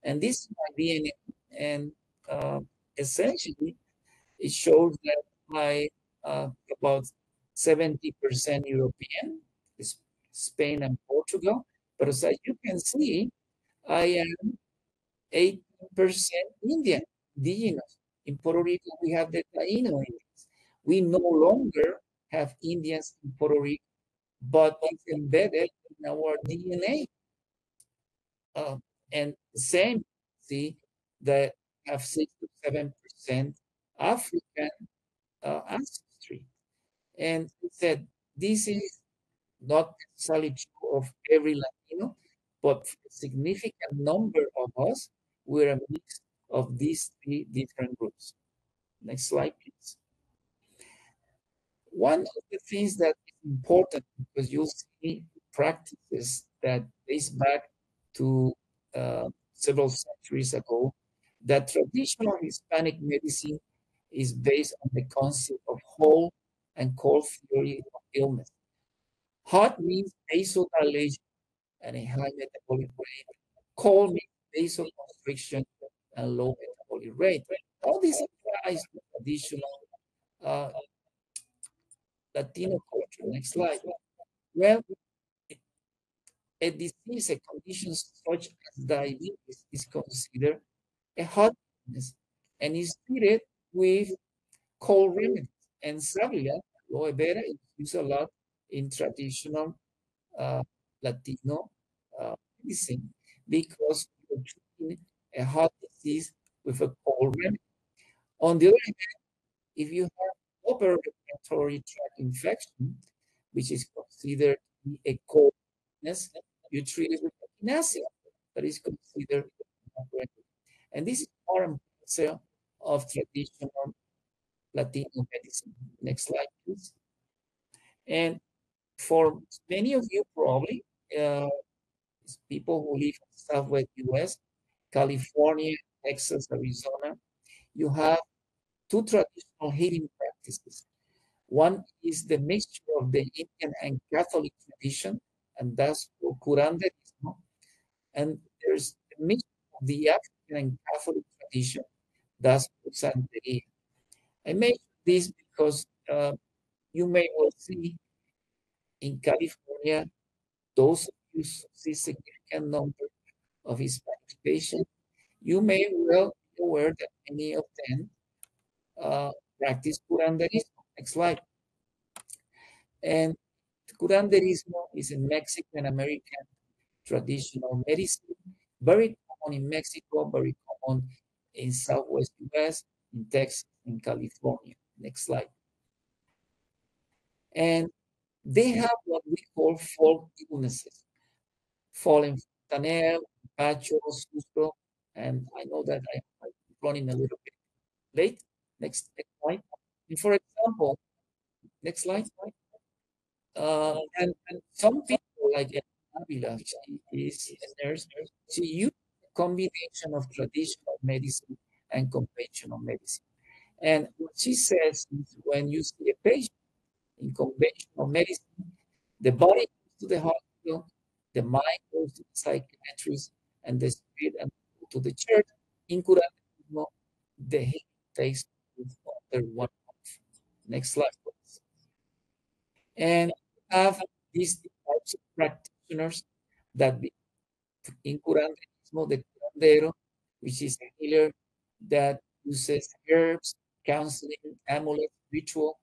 And this is my DNA. And essentially, it shows that I about 70% European, Spain and Portugal. But as you can see, I am 18% Indian, indigenous. In Puerto Rico, we have the Taino Indians. We no longer have Indians in Puerto Rico, but it's embedded in our DNA. And the same, see, that have 6 to 7% African ancestry. And he said, this is not necessarily true of every Latino, but for a significant number of us, we're a mix of these three different groups. Next slide, please. One of the things that is important, because you'll see practices that dates back to several centuries ago, that traditional Hispanic medicine is based on the concept of whole and cold theory of illness. Hot means vasodilation and a high metabolic rate. Cold means vasoconstriction and low metabolic rate. All this applies to traditional Latino culture. Next slide. Well, a disease, a condition such as diabetes is considered a hot illness and is treated with cold remedies. And savia, aloe vera, is used a lot in traditional Latino medicine because you're treating a hot disease with a cold remedy. On the other hand, if you have upper respiratory tract infection, which is considered to be a cold illness, you treat it with echinacea, that is considered a remedy. And this is part and parcel of traditional Latino medicine. Next slide, please. And for many of you, probably, people who live in Southwest US, California, Texas, Arizona, you have two traditional healing practices. One is the mixture of the Indian and Catholic tradition, and that's called curanderismo. And there's the mixture of the African and Catholic tradition, that's called santeria. I mention this because you may well see in California, those of you see significant number of Hispanic patients, You may well be aware that many of them practice curanderismo. Next slide. And curanderismo is a Mexican American traditional medicine, very common in Mexico, very common in Southwest US, in Texas, in California. Next slide. And they have what we call folk illnesses, fallen fontanel, pacho, susto, and I know that I'm running a little bit late. Next slide. And for example, next slide. And some people like Avila, she is a nurse. She used a combination of traditional medicine and conventional medicine. And what she says is when you see a patient in conventional medicine, the body goes to the hospital, the mind goes to the psychiatrist, and the spirit and to the church. In Curatismo, the healing takes place under 1 month. Next slide, please. And have these types of practitioners that be in curanderismo, the curandero, which is a healer that uses herbs, counseling, amulet, ritual.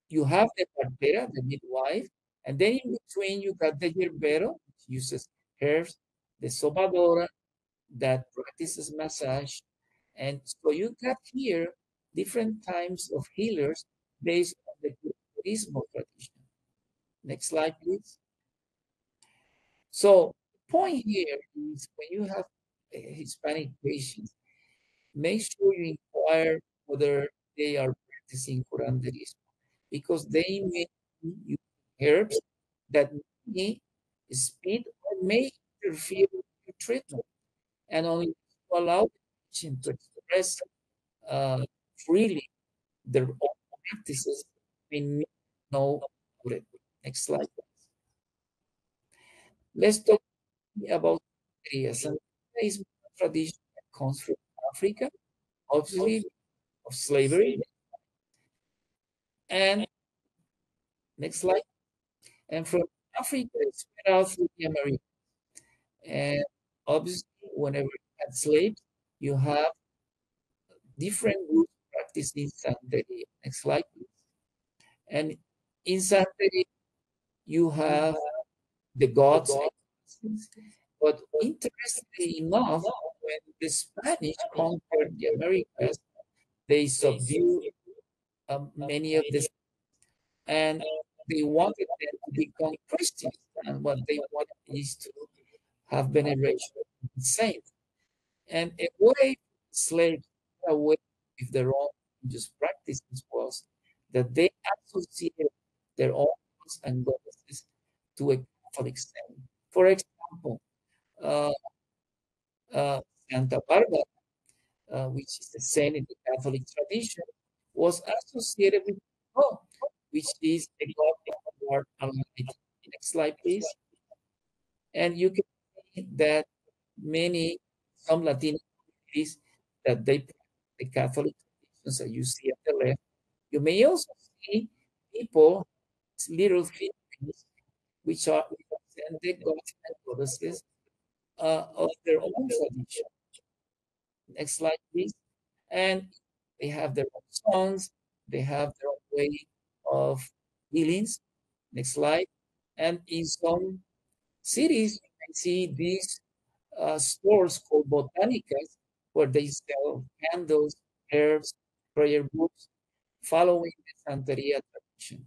You have the partera, the midwife, and then in between you got the yerbero, which uses herbs, the sobadora that practices massage, and so you got here different types of healers based on the curanderismo tradition. Next slide, please. So the point here is when you have Hispanic patients, make sure you inquire whether they are practicing curanderismo because they may use herbs that may speed or may interfere with your treatment and only to allow the patient to express freely their own practices may know about it. Next slide, please. Let's talk about Santeria. Santeria is a tradition that comes from Africa, obviously of slavery. And next slide. And from Africa, it spread out through the Americas. And obviously, whenever you had slaves, you have different groups practicing Santeria. Next slide, please. And in Santeria, you have the gods. But interestingly enough, when the Spanish conquered the Americas, they subdued many of the and they wanted them to become Christians. And what they wanted is to have veneration of the saints. And a way slaves got away with their own religious practices was that they associated their own gods and goddesses to a Catholic saint. For example, Santa Barbara, which is the saint in the Catholic tradition, was associated with God, which is the God of war Almighty. Next slide, please. And you can see that some Latino communities that they practice the Catholic traditions that you see at the left. You may also see people, little figurines, which are represent the gods and goddesses of their own tradition. Next slide, please. And they have their own songs, they have their own way of healings. Next slide. And in some cities, you can see these stores called botanicas, where they sell candles, herbs, prayer books, following the Santeria tradition.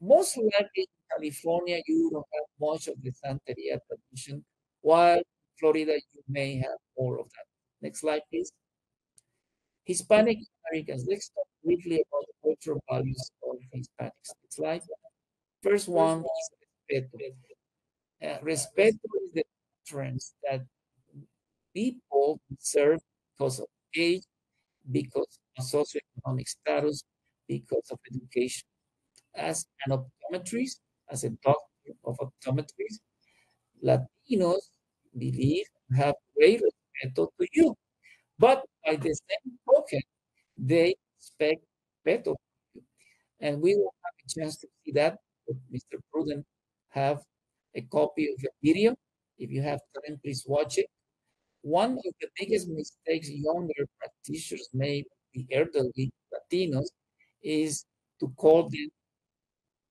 Most likely in California, you don't have much of the Santeria tradition, while in Florida, you may have more of that. Next slide, please. Hispanic Americans. Let's talk briefly about the cultural values of Hispanics. Next slide. First one is respeto. Respeto is the difference that people deserve because of age, because of socioeconomic status, because of education. As an optometrist, as a doctor of optometry, Latinos believe and have great respeto to you. But by the same token, they expect respeto from you. And we will have a chance to see that. Mr. Pruden have a copy of the video. If you have time, please watch it. One of the biggest mistakes younger practitioners make with the elderly Latinos is to call them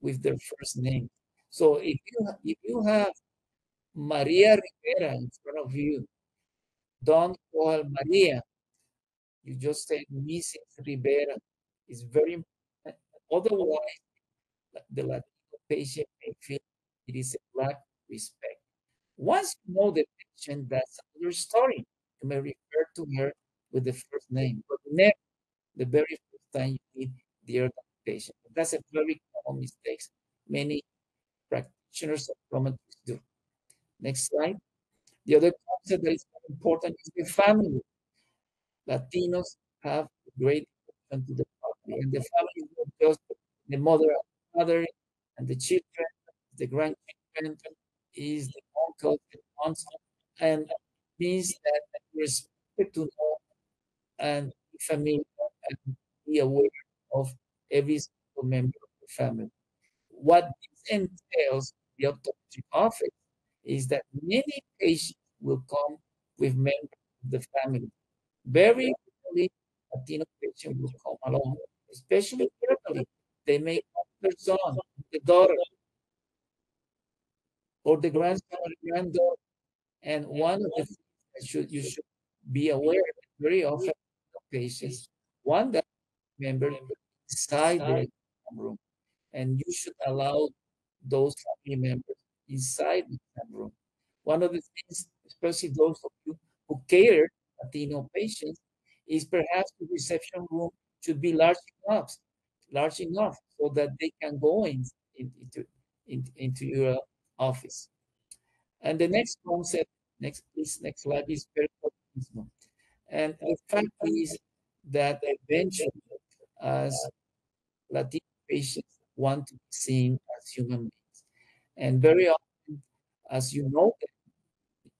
with their first name. So if you have Maria Rivera in front of you, don't call Maria. You just say Mrs. Rivera. It's very important. Otherwise, the Latino patient may feel it is a lack of respect. Once you know the patient, that's another story. You may refer to her with the first name, but never the very first time you meet the elderly patient. That's a very common mistake many practitioners of optometry do. Next slide. The other concept that is very important is the family. Latinos have a great connection to the family, and the family is not just the mother and father and the children, the grandchildren, is the uncles, the aunts, and means that you're expected to know and be familiar and be aware of every single member of the family. What this entails the optometry office is that many patients will come with members of the family. Very rarely, Latino patient will come alone, especially elderly. They may come with their son, the daughter, or the grandson or the granddaughter. And one of the things that you should be aware of very often patients, one that member inside the exam room, and you should allow those family members inside the exam room. One of the things, especially those of you who care Latino patients, is perhaps the reception room should be large enough so that they can go into your office. And the next concept, next please, next slide is perfectionism. And the fact is that eventually, as Latino patients want to be seen as human beings, and very often, as you know,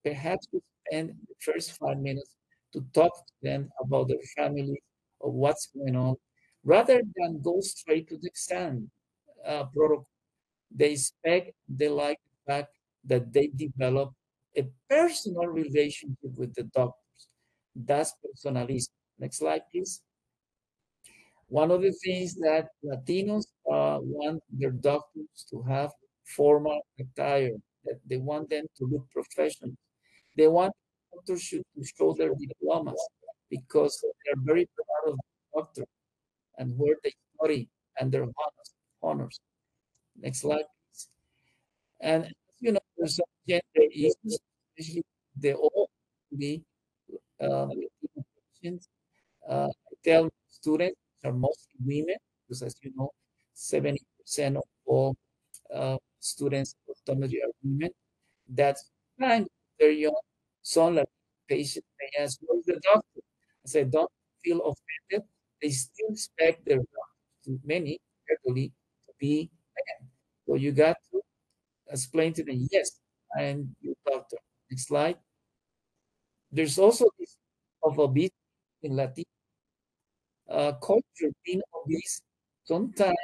perhaps we spend the first 5 minutes to talk to them about their families or what's going on, rather than go straight to the exam protocol. They like the fact that they develop a personal relationship with the doctors. That's personalism. Next slide, please. One of the things that Latinos want their doctors to have formal attire, that they want them to look professional. They want doctors to show their diplomas because they're very proud of the doctor and where they study and their honors. Next slide, please. And you know, there's some gender issues, especially the old the patients. I tell students are mostly women because, as you know, 70% of all students of optometry are women. That's fine. They're young. Some like patients may ask, "Where's the doctor?" I said, "Don't feel offended. They still expect their doctors, many elderly, to be men. So you got to explain to them, yes, I am your doctor." Next slide. There's also this of obesity in Latin culture. Being obese sometimes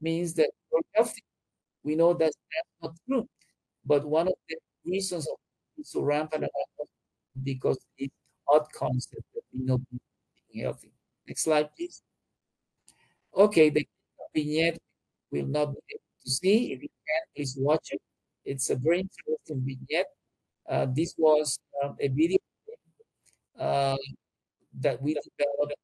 means that you're healthy. We know that's not true, but one of the reasons of it's so rampant because it's odd concept that being healthy. Next slide, please. Okay, the vignette will not be able to see. If you can, please watch it. It's a very interesting vignette. This was a video that we developed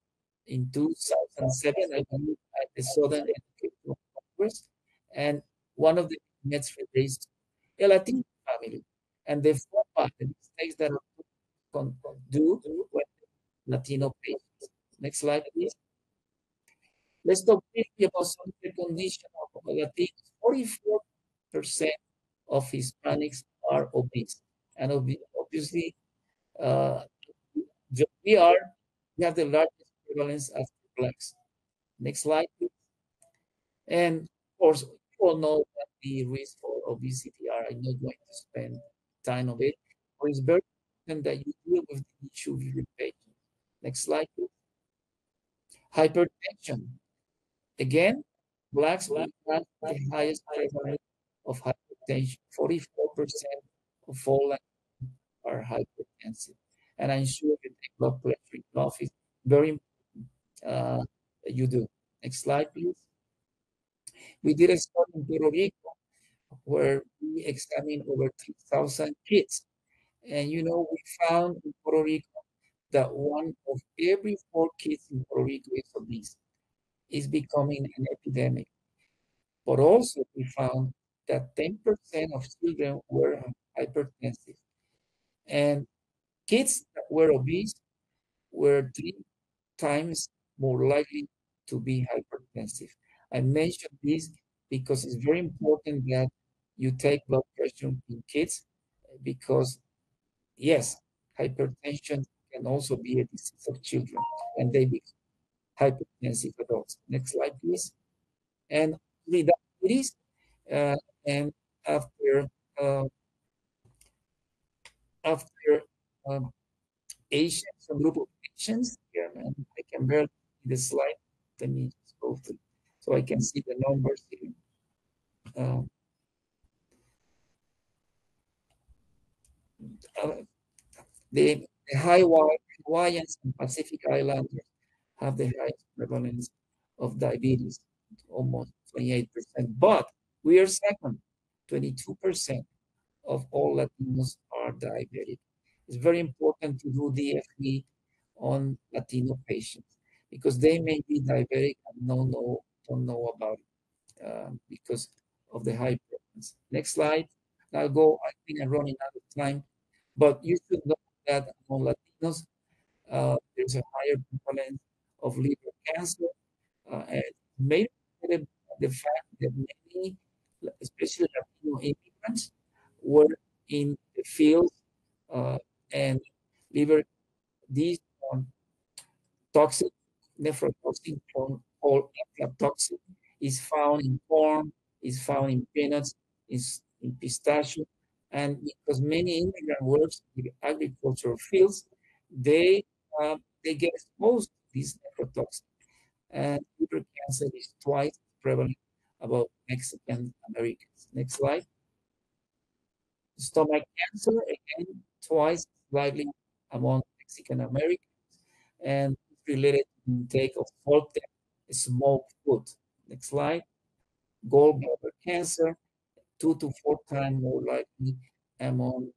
in 2007, I believe, at the Southern Educational Congress. And one of the vignettes relates to a Latino family and the mistakes that are do with Latino patients. Next slide, please. Let's talk briefly about some of the condition of Latinos. 44% of Hispanics are obese. And obviously, uh, we have the largest prevalence after blacks. Next slide, please. And of course, you all know what the risks for obesity are. I'm not going to spend time on it, but it's very important that you deal with the issue with your patient. Next slide, please. Hypertension. Again, blacks will have the highest prevalence of hypertension. 44% of all are hypertensive. and I'm sure you take blood pressure in office. Very important that you do. Next slide, please. We did a study in Puerto Rico where we examined over 3,000 kids. And you know, we found in Puerto Rico that 1 of every 4 kids in Puerto Rico is obese. It's becoming an epidemic. But also we found that 10% of children were hypertensive. And kids that were obese were 3 times more likely to be hypertensive. I mention this because it's very important that you take blood pressure in kids because, yes, hypertension can also be a disease of children and they become hypertensive adults. Next slide, please. And with diabetes, and after Asians, some group of Asians here, and I can barely see the slide. Let me just go through so I can see the numbers here. The Hawaiians and Pacific Islanders have the highest prevalence of diabetes, almost 28%. But we are second, 22% of all Latinos are diabetic. It's very important to do DFE on Latino patients because they may be diabetic and don't know about it because of the high prevalence. Next slide. I'll go. I think I'm running out of time, but you should know that among Latinos, there's a higher prevalence of liver cancer, and maybe the fact that many, especially Latino immigrants, were in the field and liver, these toxic nephrotoxin called aflatoxin is found in corn, is found in peanuts, is in pistachio, and because many immigrant works in the agricultural fields, they get exposed to this nephrotoxin, and liver cancer is twice prevalent about Mexican Americans. Next slide. Stomach cancer, again, twice likely among Mexican Americans, and related to intake of salted smoked food. Next slide. Gallbladder cancer, 2 to 4 times more likely among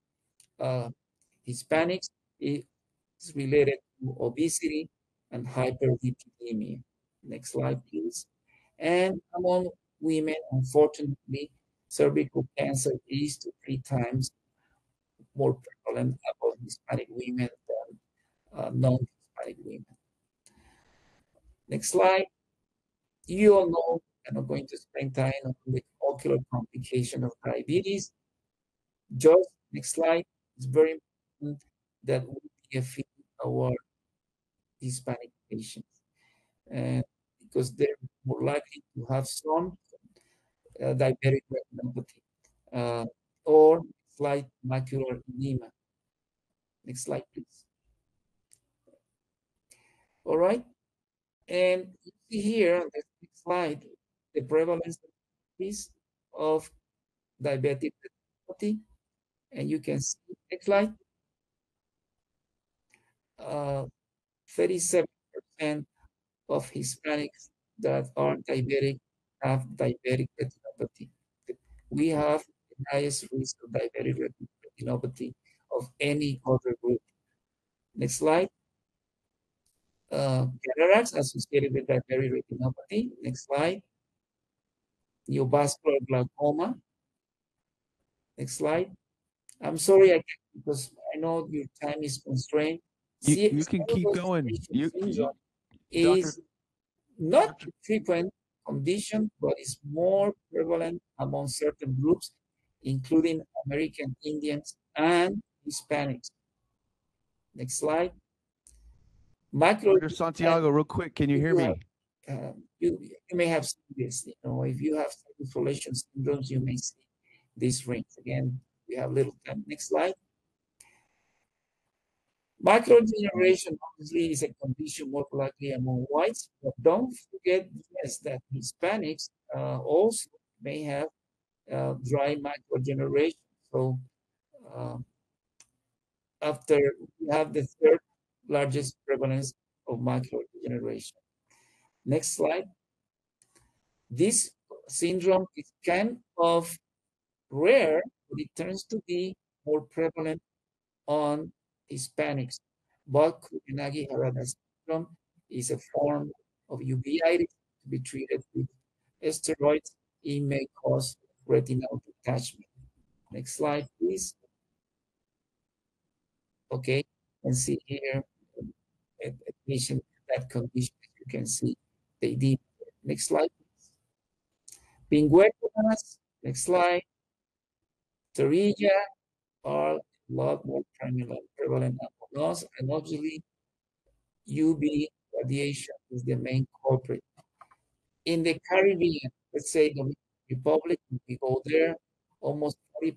Hispanics. It's related to obesity and hyperlipidemia. Next slide, please. And among women, unfortunately, cervical cancer is 2 to 3 times more prevalent among Hispanic women than non-Hispanic women. Next slide. You all know I'm not going to spend time on the ocular complication of diabetes. Just next slide. It's very important that we DFE our Hispanic patients, and because they're more likely to have some diabetic retinopathy or slight macular edema. Next slide, please. All right, and you see here on the next slide the prevalence of diabetic retinopathy, and you can see, next slide, 37% of Hispanics that are diabetic have diabetic retinopathy. We have the highest risk of diabetic retinopathy of any other group. Next slide. Cataracts associated with diabetic retinopathy. Next slide. Neovascular glaucoma. Next slide. I'm sorry, because I know your time is constrained. You can keep going. Is not a frequent condition, but is more prevalent among certain groups, including American Indians and Hispanics. Next slide. Dr. Santiago, real quick, can you hear me? You may have seen this. If you have circulation syndromes, you may see these rings. Again, we have little time. Next slide. Macular degeneration obviously is a condition more likely among whites, but don't forget, yes, that Hispanics also may have dry macular degeneration. So after we have the third largest prevalence of macular degeneration. Next slide. This syndrome is kind of rare, but it tends to be more prevalent on Hispanics. But Kurenagi-Harada syndrome is a form of uveitis to be treated with steroids. It may cause retinal detachment. Next slide, please. Okay, and see here a patient with that condition. You can see they did. Next slide, please. Pingueculas, next slide. Pterygia are a lot more prevalent among us, and obviously UV radiation is the main culprit. In the Caribbean, let's say the Dominican Republic, if we go there, almost 40%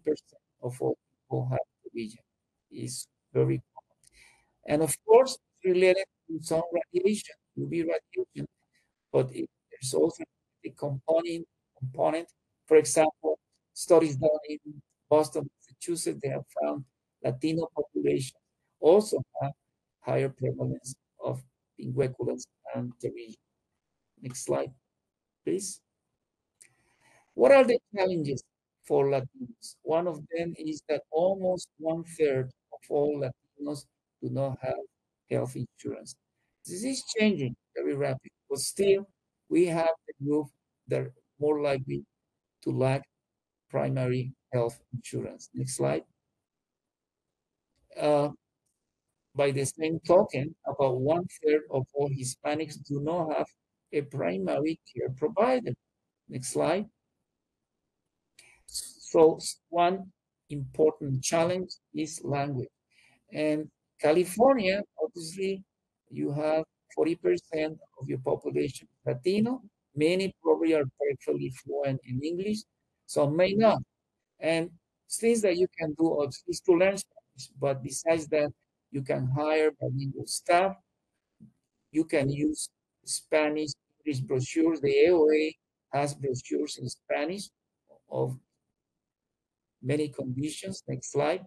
of all people have pterygia. It's very common. And of course, it's related to some radiation, UV radiation, but there's also a component. For example, studies done in Boston, Massachusetts, they have found Latino population also have higher prevalence of pingueculus and pterygia. Next slide, please. What are the challenges for Latinos? One of them is that almost 1/3 of all Latinos do not have health insurance. This is changing very rapidly, but still we have the group that are more likely to lack primary health insurance. Next slide. By the same token, about 1/3 of all Hispanics do not have a primary care provider. Next slide. So one important challenge is language. And California, obviously, you have 40% of your population Latino. Many probably are perfectly fluent in English, some may not. And things that you can do is to learn Spanish, but besides that, you can hire bilingual staff. You can use Spanish, English brochures. The AOA has brochures in Spanish of many conditions. Next slide.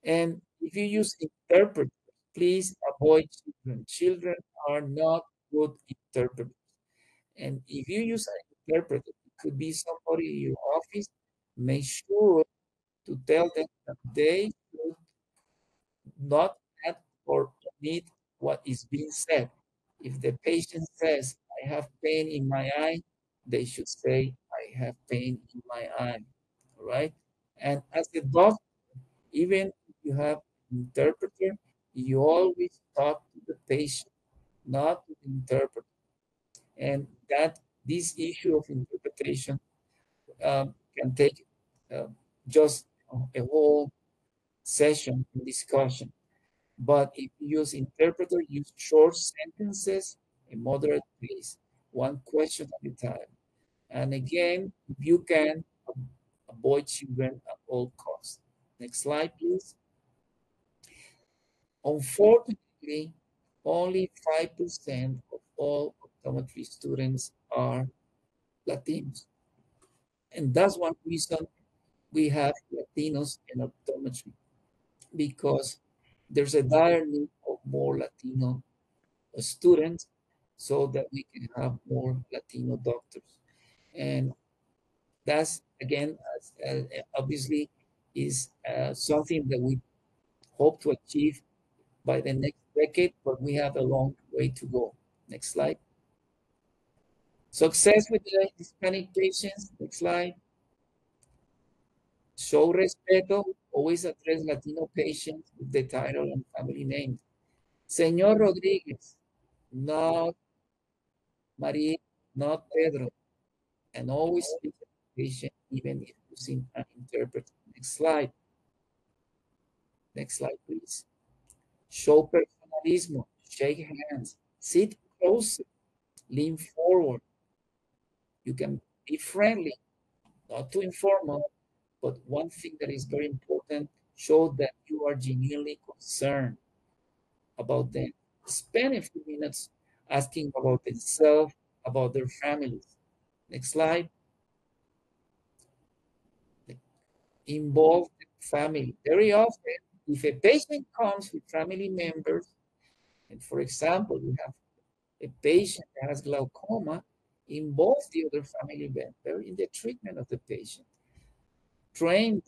And if you use interpreters, please avoid children. Children are not good interpreters. And if you use an interpreter, it could be somebody in your office, make sure to tell them that they should not add or omit what is being said. If the patient says, I have pain in my eye, they should say, I have pain in my eye, all right? And as a doctor, even if you have an interpreter, you always talk to the patient, not to the interpreter. And that this issue of interpretation can take just a whole session in discussion. But if you use interpreter, use short sentences, a moderate pace, one question at a time. And again, if you can, avoid children at all costs. Next slide, please. Unfortunately, only 5% of all optometry students are Latinos. And that's one reason we have Latinos in optometry, because there's a dire need of more Latino students so that we can have more Latino doctors. And that's, again, obviously is something that we hope to achieve by the next decade, but we have a long way to go. Next slide. Success with the Hispanic patients. Next slide. Show respeto. Always address Latino patients with the title and family name. Señor Rodriguez, not Maria, not Pedro. And always speak to the patient, even if using an interpreter. Next slide. Next slide, please. Show personalismo. Shake hands. Sit closer. Lean forward. You can be friendly, not too informal, but one thing that is very important, show that you are genuinely concerned about them. Spend a few minutes asking about themselves, about their families. Next slide. Involve the family. Very often, If a patient comes with family members, and for example, you have a patient that has glaucoma, involve the other family member in the treatment of the patient. Train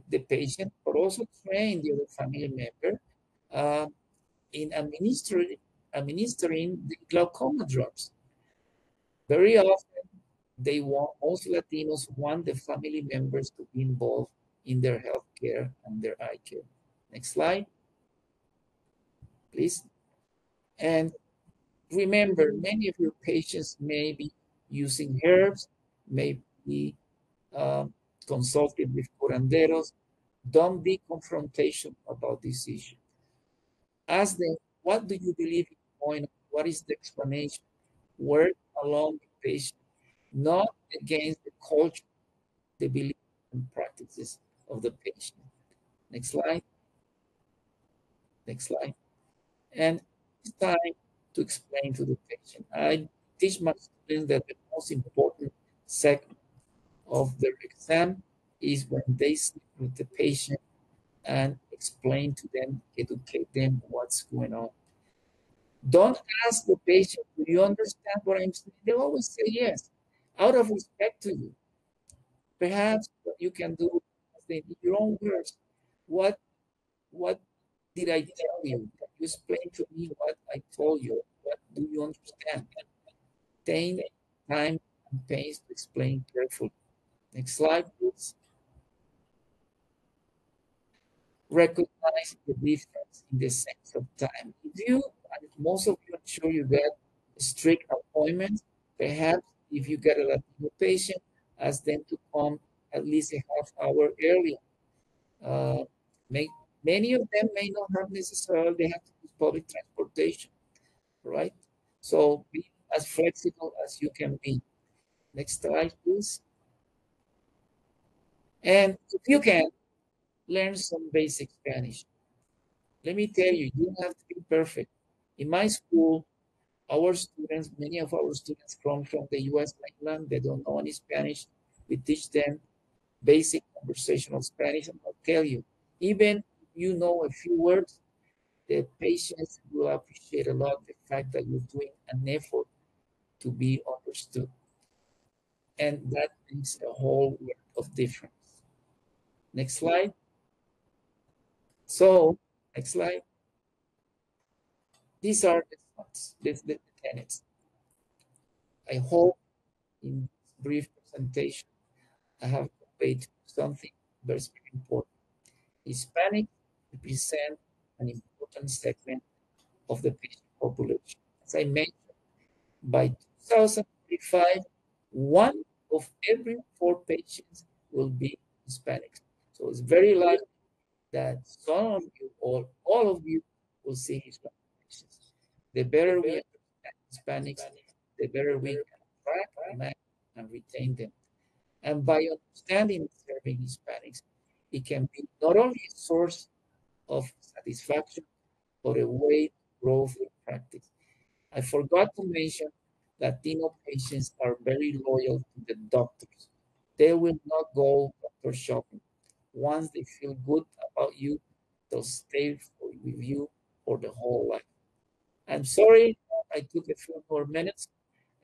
the patient, but also train the other family member in administering the glaucoma drugs. Very often, most Latinos want the family members to be involved in their health care and their eye care. Next slide, please. And remember, many of your patients may be using herbs, may be consulting with curanderos. Don't be confrontational about this issue. Ask them, what do you believe is going on? What is the explanation? Work along the patient, not against the culture, the beliefs and practices of the patient. Next slide. Next slide. And it's time to explain to the patient. I teach my students that the most important segment of their exam is when they sit with the patient and explain to them, educate them what's going on. Don't ask the patient, do you understand what I'm saying? They always say yes, out of respect to you. Perhaps what you can do is in your own words, what did I tell you? Can you explain to me what I told you? What do you understand? Take time and pace to explain carefully. Next slide, please. Recognize the difference in the sense of time. If you, and most of you, I'm sure you get strict appointments, perhaps if you get a Latino patient, ask them to come at least a half hour earlier. Many of them may not have necessarily, they have to use public transportation, right? So be as flexible as you can be. Next slide, please. And if you can, learn some basic Spanish. Let me tell you, you don't have to be perfect. In my school, our students, many of our students come from the US mainland, they don't know any Spanish. We teach them basic conversational Spanish, and I'll tell you, even if you know a few words, the patients will appreciate a lot the fact that you're doing an effort to be understood. And that makes a whole world of difference. Next slide. So, next slide. These are the thoughts, the tenets. I hope in this brief presentation, I have conveyed something very important. Hispanics represent an important segment of the patient population. As I mentioned, by 2035, 1 of every 4 patients will be Hispanics. So it's very likely that some of you or all of you will see Hispanic patients. The better we understand Hispanics, the better we can attract, manage, and retain them. And by understanding and serving Hispanics, it can be not only a source of satisfaction, but a way to grow in practice. I forgot to mention Latino patients are very loyal to the doctors. They will not go doctor shopping. Once they feel good about you, they'll stay with you for the whole life. I'm sorry I took a few more minutes.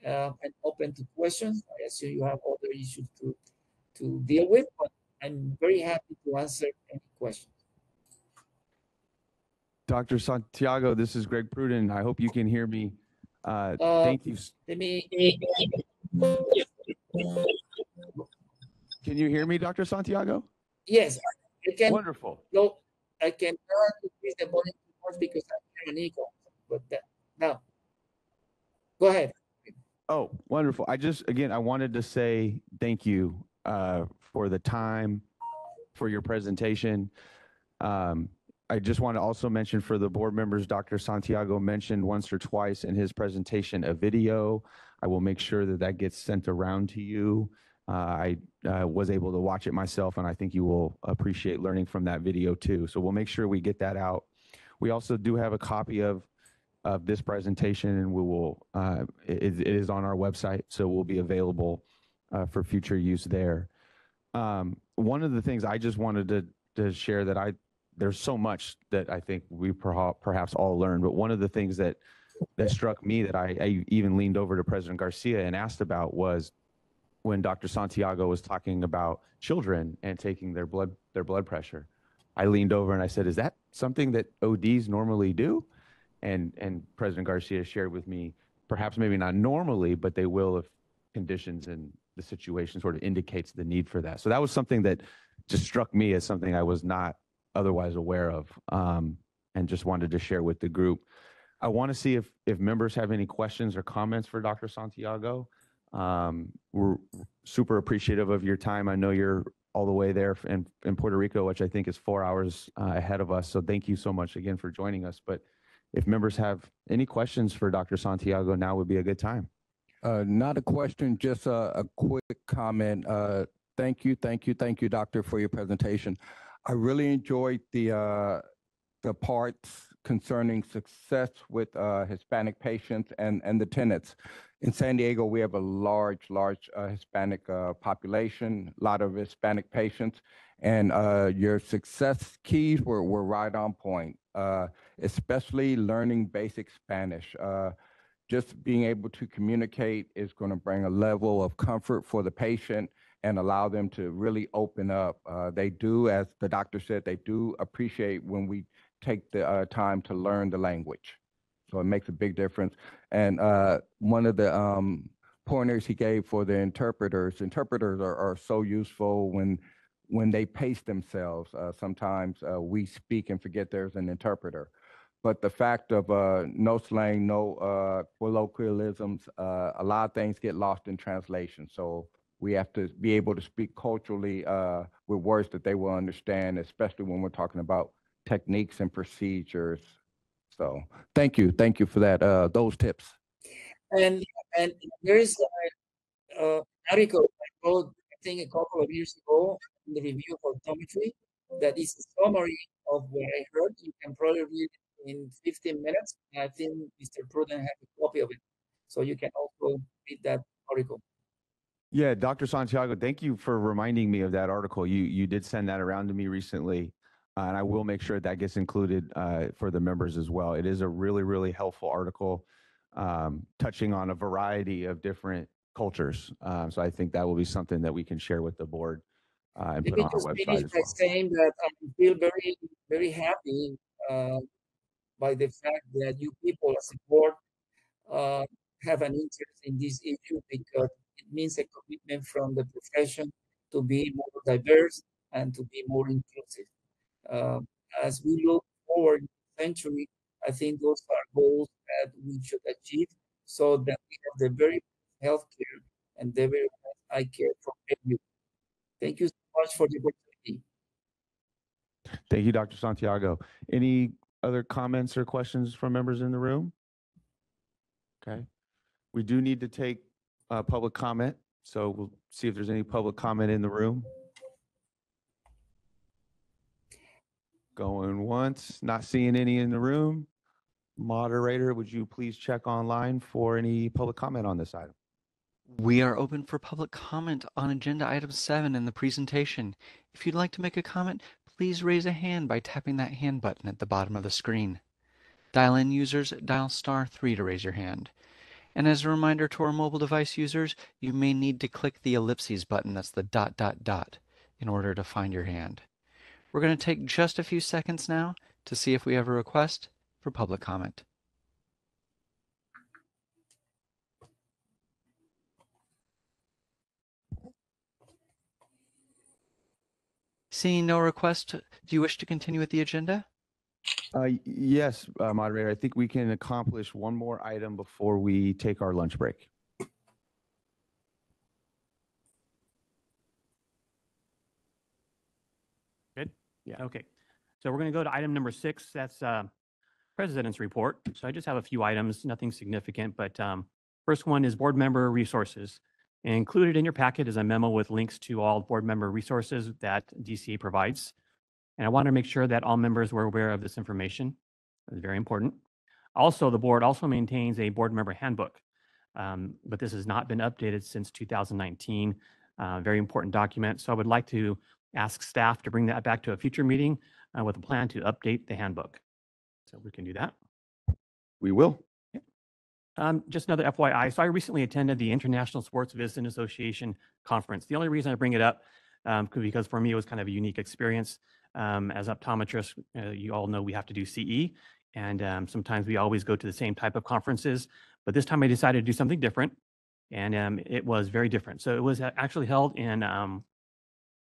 I'm open to questions. I assume you have other issues to deal with, but I'm very happy to answer any questions. Dr. Santiago, this is Greg Pruden. I hope you can hear me. Thank you. Let me. Can you hear me, Dr. Santiago? Yes, I can. Wonderful. No, I can increase the volume more because I hear an echo. But now, go ahead. Oh, wonderful. I wanted to say thank you for the time, for your presentation. I just want to also mention for the board members, Dr. Santiago mentioned once or twice in his presentation a video. I will make sure that that gets sent around to you. I was able to watch it myself, and I think you will appreciate learning from that video too. So we'll make sure we get that out. We also do have a copy of this presentation, and we will, it is on our website, so will be available for future use there. One of the things I just wanted to share that there's so much that I think we perhaps all learned. But one of the things that struck me that I even leaned over to President Garcia and asked about was when Dr. Santiago was talking about children and taking their blood pressure. I leaned over and I said, "Is that something that ODs normally do?" And President Garcia shared with me, perhaps maybe not normally, but they will if conditions and the situation sort of indicates the need for that. So that was something that just struck me as something I was not otherwise aware of, and just wanted to share with the group. I want to see if members have any questions or comments for Dr. Santiago. We're super appreciative of your time. I know you're all the way there in Puerto Rico, which I think is 4 hours ahead of us. So thank you so much again for joining us. But if members have any questions for Dr. Santiago, now would be a good time. Not a question, just a quick comment. Thank you, Doctor, for your presentation. I really enjoyed the parts concerning success with Hispanic patients and the tenants. In San Diego, we have a large Hispanic population, a lot of Hispanic patients, and your success keys were right on point, especially learning basic Spanish. Just being able to communicate is going to bring a level of comfort for the patient and allow them to really open up. They do, as the doctor said, they do appreciate when we take the time to learn the language. So it makes a big difference. And one of the pointers he gave for the interpreters are so useful when they pace themselves. Sometimes we speak and forget there's an interpreter. But the fact of no slang, no colloquialisms, a lot of things get lost in translation. So we have to be able to speak culturally with words that they will understand, especially when we're talking about techniques and procedures. So thank you for that, those tips. And there is an article I wrote, I think a couple of years ago, in the review of Optometry, that is a summary of what I heard. You can probably read it in 15 minutes. I think Mr. Pruden has a copy of it. So you can also read that article. Yeah, Dr. Santiago, thank you for reminding me of that article. You did send that around to me recently, and I will make sure that gets included for the members as well. It is a really helpful article, touching on a variety of different cultures. So I think that will be something that we can share with the board and put on our website Finish as by well. saying that I feel very happy by the fact that you people as a board have an interest in this issue, because it means a commitment from the profession to be more diverse and to be more inclusive. As we look forward in the century, I think those are goals that we should achieve, so that we have the very best healthcare and the very best eye care for everyone. Thank you so much for the opportunity. Thank you, Dr. Santiago. Any other comments or questions from members in the room? Okay. We do need to take public comment, so we'll see if there's any public comment in the room. Going once, not seeing any in the room. Moderator, would you please check online for any public comment on this item? We are open for public comment on agenda item 7 in the presentation. If you'd like to make a comment, please raise a hand by tapping that hand button at the bottom of the screen. Dial-in users, dial *3 to raise your hand. And as a reminder to our mobile device users, you may need to click the ellipses button, that's the ... in order to find your hand. We're going to take just a few seconds now to see if we have a request for public comment. Seeing no request, do you wish to continue with the agenda? Yes, moderator, I think we can accomplish one more item before we take our lunch break. Good? Yeah. Okay. So we're going to go to item number 6. That's President's report. So I just have a few items, nothing significant, but first one is board member resources. And included in your packet is a memo with links to all board member resources that DCA provides. And I want to make sure that all members were aware of this information. It's very important. Also, the board also maintains a board member handbook, but this has not been updated since 2019. Very important document. So I would like to ask staff to bring that back to a future meeting with a plan to update the handbook. So we can do that. We will. Just another FYI. So I recently attended the International Sports Medicine Association conference. The only reason I bring it up because for me it was kind of a unique experience. As optometrists, you all know we have to do CE, and sometimes we always go to the same type of conferences. But this time I decided to do something different, and it was very different. So it was actually held in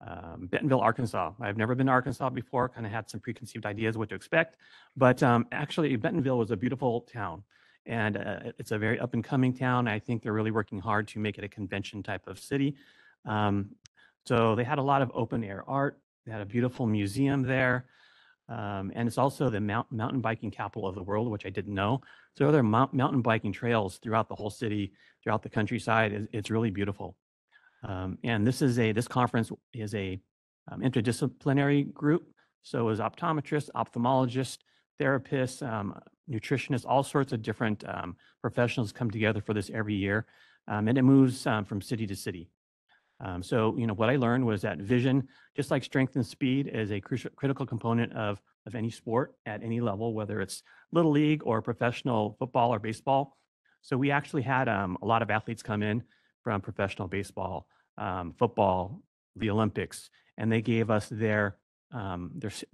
Bentonville, Arkansas. I've never been to Arkansas before, kind of had some preconceived ideas what to expect, but actually Bentonville was a beautiful town, and it's a very up and coming town. I think they're really working hard to make it a convention type of city. So they had a lot of open air art. They had a beautiful museum there. And it's also the mountain biking capital of the world, which I didn't know. So there are mountain biking trails throughout the whole city, throughout the countryside. It's really beautiful. And this conference is a interdisciplinary group. So is optometrists, ophthalmologists, therapists, nutritionists, all sorts of different professionals come together for this every year. And it moves from city to city. So, what I learned was that vision, just like strength and speed, is a critical component of any sport at any level, whether it's little league or professional football or baseball. So we actually had a lot of athletes come in from professional baseball, football, the Olympics, and they gave us their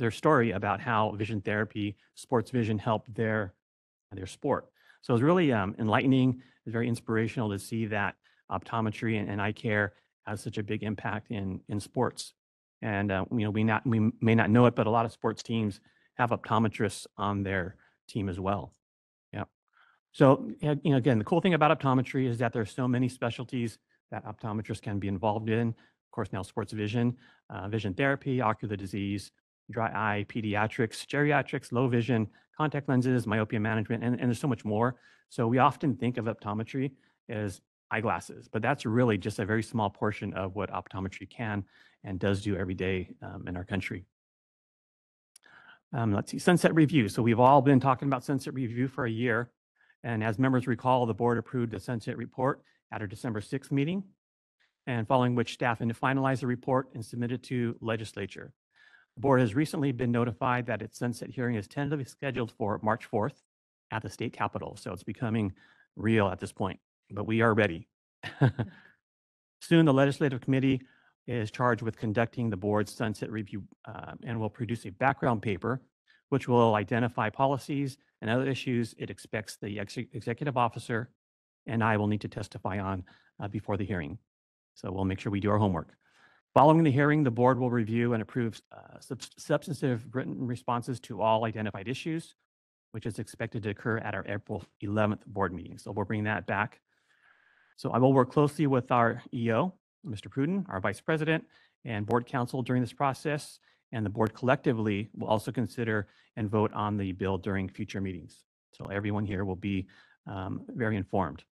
story about how vision therapy, sports vision helped their sport. So it was really enlightening. It was very inspirational to see that optometry and eye care has such a big impact in sports. And we may not know it, but a lot of sports teams have optometrists on their team as well. Yeah. So again, the cool thing about optometry is that there's so many specialties that optometrists can be involved in. Of course, now sports vision, vision therapy, ocular disease, dry eye, pediatrics, geriatrics, low vision, contact lenses, myopia management, and there's so much more. So we often think of optometry as eyeglasses, but that's really just a very small portion of what optometry can and does do every day in our country. Let's see, sunset review. So we've all been talking about sunset review for a year. And as members recall, the board approved the sunset report at our December 6th meeting, and following which staff finalized the report and submitted to legislature. The board has recently been notified that its sunset hearing is tentatively scheduled for March 4th at the state capitol. So it's becoming real at this point, but we are ready. Soon, the legislative committee is charged with conducting the board's sunset review and will produce a background paper, which will identify policies and other issues it expects the executive officer and I will need to testify on before the hearing. So we'll make sure we do our homework. Following the hearing, the board will review and approve substantive written responses to all identified issues, which is expected to occur at our April 11th board meeting. So we'll bring that back. So I will work closely with our EO, Mr. Pruden, our vice president, and board counsel during this process, and the board collectively will also consider and vote on the bill during future meetings. So everyone here will be very informed.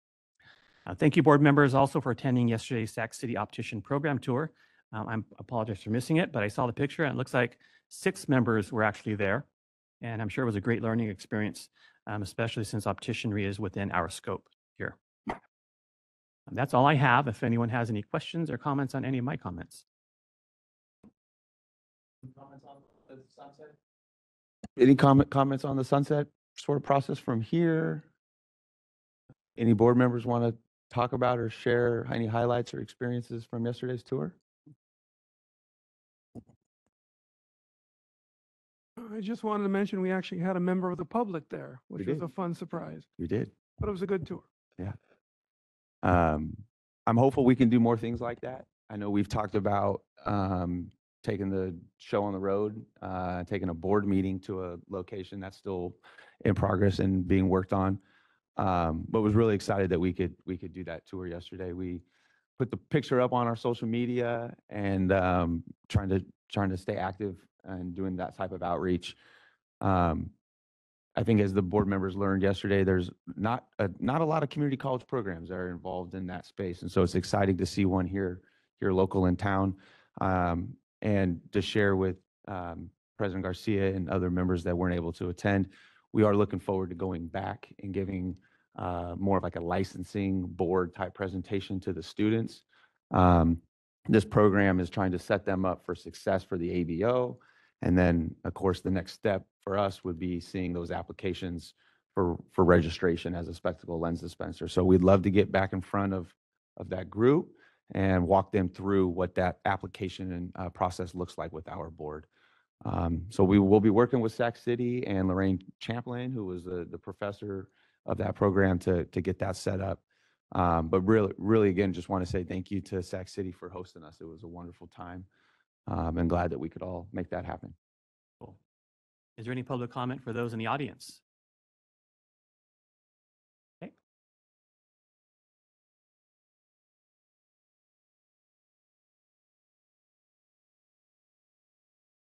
Thank you, board members, also for attending yesterday's Sac City Optician Program Tour. I apologize for missing it, but I saw the picture and it looks like 6 members were actually there. And I'm sure it was a great learning experience, especially since opticianry is within our scope here. That's all I have. If anyone has any questions or comments on any of my comments. Comments on the sunset? Any comments on the sunset sort of process from here? Any board members want to talk about or share any highlights or experiences from yesterday's tour? I just wanted to mention we actually had a member of the public there, which was a fun surprise. We did. But it was a good tour. Yeah. I'm hopeful we can do more things like that. I know we've talked about taking the show on the road, taking a board meeting to a location that's still in progress and being worked on. But was really excited that we could do that tour yesterday. We put the picture up on our social media and trying to stay active and doing that type of outreach. I think as the board members learned yesterday, there's not a lot of community college programs that are involved in that space, and so it's exciting to see one here local in town, and to share with President Garcia and other members that weren't able to attend. We are looking forward to going back and giving more of like a licensing board type presentation to the students. This program is trying to set them up for success for the ABO And then, of course, the next step for us would be seeing those applications for registration as a spectacle lens dispenser. So we'd love to get back in front of that group and walk them through what that application and process looks like with our board. So we will be working with Sac City and Lorraine Champlain, who was the professor of that program, to get that set up. But really, again, just want to say thank you to Sac City for hosting us. It was a wonderful time. And glad that we could all make that happen. Cool. Is there any public comment for those in the audience? Okay.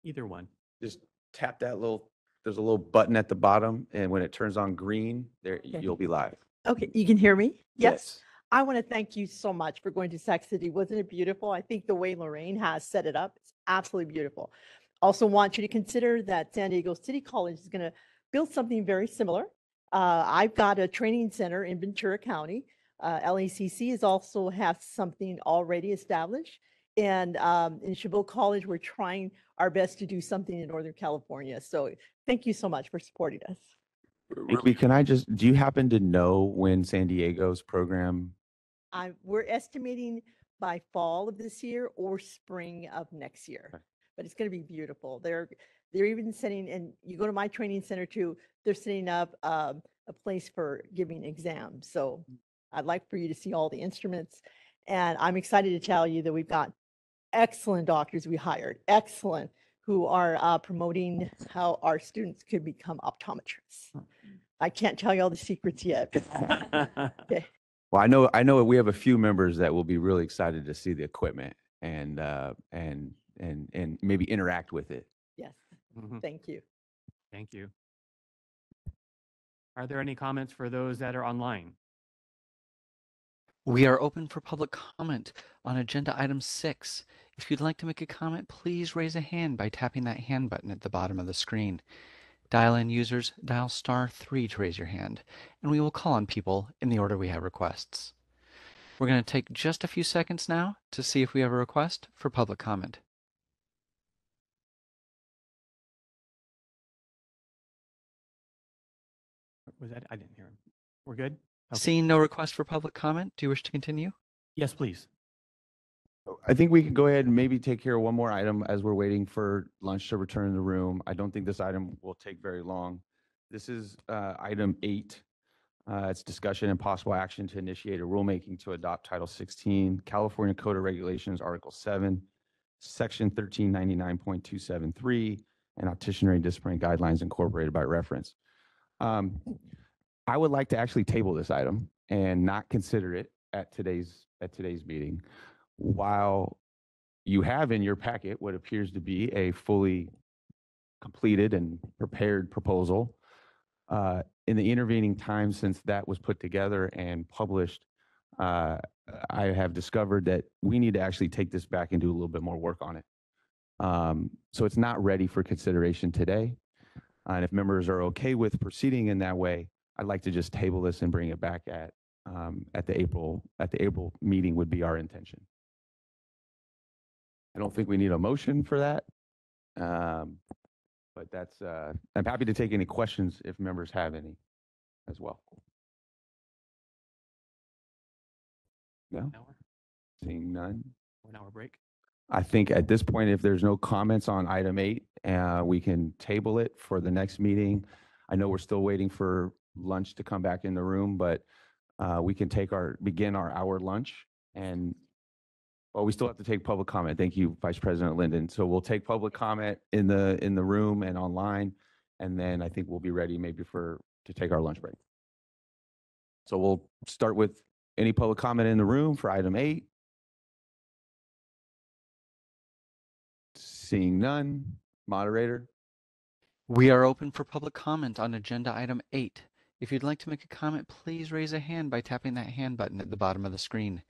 Either one. Just tap that there's a little button at the bottom, and when it turns on green, there you'll be live. Okay, you can hear me? Yes. I want to thank you so much for going to Sac City. Wasn't it beautiful? I think the way Lorraine has set it up, it's absolutely beautiful. Also want you to consider that San Diego City College is going to build something very similar. I've got a training center in Ventura County. LACC is also has something already established. And in Chabot College, we're trying our best to do something in Northern California. So thank you so much for supporting us. Ruby, do you happen to know when San Diego's program? We're estimating by fall of this year or spring of next year, but it's going to be beautiful. They're even setting, and you go to my training center too, they're setting up a place for giving exams. So I'd like for you to see all the instruments, and I'm excited to tell you that we've got excellent doctors we hired, excellent, who are promoting how our students could become optometrists. I can't tell you all the secrets yet. Okay. Well, I know we have a few members that will be really excited to see the equipment and maybe interact with it. Yes. Thank you. Thank you. Are there any comments for those that are online? We are open for public comment on agenda item 6. If you'd like to make a comment, please raise a hand by tapping that hand button at the bottom of the screen. Dial-in users, dial *3 to raise your hand, and we will call on people in the order we have requests. We're going to take just a few seconds now to see if we have a request for public comment. Was that? I didn't hear him. We're good? Okay. Seeing no request for public comment, do you wish to continue? Yes, please. I think we can go ahead and maybe take care of one more item as we're waiting for lunch to return in the room. I don't think this item will take very long. This is item 8. It's discussion and possible action to initiate a rulemaking to adopt Title 16, California Code of Regulations, Article 7, Section 1399.273, and opticianry disciplinary guidelines incorporated by reference. I would like to actually table this item and not consider it at today's meeting. While you have in your packet what appears to be a fully completed and prepared proposal, in the intervening time since that was put together and published, I have discovered that we need to actually take this back and do a little bit more work on it. So it's not ready for consideration today. And if members are okay with proceeding in that way, I'd like to just table this and bring it back at the April meeting would be our intention. I don't think we need a motion for that. But that's, I'm happy to take any questions if members have any as well. No? Seeing none. 1 hour break. I think at this point, if there's no comments on item 8, we can table it for the next meeting. I know we're still waiting for lunch to come back in the room, but we can begin our hour lunch. And well, we still have to take public comment. Thank you, Vice President Linden. So we'll take public comment in the room and online, and then I think we'll be ready maybe to take our lunch break. So we'll start with any public comment in the room for item 8. Seeing none, moderator. We are open for public comment on agenda item 8. If you'd like to make a comment, please raise a hand by tapping that hand button at the bottom of the screen.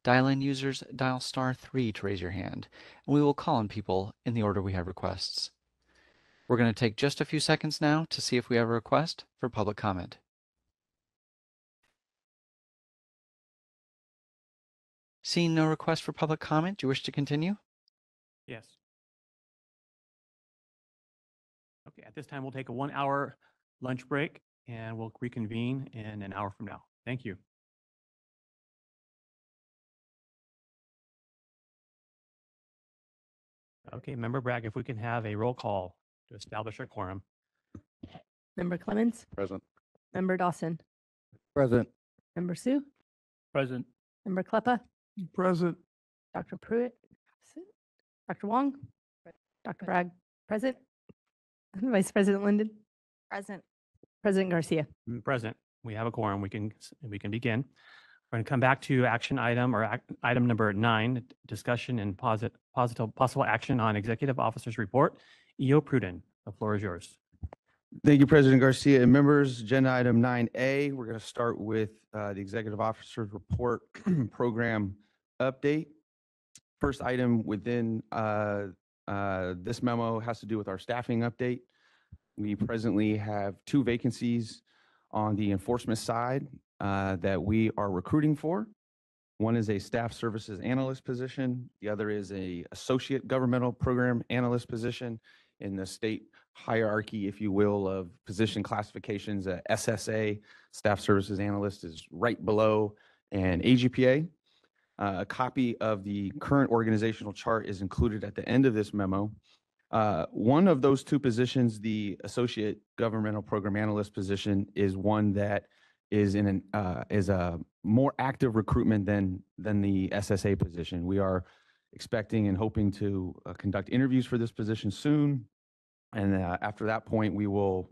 Dial-in users, dial *3 to raise your hand, and we will call on people in the order we have requests. We're going to take just a few seconds now to see if we have a request for public comment. Seeing no request for public comment, do you wish to continue? Yes. this time, we'll take a 1-hour lunch break and we'll reconvene in an hour from now. Thank you. Okay, Member Bragg, if we can have a roll call to establish our quorum. Member Clemens, Present. Member Dawson, Present. Member Sue, Present. Member Kleppa, Present. Dr. Pruitt, absent. Dr. Wong, Dr. Bragg, present. Vice President Linden, Present. President Garcia. Present. We have a quorum. We can begin. We're going to come back to action item or item number 9, discussion and possible action on Executive Officer's Report. EO Pruden, the floor is yours. Thank you, President Garcia and members. Agenda item 9A, we're going to start with the Executive Officer's Report program update. First item within this memo has to do with our staffing update. We presently have 2 vacancies on the enforcement side that we are recruiting for. One is a staff services analyst position. The other is a associate governmental program analyst position in the state hierarchy, if you will, of position classifications. SSA, staff services analyst, is right below an AGPA. A copy of the current organizational chart is included at the end of this memo. One of those 2 positions, the associate governmental program analyst position, is one that is is a more active recruitment than the SSA position. We are expecting and hoping to conduct interviews for this position soon, and after that point, we will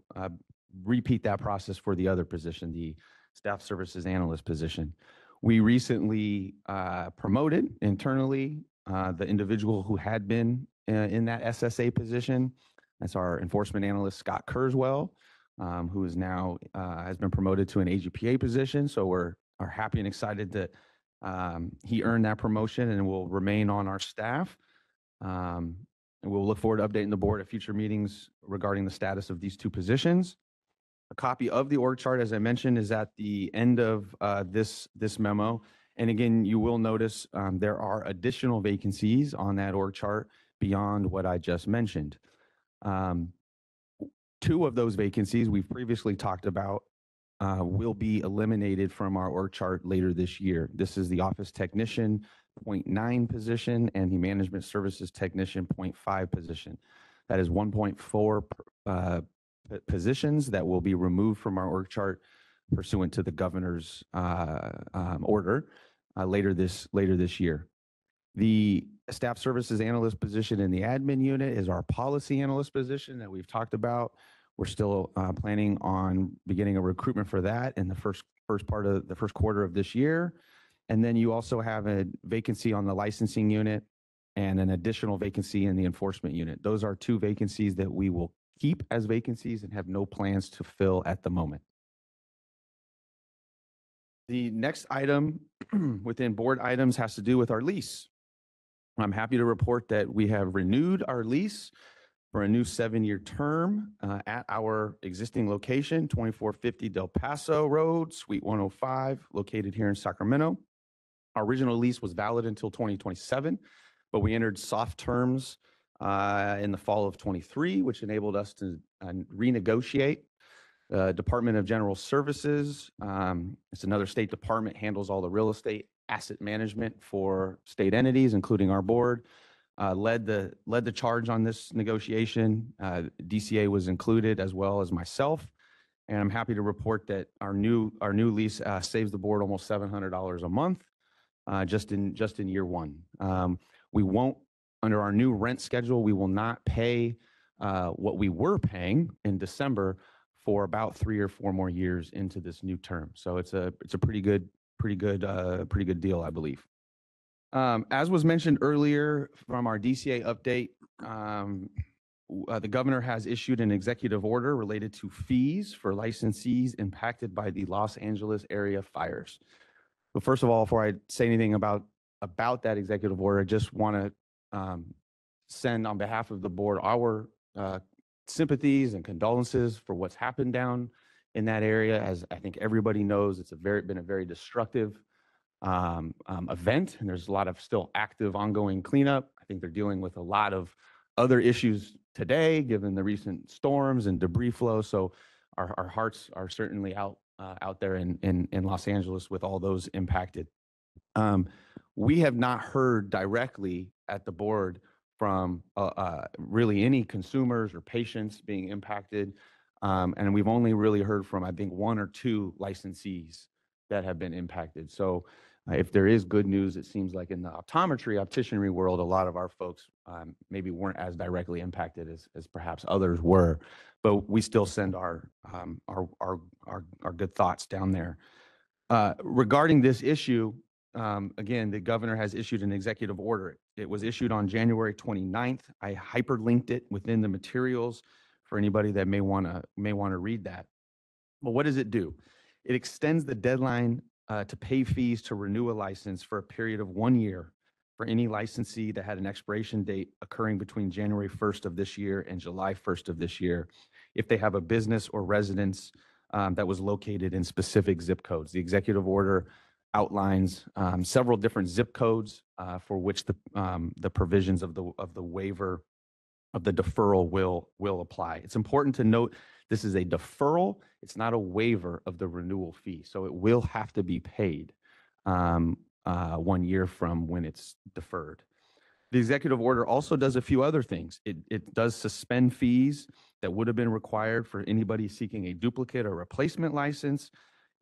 repeat that process for the other position, the staff services analyst position. We recently promoted internally the individual who had been in that SSA position. That's our enforcement analyst, Scott Kurzweil, who is now has been promoted to an AGPA position. So we're happy and excited that he earned that promotion and will remain on our staff. And we'll look forward to updating the board at future meetings regarding the status of these 2 positions. A copy of the org chart, as I mentioned, is at the end of this memo. And again, you will notice there are additional vacancies on that org chart beyond what I just mentioned. 2 of those vacancies we've previously talked about will be eliminated from our org chart later this year. This is the office technician 0.9 position and the management services technician 0.5 position. That is 1.4 positions that will be removed from our org chart pursuant to the governor's order later this year. The staff services analyst position in the admin unit is our policy analyst position that we've talked about. We're still planning on beginning a recruitment for that in the first quarter of this year. And then you also have a vacancy on the licensing unit and an additional vacancy in the enforcement unit. Those are 2 vacancies that we will keep as vacancies and have no plans to fill at the moment. The next item within board items has to do with our lease. I'm happy to report that we have renewed our lease for a new 7-year term at our existing location, 2450 Del Paso Road, Suite 105, located here in Sacramento. Our original lease was valid until 2027, but we entered soft terms in the fall of 23, which enabled us to renegotiate. Department of General Services, it's another state department, handles all the real estate asset management for state entities, including our board. Led the charge on this negotiation. DCA was included as well as myself, and I'm happy to report that our new lease saves the board almost $700 a month just in year 1. We won't, under our new rent schedule, we will not pay what we were paying in December for about 3 or 4 more years into this new term. So it's a pretty good deal, I believe. As was mentioned earlier from our DCA update, the governor has issued an executive order related to fees for licensees impacted by the Los Angeles area fires. But first of all, before I say anything about that executive order, I just want to send on behalf of the board our sympathies and condolences for what's happened down in that area. As I think everybody knows, it's been a very destructive event, and there's a lot of still active ongoing cleanup. I think they're dealing with a lot of other issues today, given the recent storms and debris flow. So our hearts are certainly out there in Los Angeles with all those impacted. We have not heard directly at the board from really any consumers or patients being impacted. And we've only really heard from, I think, 1 or 2 licensees that have been impacted. So if there is good news, it seems like in the opticianry world, a lot of our folks maybe weren't as directly impacted as perhaps others were, but we still send our good thoughts down there. Regarding this issue, again, the governor has issued an executive order. It was issued on January 29th. I hyperlinked it within the materials for anybody that may want to read that. But what does it do? It extends the deadline to pay fees to renew a license for a period of 1 year for any licensee that had an expiration date occurring between January 1st of this year and July 1st of this year, if they have a business or residence that was located in specific zip codes. The executive order outlines several different zip codes for which the provisions of the waiver of the deferral will apply. It's important to note this is a deferral. It's not a waiver of the renewal fee. So it will have to be paid 1 year from when it's deferred. The executive order also does a few other things. It does suspend fees that would have been required for anybody seeking a duplicate or replacement license,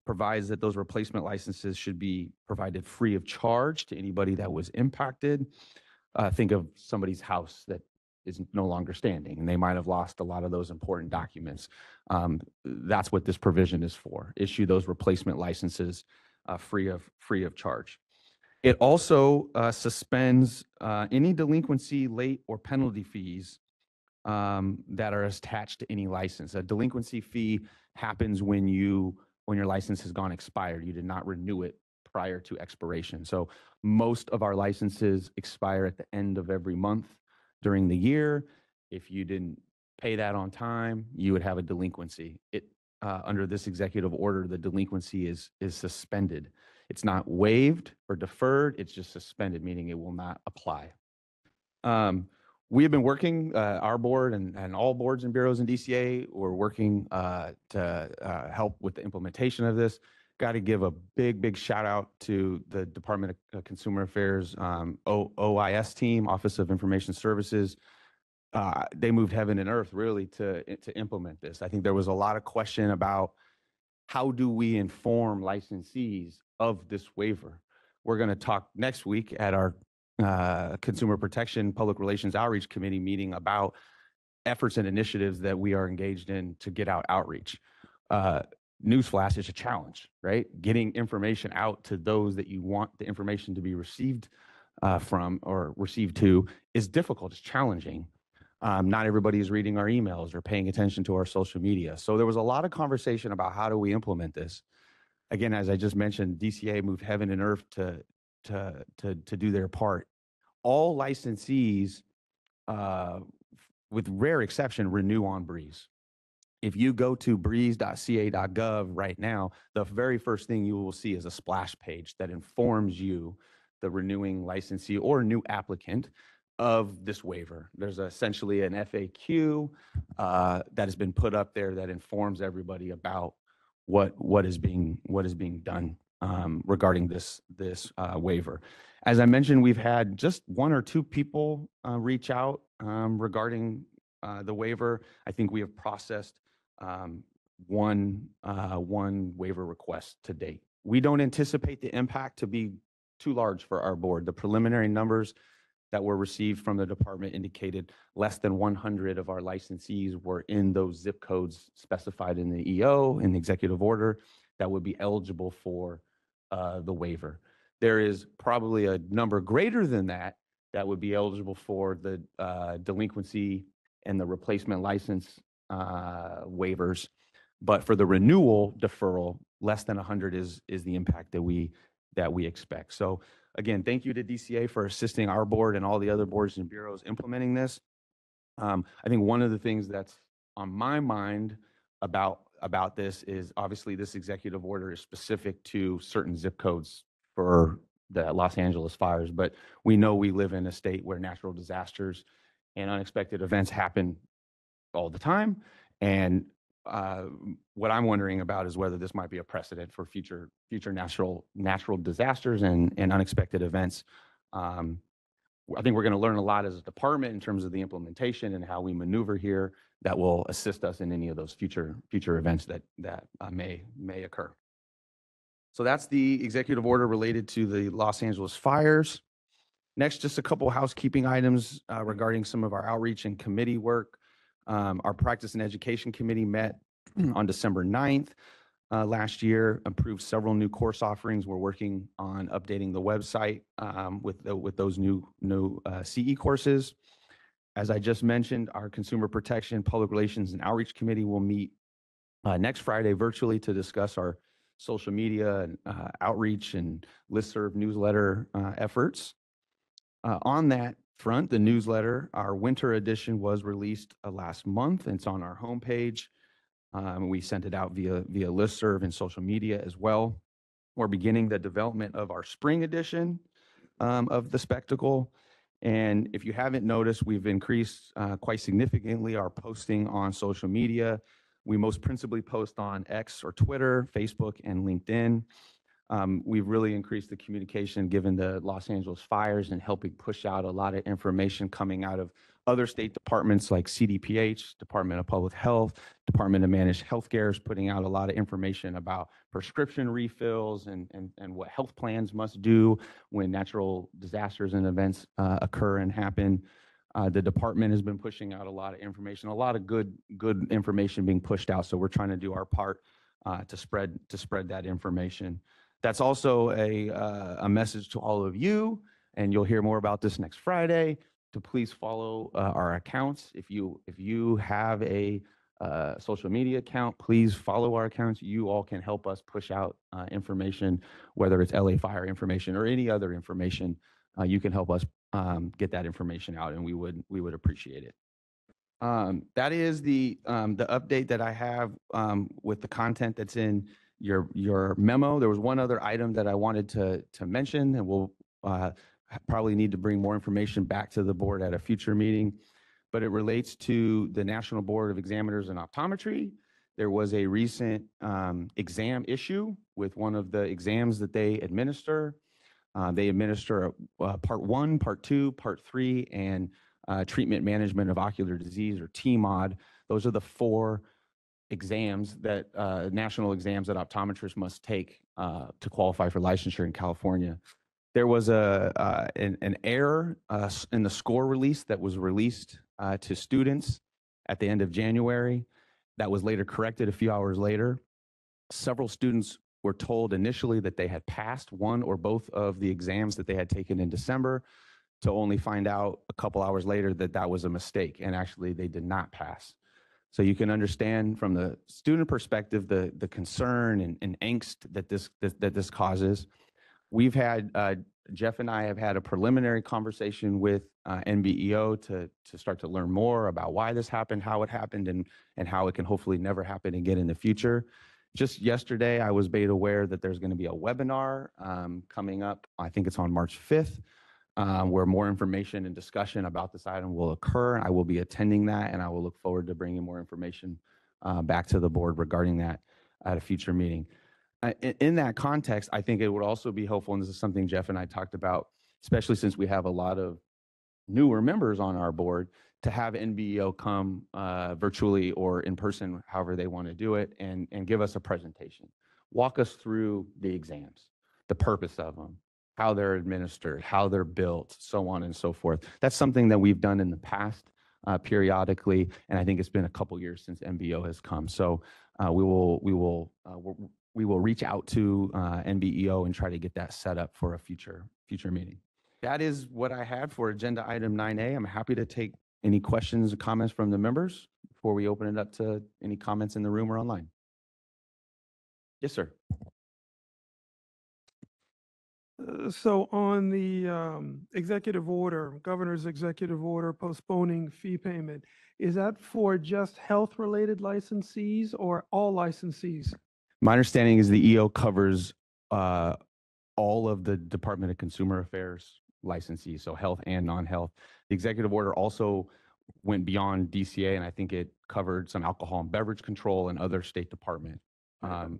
provides that those replacement licenses should be provided free of charge to anybody that was impacted. Think of somebody's house that is no longer standing, and they might have lost a lot of those important documents. That's what this provision is for. Issue those replacement licenses free of charge. It also suspends any delinquency, late, or penalty fees that are attached to any license. A delinquency fee happens when your license has gone expired. You did not renew it prior to expiration. So most of our licenses expire at the end of every month during the year. If you didn't pay that on time, you would have a delinquency. Under this executive order, the delinquency is suspended. It's not waived or deferred, it's just suspended, meaning it will not apply. We have been working, our board and all boards and bureaus in DCA, we're working to help with the implementation of this. Got to give a big shout out to the Department of Consumer Affairs OIS team, Office of Information Services. They moved heaven and earth really to implement this. I think there was a lot of question about how do we inform licensees of this waiver. We're going to talk next week at our Consumer Protection Public Relations Outreach Committee meeting about efforts and initiatives that we are engaged in to get out outreach. Newsflash is a challenge, right? Getting information out to those that you want the information to be received from or received to is difficult, it's challenging. Not everybody is reading our emails or paying attention to our social media. So there was a lot of conversation about how do we implement this. Again, as I just mentioned, DCA moved heaven and earth to do their part. All licensees, with rare exception, renew on Breeze. If you go to breeze.ca.gov right now, the very first thing you will see is a splash page that informs you, the renewing licensee or new applicant, of this waiver. There's essentially an FAQ that has been put up there that informs everybody about what is being done regarding this waiver. As I mentioned, we've had just 1 or 2 people reach out regarding the waiver. I think we have processed one waiver request to date. We don't anticipate the impact to be too large for our board. The preliminary numbers that were received from the department indicated less than 100 of our licensees were in those zip codes specified in the EO, in the executive order, that would be eligible for the waiver. There is probably a number greater than that that would be eligible for the delinquency and the replacement license waivers. But for the renewal deferral, less than 100 is the impact that we expect. So again, thank you to DCA for assisting our board and all the other boards and bureaus implementing this. I think one of the things that's on my mind about this is obviously this executive order is specific to certain zip codes for the Los Angeles fires, but we know we live in a state where natural disasters and unexpected events happen all the time. And what I'm wondering about is whether this might be a precedent for future natural disasters and unexpected events. I think we're going to learn a lot as a department in terms of the implementation and how we maneuver here that will assist us in any of those future events that may occur. So that's the executive order related to the Los Angeles fires. Next, just a couple housekeeping items regarding some of our outreach and committee work. Our Practice and Education Committee met on December 9th last year, approved several new course offerings. We're working on updating the website with those new CE courses. As I just mentioned, our Consumer Protection, Public Relations, and Outreach Committee will meet next Friday virtually to discuss our social media and outreach and listserv newsletter efforts. On that front, the newsletter, our winter edition was released last month. It's on our homepage. We sent it out via listserv and social media as well. We're beginning the development of our spring edition of the spectacle. And if you haven't noticed, we've increased quite significantly our posting on social media. We most principally post on X or Twitter, Facebook, and LinkedIn. We've really increased the communication given the Los Angeles fires and helping push out a lot of information coming out of other state departments like CDPH, Department of Public Health, Department of Managed Healthcare is putting out a lot of information about prescription refills and what health plans must do when natural disasters and events occur and happen. The department has been pushing out a lot of information, a lot of good information being pushed out. So we're trying to do our part to spread that information. That's also a message to all of you, and you'll hear more about this next Friday, to please follow our accounts. If you have a social media account, please follow our accounts. You all can help us push out information, whether it's LA fire information or any other information. You can help us get that information out, and we would appreciate it. That is the update that I have with the content that's in your memo. There was one other item that I wanted to mention, and we'll probably need to bring more information back to the board at a future meeting, but it relates to the National Board of Examiners in Optometry. There was a recent exam issue with one of the exams that they administer. They administer Part 1, Part 2, Part 3, and Treatment Management of Ocular Disease, or TMOD. Those are the 4 exams that national exams that optometrists must take to qualify for licensure in California. There was an error in the score release that was released to students at the end of January that was later corrected a few hours later. Several students were told initially that they had passed one or both of the exams that they had taken in December, to only find out a couple hours later that that was a mistake, and actually they did not pass. So you can understand from the student perspective the concern and angst that this causes. We've had, Jeff and I have had a preliminary conversation with NBEO to start to learn more about why this happened, how it happened, and how it can hopefully never happen again in the future. Just yesterday, I was made aware that there's going to be a webinar coming up. I think it's on March 5th, where more information and discussion about this item will occur. I will be attending that, and I will look forward to bringing more information back to the board regarding that at a future meeting. In that context, I think it would also be helpful, and this is something Jeff and I talked about, especially since we have a lot of newer members on our board, to have NBEO come virtually or in person, however they want to do it, and give us a presentation. Walk us through the exams, the purpose of them, how they're administered, how they're built, so on and so forth. That's something that we've done in the past periodically, and I think it's been a couple years since NBEO has come. So we will reach out to NBEO and try to get that set up for a future meeting. That is what I had for agenda item 9A. I'm happy to take any questions or comments from the members before we open it up to any comments in the room or online. Yes, sir. So on the executive order, governor's executive order postponing fee payment, is that for just health-related licensees or all licensees? My understanding is the EO covers all of the Department of Consumer Affairs licensees, so health and non-health. The executive order also went beyond DCA, and I think it covered some alcohol and beverage control and other state department. The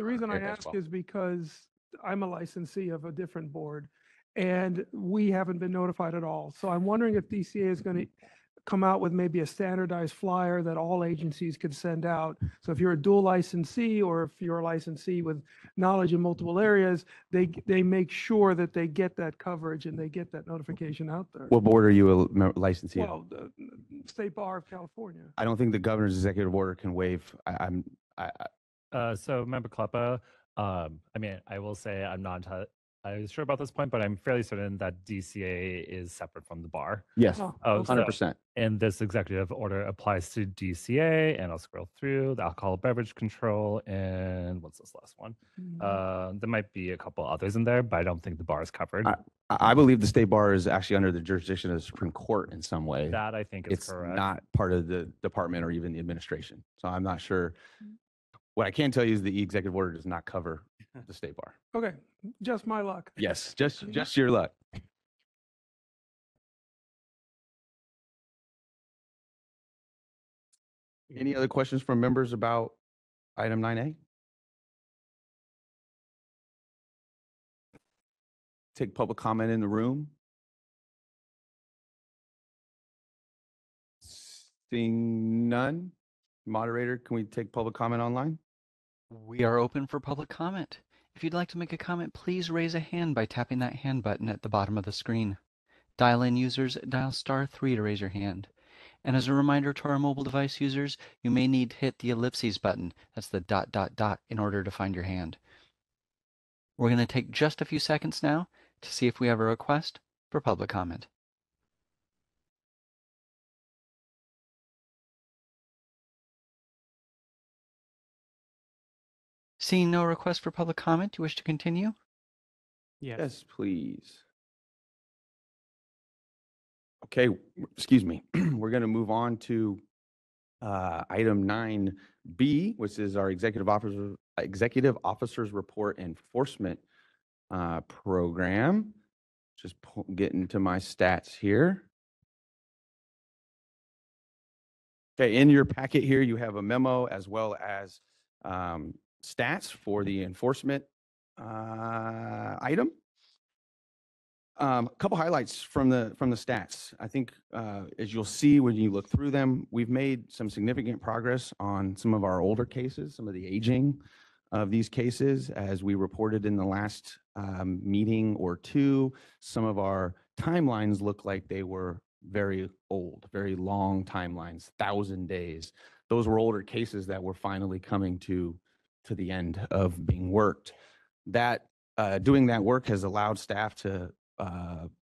reason I as ask well. is because I'm a licensee of a different board, and we haven't been notified at all. So I'm wondering if DCA is going to come out with maybe a standardized flyer that all agencies could send out. So if you're a dual licensee, or if you're a licensee with knowledge in multiple areas, they make sure that they get that coverage and they get that notification out there. What board are you a licensee of? Well, the State Bar of California. I don't think the governor's executive order can waive. So Member Kleppa, I mean, I will say I'm not entirely sure about this point, but I'm fairly certain that DCA is separate from the bar. Yes, Oh, 100%. And this executive order applies to DCA, and I'll scroll through the alcohol beverage control, and what's this last one? There might be a couple others in there, but I don't think the bar is covered. I believe the state bar is actually under the jurisdiction of the Supreme Court in some way. That I think is It's correct. not part of the department or even the administration. So I'm not sure. What I can tell you is the executive order does not cover the state bar. Okay, just my luck. Yes, just your luck. Any other questions from members about item 9A? Take public comment in the room. Seeing none, moderator, can we take public comment online? We are open for public comment. If you'd like to make a comment, please raise a hand by tapping that hand button at the bottom of the screen. Dial-in users, dial *3 to raise your hand. And as a reminder to our mobile device users, you may need to hit the ellipses button, that's the ... in order to find your hand. We're going to take just a few seconds now to see if we have a request for public comment. Seeing no request for public comment, you wish to continue? Yes, please. Okay, excuse me. We're going to move on to item 9B, which is our executive officers report enforcement program. Just getting to my stats here. Okay, in your packet here, you have a memo as well as stats for the enforcement item. A couple highlights from the stats. I think as you'll see when you look through them, we've made some significant progress on some of our older cases, some of the aging of these cases. As we reported in the last meeting or two, some of our timelines look like they were very old, very long timelines, 1,000 days. Those were older cases that were finally coming to the end of being worked. That doing that work has allowed staff to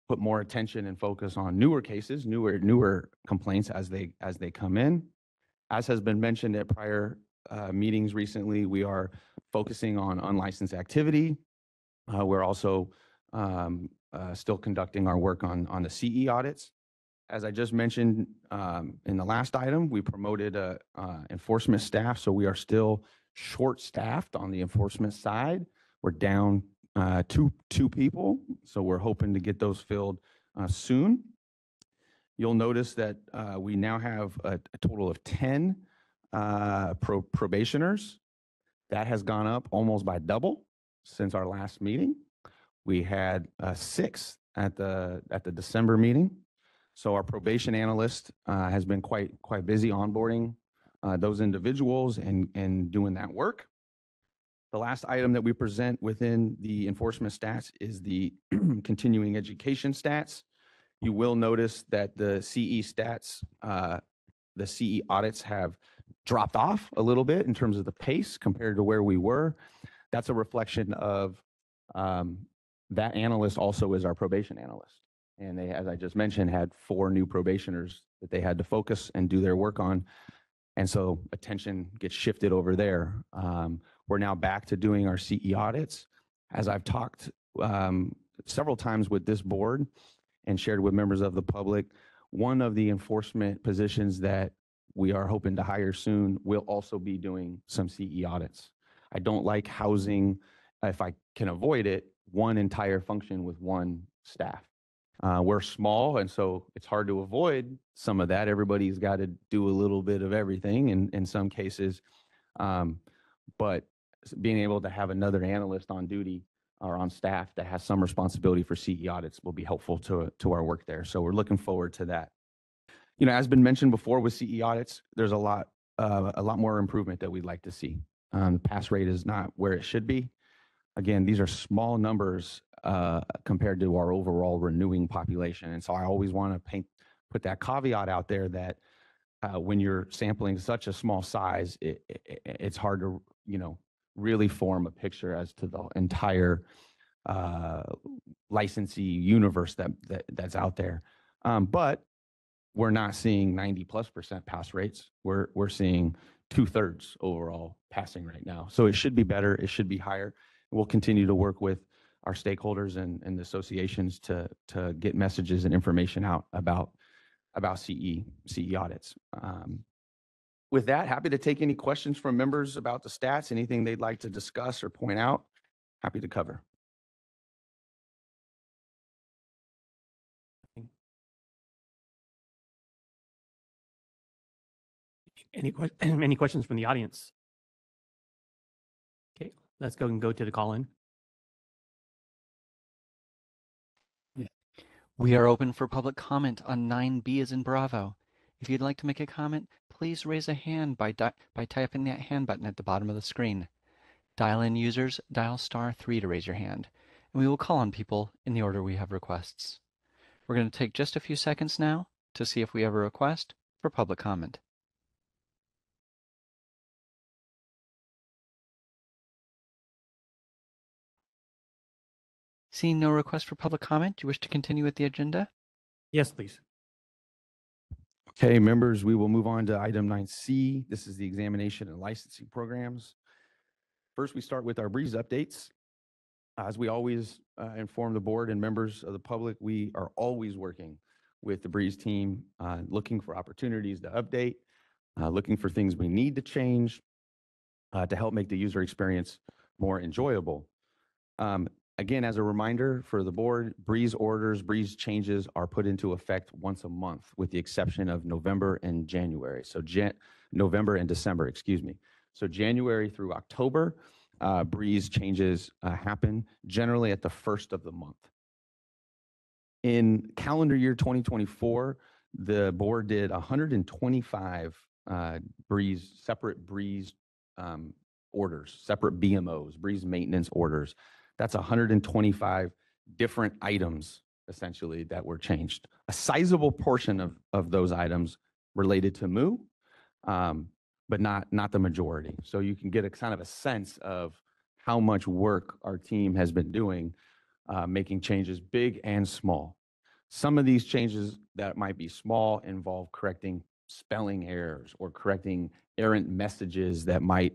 put more attention and focus on newer cases, newer complaints as they come in. As has been mentioned at prior meetings recently, we are focusing on unlicensed activity. We're also still conducting our work on the CE audits. As I just mentioned in the last item, we promoted enforcement staff, so we are still short-staffed on the enforcement side. We're down two people, so we're hoping to get those filled soon. You'll notice that we now have a total of 10 probationers. That has gone up almost by double since our last meeting. We had 6 at the December meeting. So our probation analyst has been quite busy onboarding those individuals and doing that work. The last item that we present within the enforcement stats is the continuing education stats. You will notice that the CE stats, the CE audits have dropped off a little bit in terms of the pace compared to where we were. That's a reflection of that analyst also is our probation analyst. And they, as I just mentioned, had 4 new probationers that they had to focus and do their work on. And so attention gets shifted over there. We're now back to doing our CE audits. As I've talked several times with this board and shared with members of the public, one of the enforcement positions that we are hoping to hire soon will also be doing some CE audits. I don't like housing, if I can avoid it, one entire function with one staff. We're small, and so it's hard to avoid some of that. Everybody's got to do a little bit of everything in some cases. But being able to have another analyst on duty or on staff that has some responsibility for CE audits will be helpful to our work there. So we're looking forward to that. You know, as been mentioned before with CE audits, there's a lot more improvement that we'd like to see. The pass rate is not where it should be. Again, these are small numbers compared to our overall renewing population. And so I always want to put that caveat out there that when you're sampling such a small size, it's hard to, you know, really form a picture as to the entire licensee universe that's out there. But we're not seeing 90+% pass rates. We're seeing 2/3 overall passing right now. So it should be better. It should be higher. We'll continue to work with our stakeholders and the associations to get messages and information out about CE audits. With that, happy to take any questions from members about the stats, anything they'd like to discuss or point out. Happy to cover. Any questions from the audience? Okay, let's go to the call-in. We are open for public comment on 9B as in Bravo. If you'd like to make a comment, please raise a hand by typing that hand button at the bottom of the screen. Dial-in users, dial *3 to raise your hand, and we will call on people in the order we have requests. We're going to take just a few seconds now to see if we have a request for public comment. Seeing no request for public comment, do you wish to continue with the agenda? Yes, please. Okay, members, we will move on to item 9C. This is the examination and licensing programs. First, we start with our Breeze updates. As we always inform the board and members of the public, we are always working with the Breeze team, looking for opportunities to update, looking for things we need to change to help make the user experience more enjoyable. Again, as a reminder for the board, Breeze orders, Breeze changes are put into effect once a month with the exception of November and January. So November and December, excuse me. So January through October, Breeze changes happen generally at the first of the month. In calendar year 2024, the board did 125 separate Breeze orders, separate BMOs, Breeze maintenance orders. That's 125 different items, essentially, that were changed. A sizable portion of those items related to MOO, but not the majority. So you can get a kind of a sense of how much work our team has been doing, making changes big and small. Some of these changes that might be small involve correcting spelling errors or correcting errant messages that might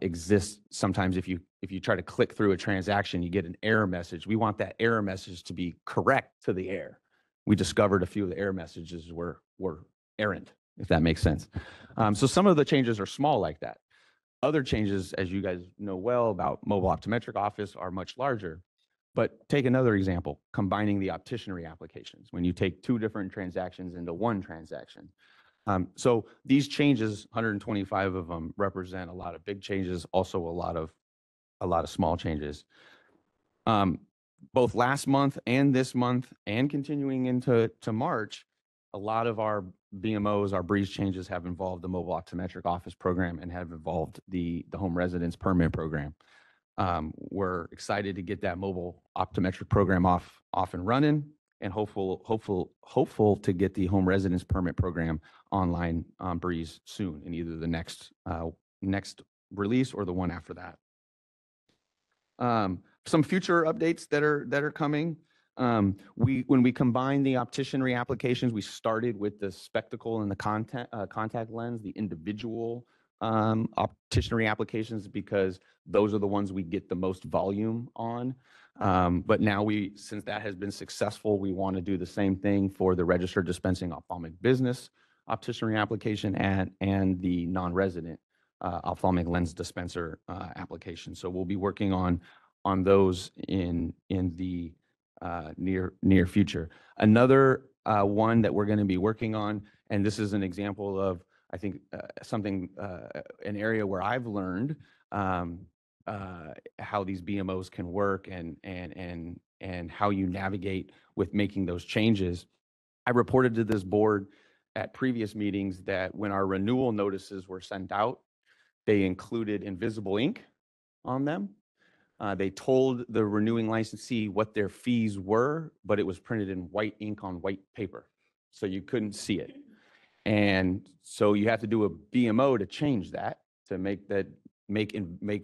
exist. Sometimes if you try to click through a transaction, you get an error message. We want that error message to be correct to the error. We discovered a few of the error messages were errant, if that makes sense. So some of the changes are small like that. Other changes, as you guys know well about mobile optometric office, are much larger. But take another example, combining the opticianry applications. When you take two different transactions into one transaction. So these changes, 125 of them, represent a lot of big changes, also a lot of small changes. Both last month and this month, and continuing into March, a lot of our BMOs, our Breeze changes, have involved the mobile optometric office program and have involved the home residence permit program. We're excited to get that mobile optometric program off and running, and hopeful to get the home residence permit program online on Breeze soon in either the next release or the one after that. Some future updates that are coming. When we combine the opticianry applications, we started with the spectacle and the contact lens, the individual opticianry applications, because those are the ones we get the most volume on. But now since that has been successful, we want to do the same thing for the registered dispensing ophthalmic business opticianry application and the non-resident ophthalmic lens dispenser application. So we'll be working on those in the near future. Another one that we're going to be working on, and this is an example of, I think, an area where I've learned how these BMOs can work and how you navigate with making those changes. I reported to this board at previous meetings that when our renewal notices were sent out, they included invisible ink on them. They told the renewing licensee what their fees were, but it was printed in white ink on white paper, so you couldn't see it. And so you have to do a BMO to change that, to make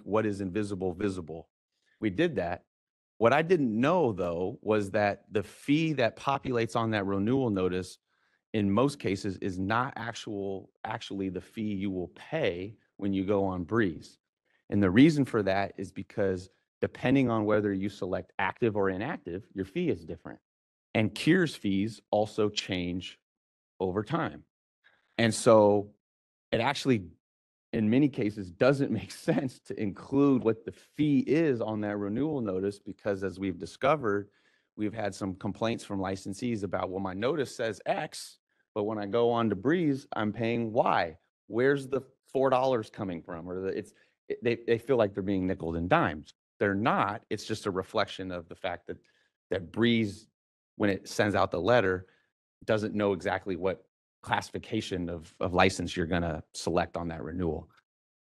what is invisible visible. We did that. What I didn't know, though, was that the fee that populates on that renewal notice in most cases is not actually the fee you will pay when you go on Breeze. And the reason for that is because depending on whether you select active or inactive, your fee is different. And Cures fees also change over time. And so it actually, in many cases, doesn't make sense to include what the fee is on that renewal notice, because as we've discovered, we've had some complaints from licensees about, well, my notice says X, but when I go on to Breeze, I'm paying Y. Where's the $4 coming from? Or they feel like they're being nickeled and dimed. They're not. It's just a reflection of the fact that Breeze, when it sends out the letter, doesn't know exactly what classification of license you're going to select on that renewal.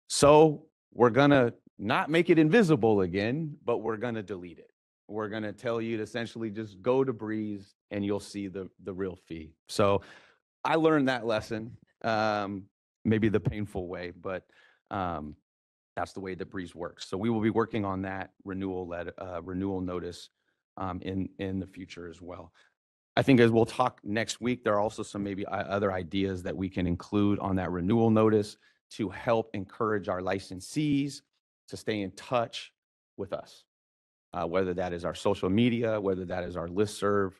So we're going to not make it invisible again, but we're going to delete it. We're going to tell you to essentially just go to Breeze and you'll see the real fee. So I learned that lesson, maybe the painful way, but that's the way that Breeze works. So we will be working on that renewal notice in the future as well. I think as we'll talk next week, there are also some maybe other ideas that we can include on that renewal notice to help encourage our licensees to stay in touch with us, whether that is our social media, whether that is our listserv,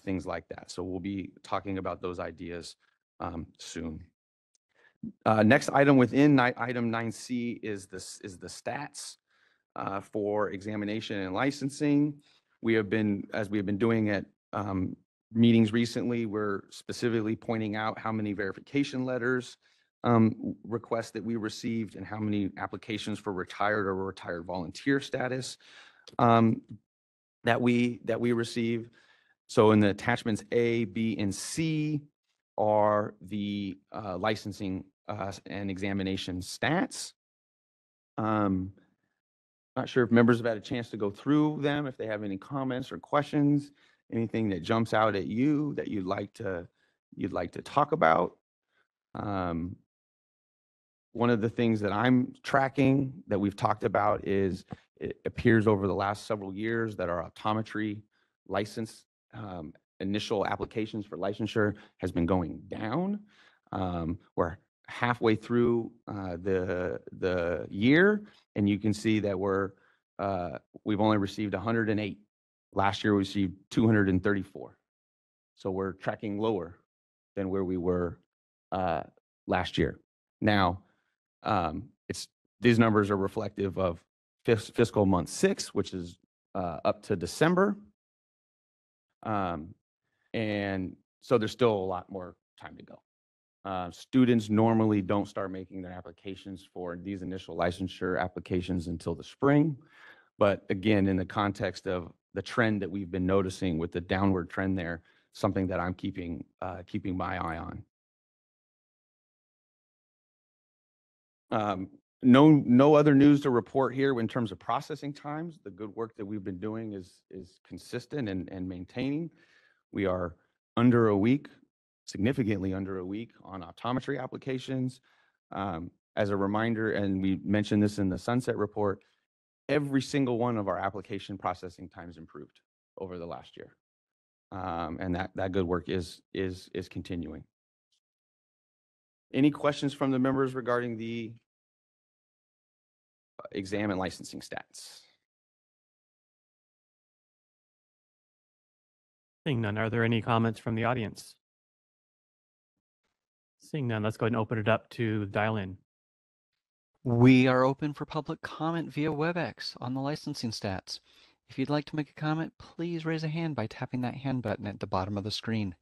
things like that. So we'll be talking about those ideas soon. Next item within item 9C is the stats for examination and licensing. As we have been doing at meetings recently, we're specifically pointing out how many verification letters requests that we received and how many applications for retired or retired volunteer status that we receive. So in the attachments A, B, and C are the licensing and examination stats. Not sure if members have had a chance to go through them, if they have any comments or questions, anything that jumps out at you that you'd like to talk about. One of the things that I'm tracking that we've talked about is it appears over the last several years that our optometry license initial applications for licensure has been going down. We're halfway through the year, and you can see that we've only received 108. Last year we received 234. So we're tracking lower than where we were last year. Now, these numbers are reflective of fiscal month 6, which is up to December. And so there's still a lot more time to go. Students normally don't start making their applications for these initial licensure applications until the spring. But again, in the context of the trend that we've been noticing with the downward trend there, something that I'm keeping my eye on. No other news to report here in terms of processing times. The good work that we've been doing is consistent and maintaining. We are under a week, significantly under a week on optometry applications. As a reminder, and we mentioned this in the Sunset Report, every single one of our application processing times improved over the last year. And that good work is continuing. Any questions from the members regarding the exam and licensing stats? Seeing none, are there any comments from the audience? Seeing none, let's go ahead and open it up to dial-in. We are open for public comment via WebEx on the licensing stats. If you'd like to make a comment, please raise a hand by tapping that hand button at the bottom of the screen.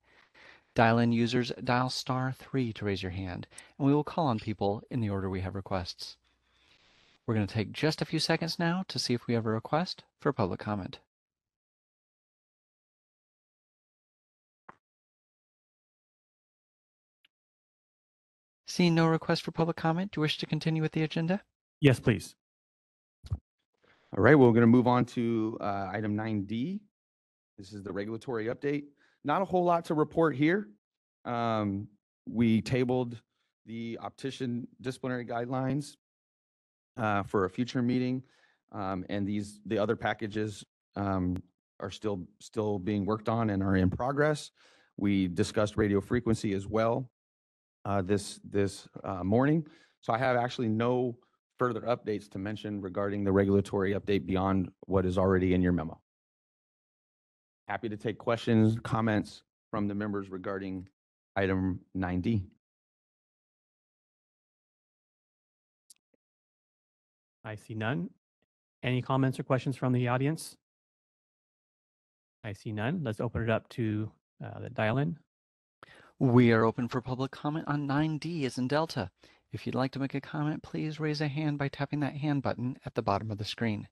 Dial-in users dial *3 to raise your hand, and we will call on people in the order we have requests. We're going to take just a few seconds now to see if we have a request for public comment. Seeing no request for public comment, do you wish to continue with the agenda? Yes, please. All right, we're going to move on to item 9D. This is the regulatory update. Not a whole lot to report here. We tabled the optician disciplinary guidelines for a future meeting, and the other packages are still being worked on and are in progress. We discussed radio frequency as well this morning. So I have actually no further updates to mention regarding the regulatory update beyond what is already in your memo. Happy to take questions, comments from the members regarding item 9D. I see none. Any comments or questions from the audience? I see none. Let's open it up to the dial-in. We are open for public comment on 9D as in Delta. If you'd like to make a comment, please raise a hand by tapping that hand button at the bottom of the screen.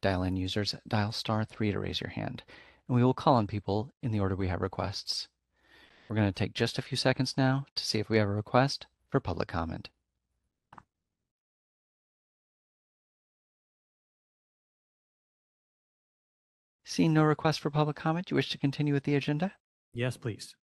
Dial-in users dial *3 to raise your hand, and we will call on people in the order we have requests. We're going to take just a few seconds now to see if we have a request for public comment. Seeing no request for public comment, do you wish to continue with the agenda? Yes, please.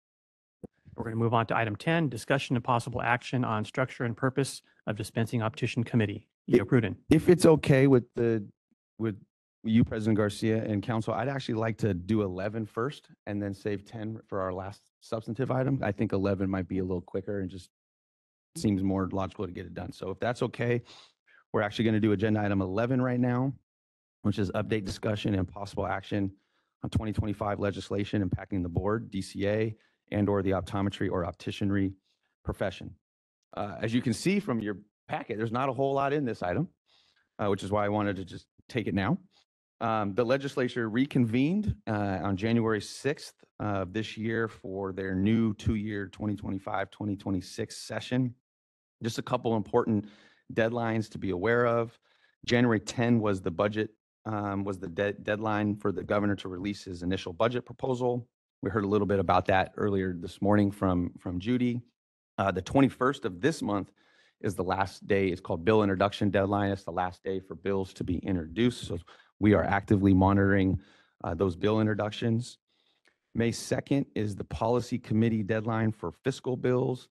We're going to move on to item 10, discussion and possible action on structure and purpose of dispensing optician committee. Leo Pruden. If it's okay with you, President Garcia, and council, I'd actually like to do 11 first and then save 10 for our last substantive item. I think 11 might be a little quicker and just seems more logical to get it done. So if that's okay, we're actually going to do agenda item 11 right now, which is update, discussion, and possible action on 2025 legislation impacting the board, DCA, and/or the optometry or opticianry profession. As you can see from your packet, there's not a whole lot in this item, which is why I wanted to just take it now. The legislature reconvened on January 6th of this year for their new 2-year 2025-2026 session. Just a couple important deadlines to be aware of. January 10 was the budget, deadline for the governor to release his initial budget proposal. We heard a little bit about that earlier this morning from Judy. The 21st of this month is the last day. It's called bill introduction deadline. It's the last day for bills to be introduced. So we are actively monitoring those bill introductions. May 2nd is the policy committee deadline for fiscal bills.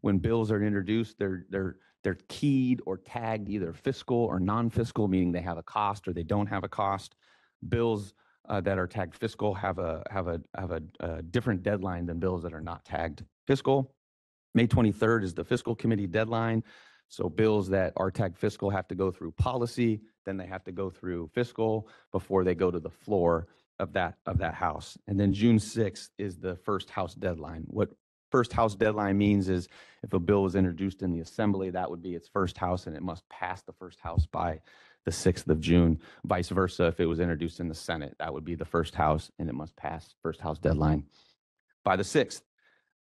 When bills are introduced, they're keyed or tagged either fiscal or non-fiscal, meaning they have a cost or they don't have a cost. Bills that are tagged fiscal have a different deadline than bills that are not tagged fiscal. May 23rd is the fiscal committee deadline. So bills that are tagged fiscal have to go through policy, then they have to go through fiscal before they go to the floor of that house. And then June 6th is the first house deadline. What first house deadline means is if a bill is introduced in the assembly, that would be its first house and it must pass the first house by the 6th of June. Vice versa, if it was introduced in the Senate, that would be the first house and it must pass first house deadline by the 6th.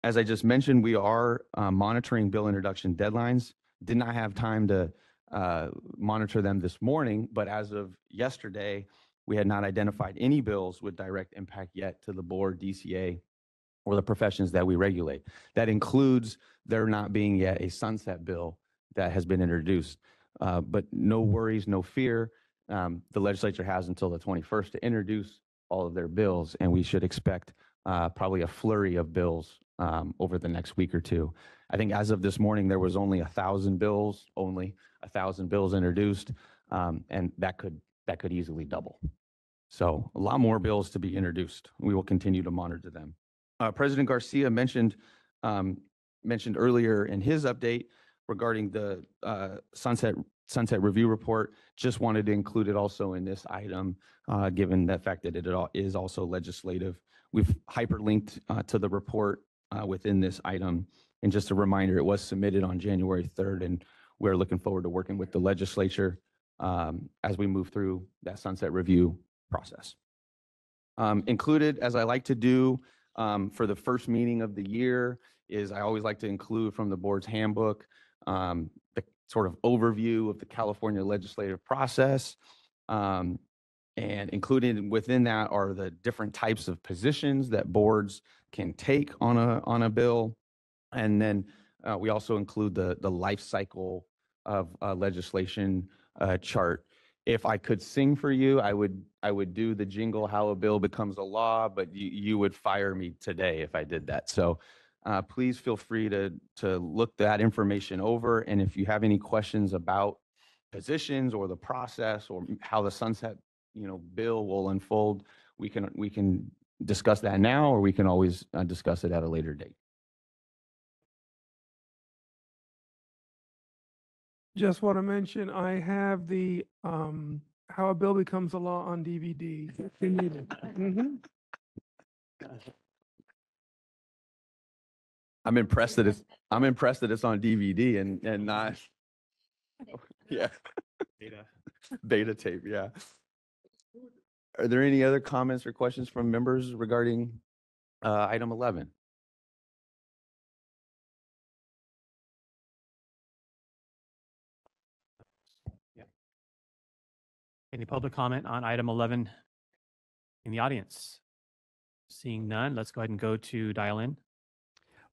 As I just mentioned, we are monitoring bill introduction deadlines. Did not have time to monitor them this morning, but as of yesterday, we had not identified any bills with direct impact yet to the board, DCA, or the professions that we regulate. That includes there not being yet a sunset bill that has been introduced. But no worries, no fear. The legislature has until the 21st to introduce all of their bills, and we should expect probably a flurry of bills over the next week or two. I think as of this morning, there was only 1,000 bills, introduced, and that could easily double. So a lot more bills to be introduced. We will continue to monitor them. President Garcia mentioned earlier in his update regarding the sunset review report. Just wanted to include it also in this item, given the fact that it is also legislative. We've hyperlinked to the report within this item. And just a reminder, it was submitted on January 3rd, and we're looking forward to working with the legislature as we move through that sunset review process. Included, as I like to do for the first meeting of the year, is I always like to include from the board's handbook the sort of overview of the California legislative process. And included within that are the different types of positions that boards can take on a bill. And then we also include the life cycle of legislation chart. If I could sing for you, I would do the jingle "How a Bill Becomes a Law," but you would fire me today if I did that. So please feel free to look that information over. And if you have any questions about positions or the process or how the sunset bill will unfold, we can discuss that now, or we can always discuss it at a later date. Just want to mention, I have the How a Bill Becomes a Law on DVD. If you need it. I'm impressed that it's on DVD and not yeah beta tape. Yeah. Are there any other comments or questions from members regarding item 11? Any public comment on item 11 in the audience? Seeing none, let's go ahead and go to dial in.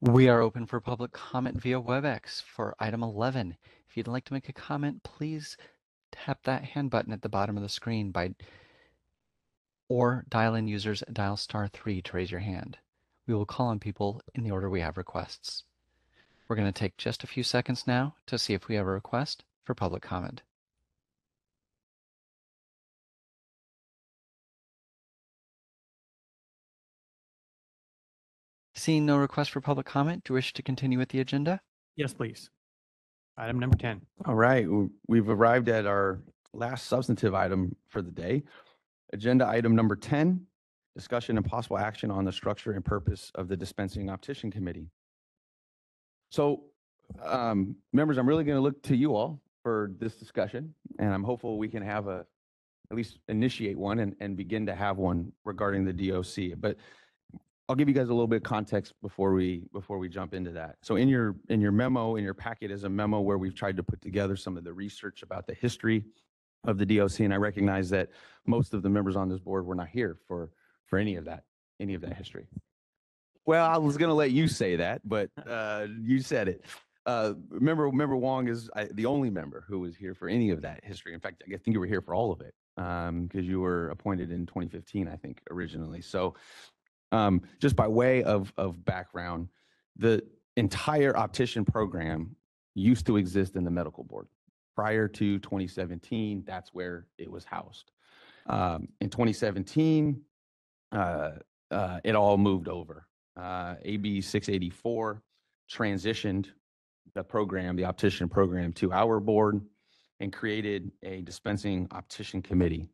We are open for public comment via WebEx for item 11. If you'd like to make a comment, please tap that hand button at the bottom of the screen or dial in users dial *3 to raise your hand. We will call on people in the order we have requests. We're going to take just a few seconds now to see if we have a request for public comment. Seeing no request for public comment, do you wish to continue with the agenda? Yes, please. Item number 10. All right, we've arrived at our last substantive item for the day. Agenda item number 10, discussion and possible action on the structure and purpose of the dispensing optician committee. So members, I'm really going to look to you all for this discussion, and I'm hopeful we can have at least initiate one and begin to have one regarding the DOC. But I'll give you guys a little bit of context before we jump into that. So in your memo, in your packet is a memo where we've tried to put together some of the research about the history of the DOC, and I recognize that most of the members on this board were not here for any of that history. Well, I was going to let you say that, but you said it. Member Wong is the only member who was here for any of that history. In fact, I think you were here for all of it because you were appointed in 2015, I think, originally. So just by way of background, the entire optician program used to exist in the medical board. Prior to 2017, that's where it was housed. In 2017, it all moved over. AB 684 transitioned the program, the optician program, to our board and created a dispensing optician committee.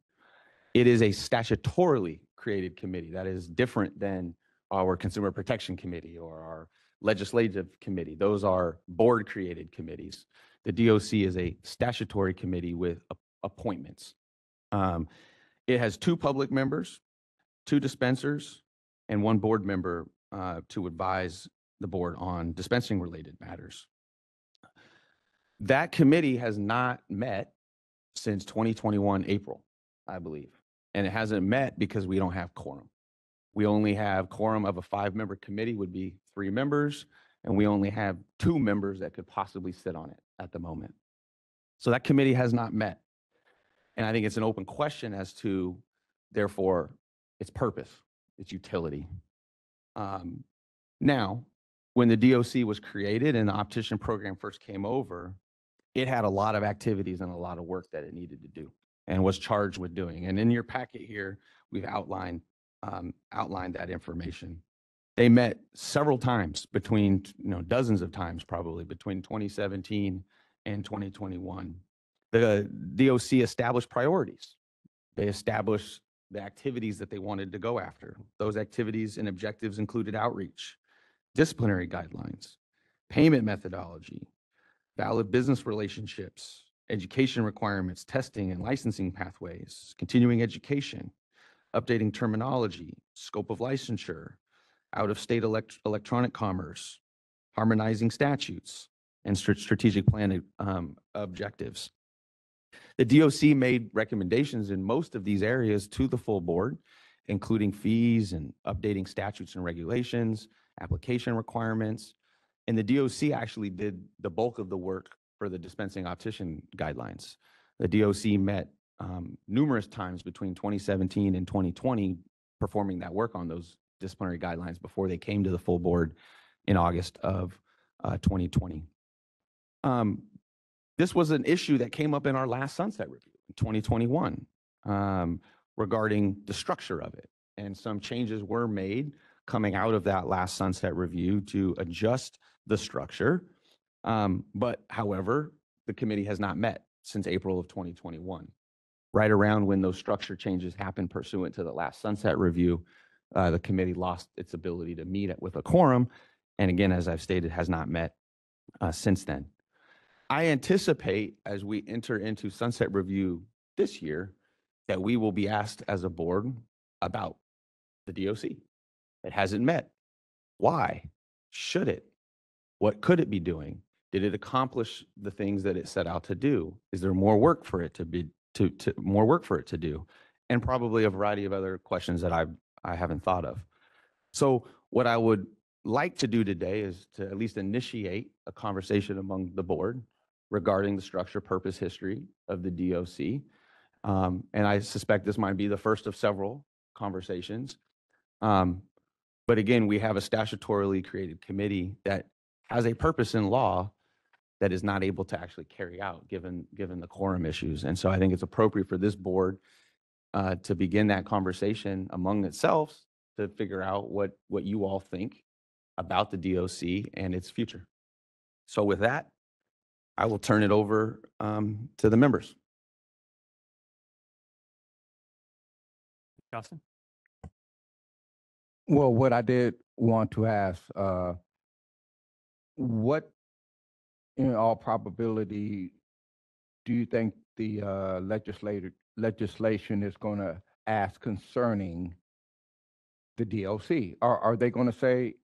It is a statutorily created committee that is different than our consumer protection committee or our legislative committee. Those are board created committees. The DOC is a statutory committee with appointments. It has 2 public members, 2 dispensers, and 1 board member to advise the board on dispensing related matters. That committee has not met since 2021 April, I believe. And it hasn't met because we don't have quorum. We only have quorum of a 5-member committee would be 3 members, and we only have 2 members that could possibly sit on it at the moment. So that committee has not met. And I think it's an open question as to, therefore, its purpose, its utility. Now, when the DOC was created and the optician program first came over, it had a lot of activities and a lot of work that it needed to do and was charged with doing. And in your packet here, we've outlined that information. They met several times between, dozens of times probably between 2017 and 2021. The DOC established priorities. They established the activities that they wanted to go after. Those activities and objectives included outreach, disciplinary guidelines, payment methodology, valid business relationships, education requirements, testing and licensing pathways, continuing education, updating terminology, scope of licensure, out-of-state electronic commerce, harmonizing statutes, and strategic plan objectives. The DOC made recommendations in most of these areas to the full board, including fees and updating statutes and regulations, application requirements. And the DOC actually did the bulk of the work for the dispensing optician guidelines. The DOC met numerous times between 2017 and 2020 performing that work on those disciplinary guidelines before they came to the full board in August of 2020. This was an issue that came up in our last sunset review in 2021 regarding the structure of it. And some changes were made coming out of that last sunset review to adjust the structure. But however, the committee has not met since April of 2021. Right around when those structure changes happened pursuant to the last sunset review, the committee lost its ability to meet with a quorum. And again, as I've stated, has not met since then. I anticipate as we enter into sunset review this year that we will be asked as a board about the DOC. It hasn't met. Why? Should it? What could it be doing? Did it accomplish the things that it set out to do? Is there more work for it to do? And probably a variety of other questions that I haven't thought of. So what I would like to do today is to at least initiate a conversation among the board regarding the structure, purpose, history of the DOC. And I suspect this might be the first of several conversations. But again, we have a statutorily created committee that has a purpose in law that is not able to actually carry out given the quorum issues. And so I think it's appropriate for this board to begin that conversation among itself to figure out what you all think about the DOC and its future. So with that, I will turn it over to the members. Justin? Well, what I did want to ask, what in all probability do you think the legislation is going to ask concerning the DOC? Are they going to say,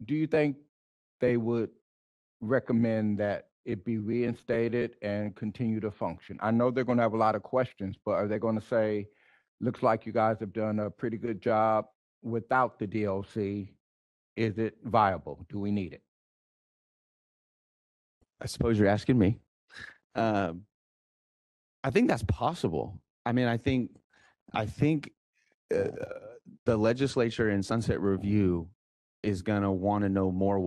do you think they would recommend that it be reinstated and continue to function? I know they're going to have a lot of questions, but are they going to say, looks like you guys have done a pretty good job without the DOC. Is it viable? Do we need it? I suppose you're asking me. I think that's possible. I mean, I think the legislature in sunset review is going to want to know more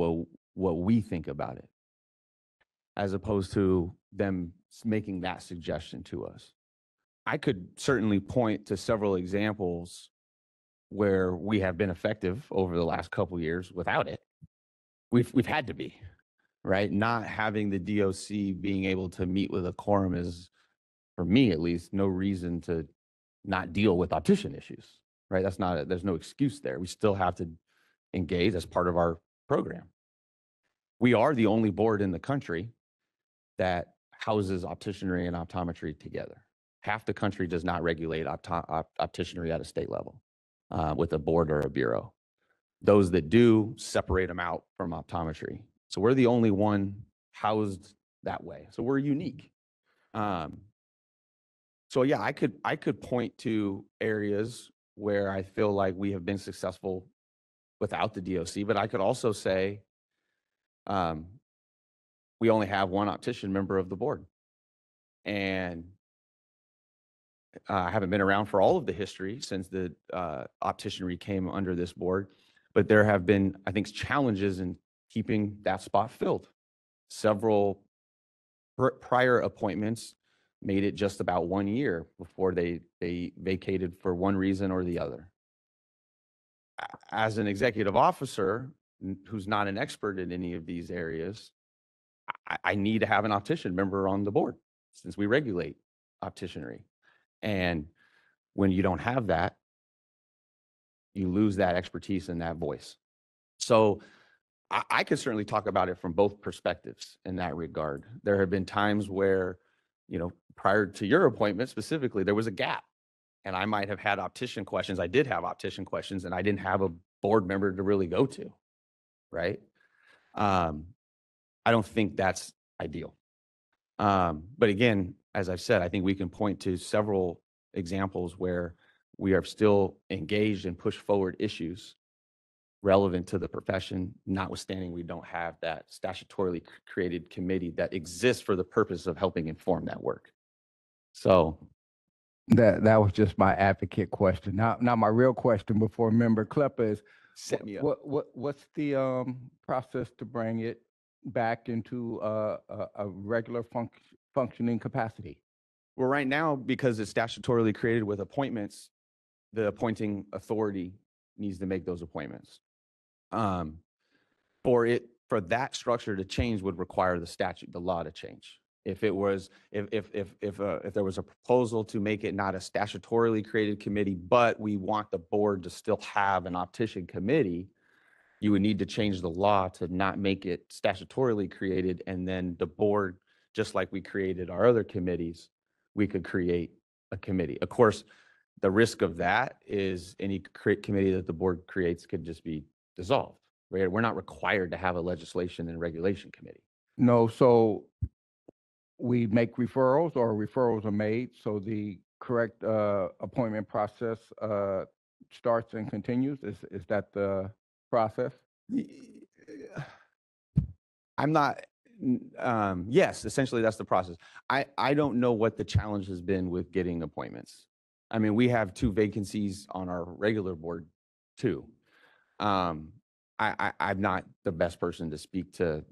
what we think about it, as opposed to them making that suggestion to us. I could certainly point to several examples where we have been effective over the last couple of years without it. We've had to be, right? Not having the DOC being able to meet with a quorum is, for me at least, no reason to not deal with optician issues, right? There's no excuse there. We still have to engage as part of our program. We are the only board in the country that houses opticianry and optometry together. Half the country does not regulate opticianry at a state level with a board or a bureau. Those that do separate them out from optometry. So we're the only one housed that way. So we're unique. So yeah, I could point to areas where I feel like we have been successful without the DOC, but I could also say we only have one optician member of the board. And I haven't been around for all of the history since the opticianry came under this board, but there have been, I think, challenges in keeping that spot filled. Several prior appointments made it just about 1 year before they vacated for one reason or the other. As an executive officer who's not an expert in any of these areas, I need to have an optician member on the board since we regulate opticianry. And when you don't have that, you lose that expertise and that voice. So I could certainly talk about it from both perspectives in that regard. There have been times where, prior to your appointment specifically, there was a gap And I might have had optician questions. I did have optician questions, and I didn't have a board member to really go to, right? I don't think that's ideal. But again, as I've said, I think we can point to several examples where we are still engaged and push forward issues relevant to the profession, notwithstanding we don't have that statutorily created committee that exists for the purpose of helping inform that work. So That was just my advocate question. Now my real question before Member Klepper is, set me up. what's the process to bring it back into a regular functioning capacity? Well, right now, because it's statutorily created with appointments, the appointing authority needs to make those appointments. For that structure to change would require the law to change. If there was a proposal to make it not a statutorily created committee, but we want the board to still have an optician committee, you would need to change the law to not make it statutorily created, and then the board, just like we created our other committees, we could create a committee. Of course, the risk of that is any committee that the board creates could just be dissolved, right? We're not required to have a legislation and regulation committee. No, so we make referrals, or referrals are made, so the correct appointment process starts and continues? Is that the process? I'm not, yes, essentially that's the process. I don't know what the challenge has been with getting appointments. I mean, we have 2 vacancies on our regular board too. I'm not the best person to speak to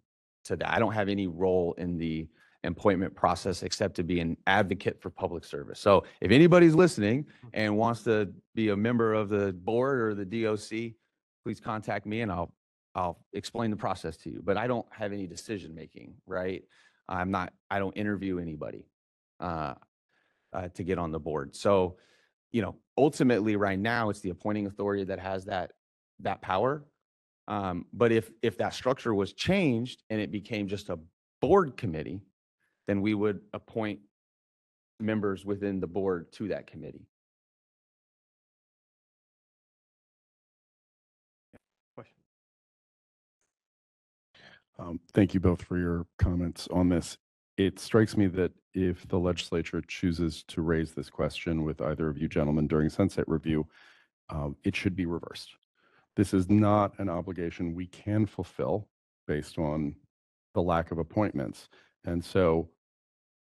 that. I don't have any role in the appointment process except to be an advocate for public service. So if anybody's listening and wants to be a member of the board or the DOC, please contact me and I'll explain the process to you. But I don't have any decision making, right? I don't interview anybody to get on the board. So, ultimately right now it's the appointing authority that has that power. But if that structure was changed and it became just a board committee, then we would appoint members within the board to that committee. Thank you both for your comments on this. It strikes me that if the legislature chooses to raise this question with either of you gentlemen during sunset review, it should be reversed. This is not an obligation we can fulfill based on the lack of appointments. And so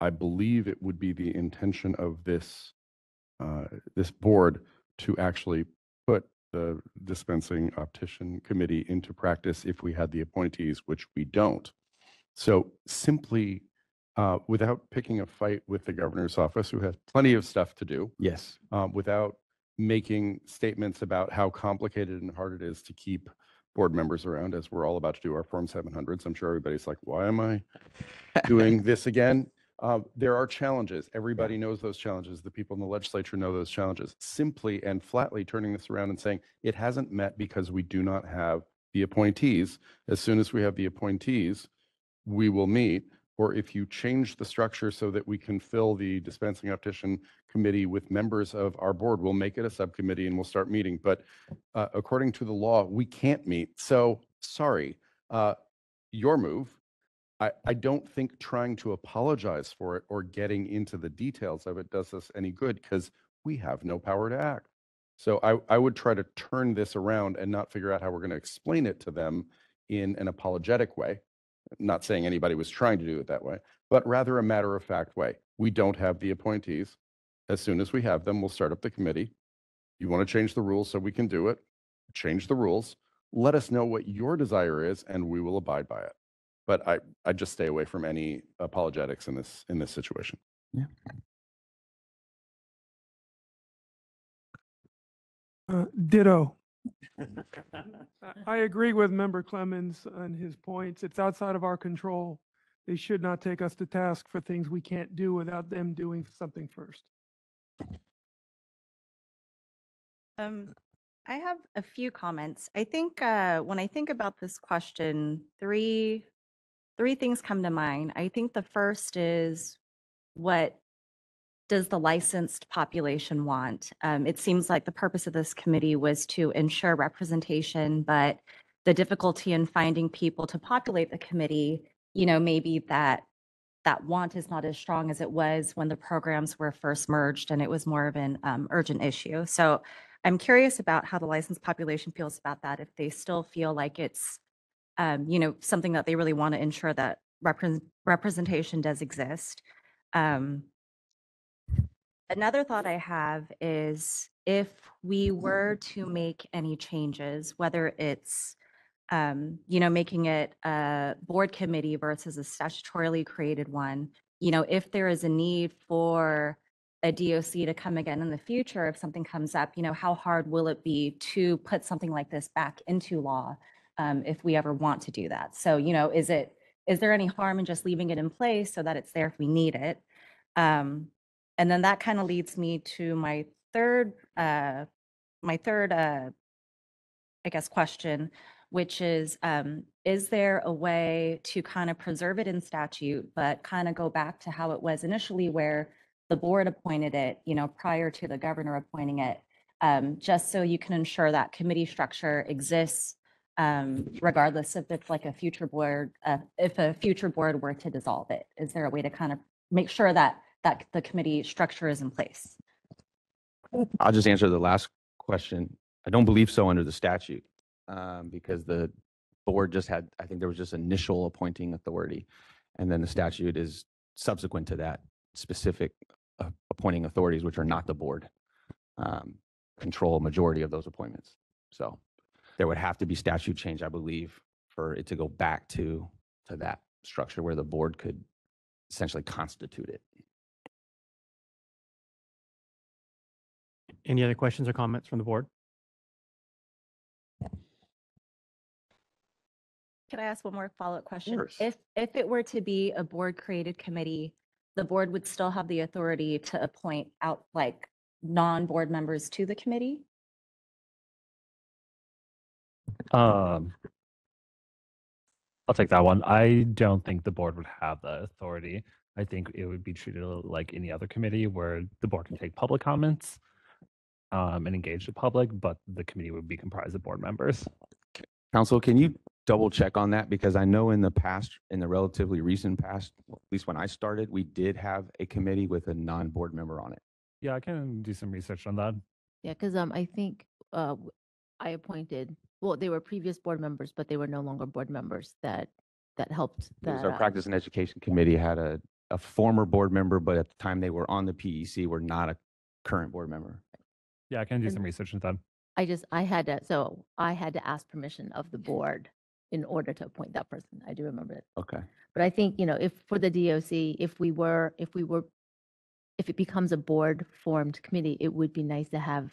I believe it would be the intention of this board to actually put the dispensing optician committee into practice if we had the appointees, which we don't. So simply, without picking a fight with the governor's office, who has plenty of stuff to do. Yes. Without making statements about how complicated and hard it is to keep board members around, as we're all about to do our Form 700s. I'm sure everybody's like, why am I doing this again? There are challenges. Everybody knows those challenges. The people in the legislature know those challenges. Simply and flatly turning this around and saying it hasn't met because we do not have the appointees. As soon as we have the appointees, we will meet. Or if you change the structure so that we can fill the dispensing optician committee with members of our board, we'll make it a subcommittee and we'll start meeting. But according to the law, we can't meet. So sorry, your move. I don't think trying to apologize for it or getting into the details of it does us any good, because we have no power to act. So I would try to turn this around and not figure out how we're going to explain it to them in an apologetic way. Not saying anybody was trying to do it that way, but rather a matter-of-fact way. We don't have the appointees. As soon as we have them, we'll start up the committee. You want to change the rules so we can do it? Change the rules. Let us know what your desire is, and we will abide by it. But I just stay away from any apologetics in this situation. Yeah. Ditto. I agree with Member Clemens on his points. It's outside of our control. They should not take us to task for things we can't do without them doing something first. I have a few comments. I think when I think about this question, three things come to mind. I think the first is what does the licensed population want? It seems like the purpose of this committee was to ensure representation, but the difficulty in finding people to populate the committee, maybe that want is not as strong as it was when the programs were first merged and it was more of an urgent issue. So I'm curious about how the licensed population feels about that, if they still feel like it's, something that they really want to ensure that representation does exist. Another thought I have is if we were to make any changes, whether it's, making it a board committee versus a statutorily created one, if there is a need for a DOC to come again in the future, if something comes up, how hard will it be to put something like this back into law if we ever want to do that? So, is there any harm in just leaving it in place so that it's there if we need it? And then that kind of leads me to my third, I guess, question, which is there a way to kind of preserve it in statute, but kind of go back to how it was initially where the board appointed it, prior to the governor appointing it, just so you can ensure that committee structure exists, regardless if it's like a future board, if a future board were to dissolve it? Is there a way to kind of make sure that the committee structure is in place? I'll just answer the last question. I don't believe so under the statute, because the board just had, I think there was just initial appointing authority. And then the statute is subsequent to that specific appointing authorities, which are not the board, control a majority of those appointments. So there would have to be statute change, I believe, for it to go back to that structure where the board could essentially constitute it. Any other questions or comments from the board? Can I ask one more follow-up question? course. If it were to be a board-created committee, the board would still have the authority to appoint out like non-board members to the committee? I'll take that one. I don't think the board would have the authority. I think it would be treated like any other committee where the board can take public comments and engage the public, but the committee would be comprised of board members. Council, can you double check on that? Because I know in the past, in the relatively recent past, at least when I started, we did have a committee with a non-board member on it. Yeah, I can do some research on that. Yeah, because I think I appointed, well, they were previous board members, but they were no longer board members that helped. It was our Practice and Education Committee had a former board member, but at the time they were on the PEC, were not a current board member. Yeah, I can do some research on that. I had to ask permission of the board in order to appoint that person. I do remember it. Okay. But I think, if for the DOC, if it becomes a board formed committee, it would be nice to have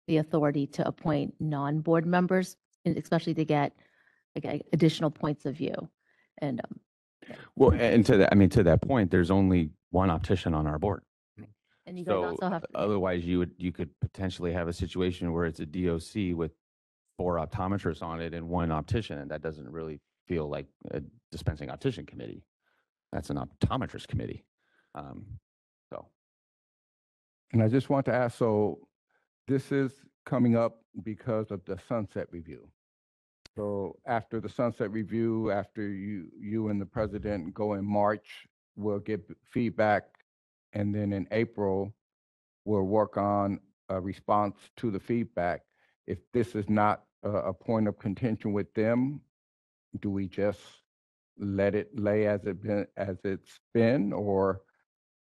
the authority to appoint non-board members, and especially to get additional points of view. And Well, and to that point, there's only one optician on our board. and you guys So also have otherwise you could potentially have a situation where it's a DOC with 4 optometrists on it and 1 optician, and that doesn't really feel like a dispensing optician committee. That's an optometrist committee. And I just want to ask, so this is coming up because of the sunset review. So after the sunset review, after you and the president go in March, we'll get feedback. And then in April, we'll work on a response to the feedback. If this is not a point of contention with them, do we just let it lay as it's been, or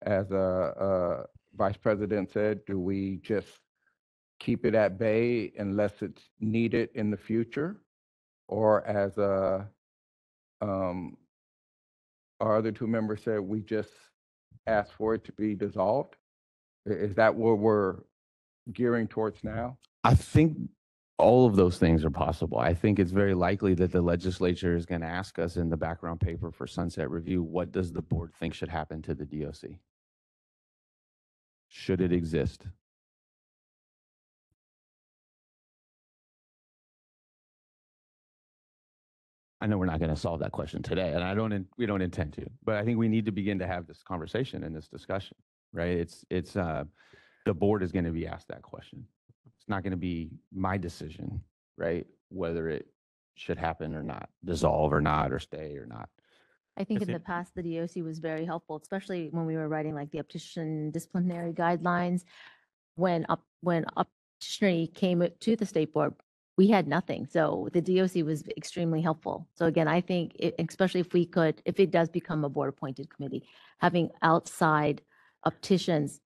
as a vice president said, do we just keep it at bay unless it's needed in the future? Or as our other 2 members said, we just ask for it to be dissolved? Is that what we're gearing towards now? I think all of those things are possible. I think it's very likely that the legislature is going to ask us in the background paper for sunset review, what does the board think should happen to the DOC? Should it exist? I know we're not going to solve that question today, and we don't intend to, but I think we need to begin to have this conversation and this discussion. right? The board is going to be asked that question. It's not going to be my decision, right? Whether it should happen or not, dissolve or not, or stay or not. I think Yes, in the past, the DOC was very helpful, especially when we were writing like the optician disciplinary guidelines. When opticianry came to the state board, we had nothing. So the DOC was extremely helpful. So again, I think especially if it does become a board appointed committee, having outside opticians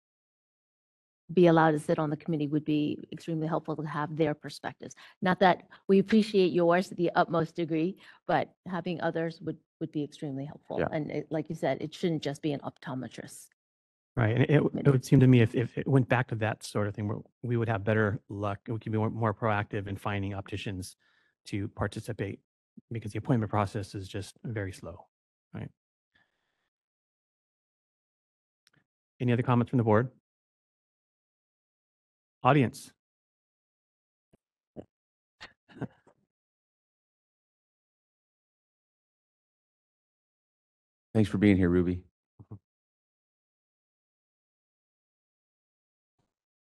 be allowed to sit on the committee would be extremely helpful to have their perspectives. Not that we appreciate yours to the utmost degree, but having others would be extremely helpful. Yeah. And like you said, it shouldn't just be an optometrist. Right. And it would seem to me if it went back to that sort of thing, where we would have better luck. We could be more proactive in finding opticians to participate, because the appointment process is just very slow. Right. Any other comments from the board? Audience? Thanks for being here, Ruby.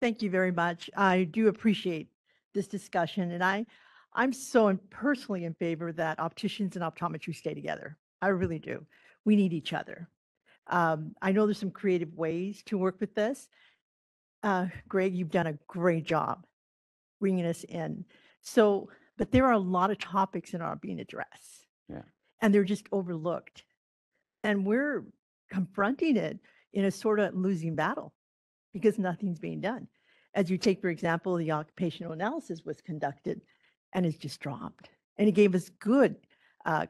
Thank you very much. I do appreciate this discussion, and I'm so personally in favor that opticians and optometry stay together. I really do. We need each other. I know there's some creative ways to work with this. Greg, you've done a great job bringing us in. So, but there are a lot of topics that are being addressed. Yeah. And they're just overlooked. And we're confronting it in a sort of losing battle because nothing's being done. As you take, for example, the occupational analysis was conducted and it's just dropped. And it gave us good,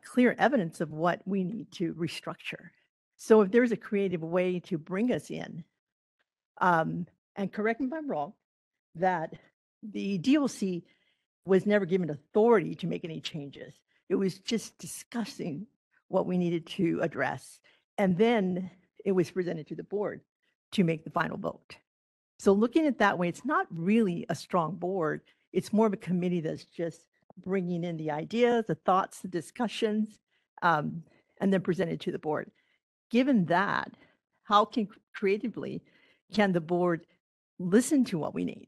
clear evidence of what we need to restructure. So if there's a creative way to bring us in, and correct me if I'm wrong, that the DOC was never given authority to make any changes. It was just discussing what we needed to address. And then it was presented to the board to make the final vote. So looking at that way, it's not really a strong board. It's more of a committee that's just bringing in the ideas, the thoughts, the discussions, and then presented to the board. Given that, how creatively can the board listen to what we need?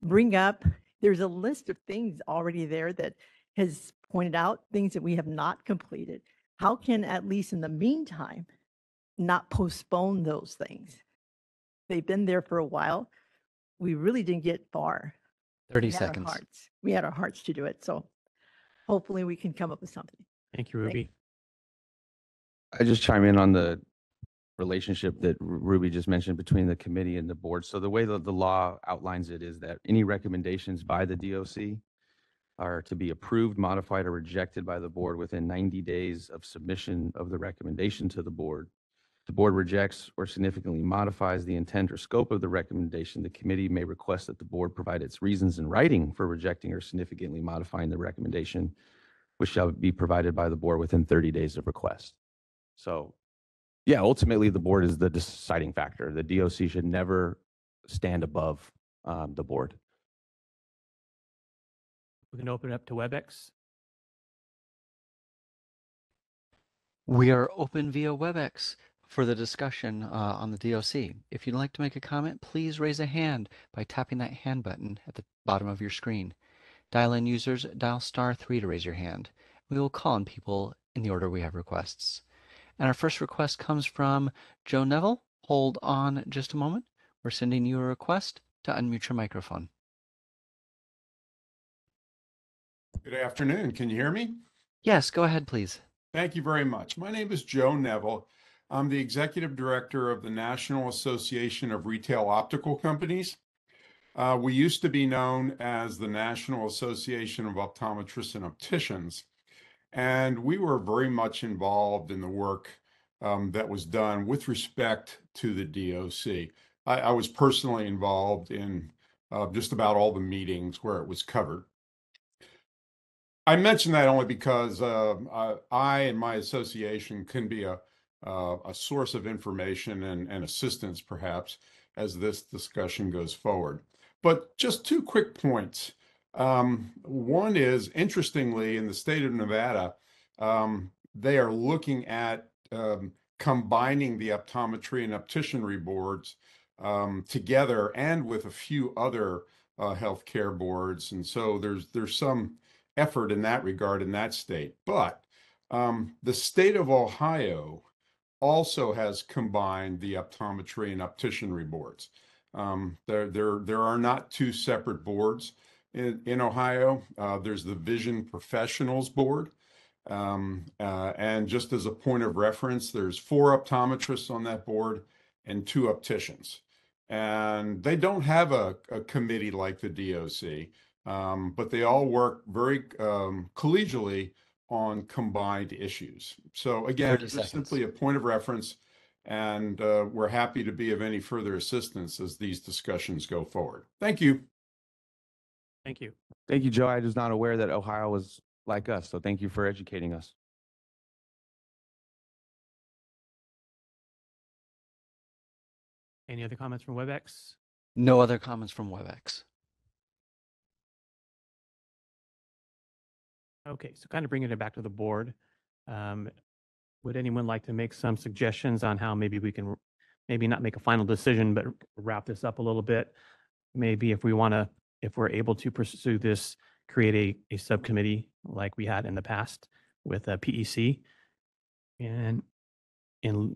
Bring up, there's a list of things already there that has pointed out things that we have not completed. How can, at least in the meantime, not postpone those things? They've been there for a while. We really didn't get far. 30 We had our seconds. hearts. We had our hearts to do it. So hopefully we can come up with something. Thank you, Ruby. I just chime in on the relationship that Ruby just mentioned between the committee and the board. So the way that the law outlines it is that any recommendations by the DOC are to be approved, modified, or rejected by the board within 90 days of submission of the recommendation to the board. If the board rejects or significantly modifies the intent or scope of the recommendation, the committee may request that the board provide its reasons in writing for rejecting or significantly modifying the recommendation, which shall be provided by the board within 30 days of request. So yeah, ultimately the board is the deciding factor. The DOC should never stand above the board. We can open it up to WebEx. We are open via WebEx for the discussion on the DOC. If you'd like to make a comment, please raise a hand by tapping that hand button at the bottom of your screen. Dial-in users, dial *3 to raise your hand. We will call on people in the order we have requests. And our first request comes from Joe Neville. Hold on just a moment. We're sending you a request to unmute your microphone. Good afternoon. Can you hear me? Yes, go ahead, please. Thank you very much. My name is Joe Neville. I'm the executive director of the National Association of Retail Optical Companies. We used to be known as the National Association of Optometrists and Opticians, and we were very much involved in the work that was done with respect to the DOC. I was personally involved in just about all the meetings where it was covered. I mention that only because I and my association can be a source of information and assistance, perhaps, as this discussion goes forward. But just two quick points. One is, interestingly, in the state of Nevada, they are looking at combining the optometry and opticianry boards together and with a few other healthcare boards. And so there's some effort in that regard in that state. But the state of Ohio also has combined the optometry and opticianry boards. There are not two separate boards in Ohio. There's the Vision Professionals Board. And just as a point of reference, there's 4 optometrists on that board and 2 opticians. And they don't have a committee like the DOC, but they all work very collegially on combined issues. So again, 30 just seconds. simply a point of reference, and we're happy to be of any further assistance as these discussions go forward. Thank you. Thank you. Thank you, Joe. I was not aware that Ohio was like us, so thank you for educating us. Any other comments from WebEx? No other comments from WebEx. Okay, so kind of bringing it back to the board. Would anyone like to make some suggestions on how maybe we can, maybe not make a final decision, but wrap this up a little bit? Maybe if we're able to pursue this, create a subcommittee like we had in the past with PEC. And in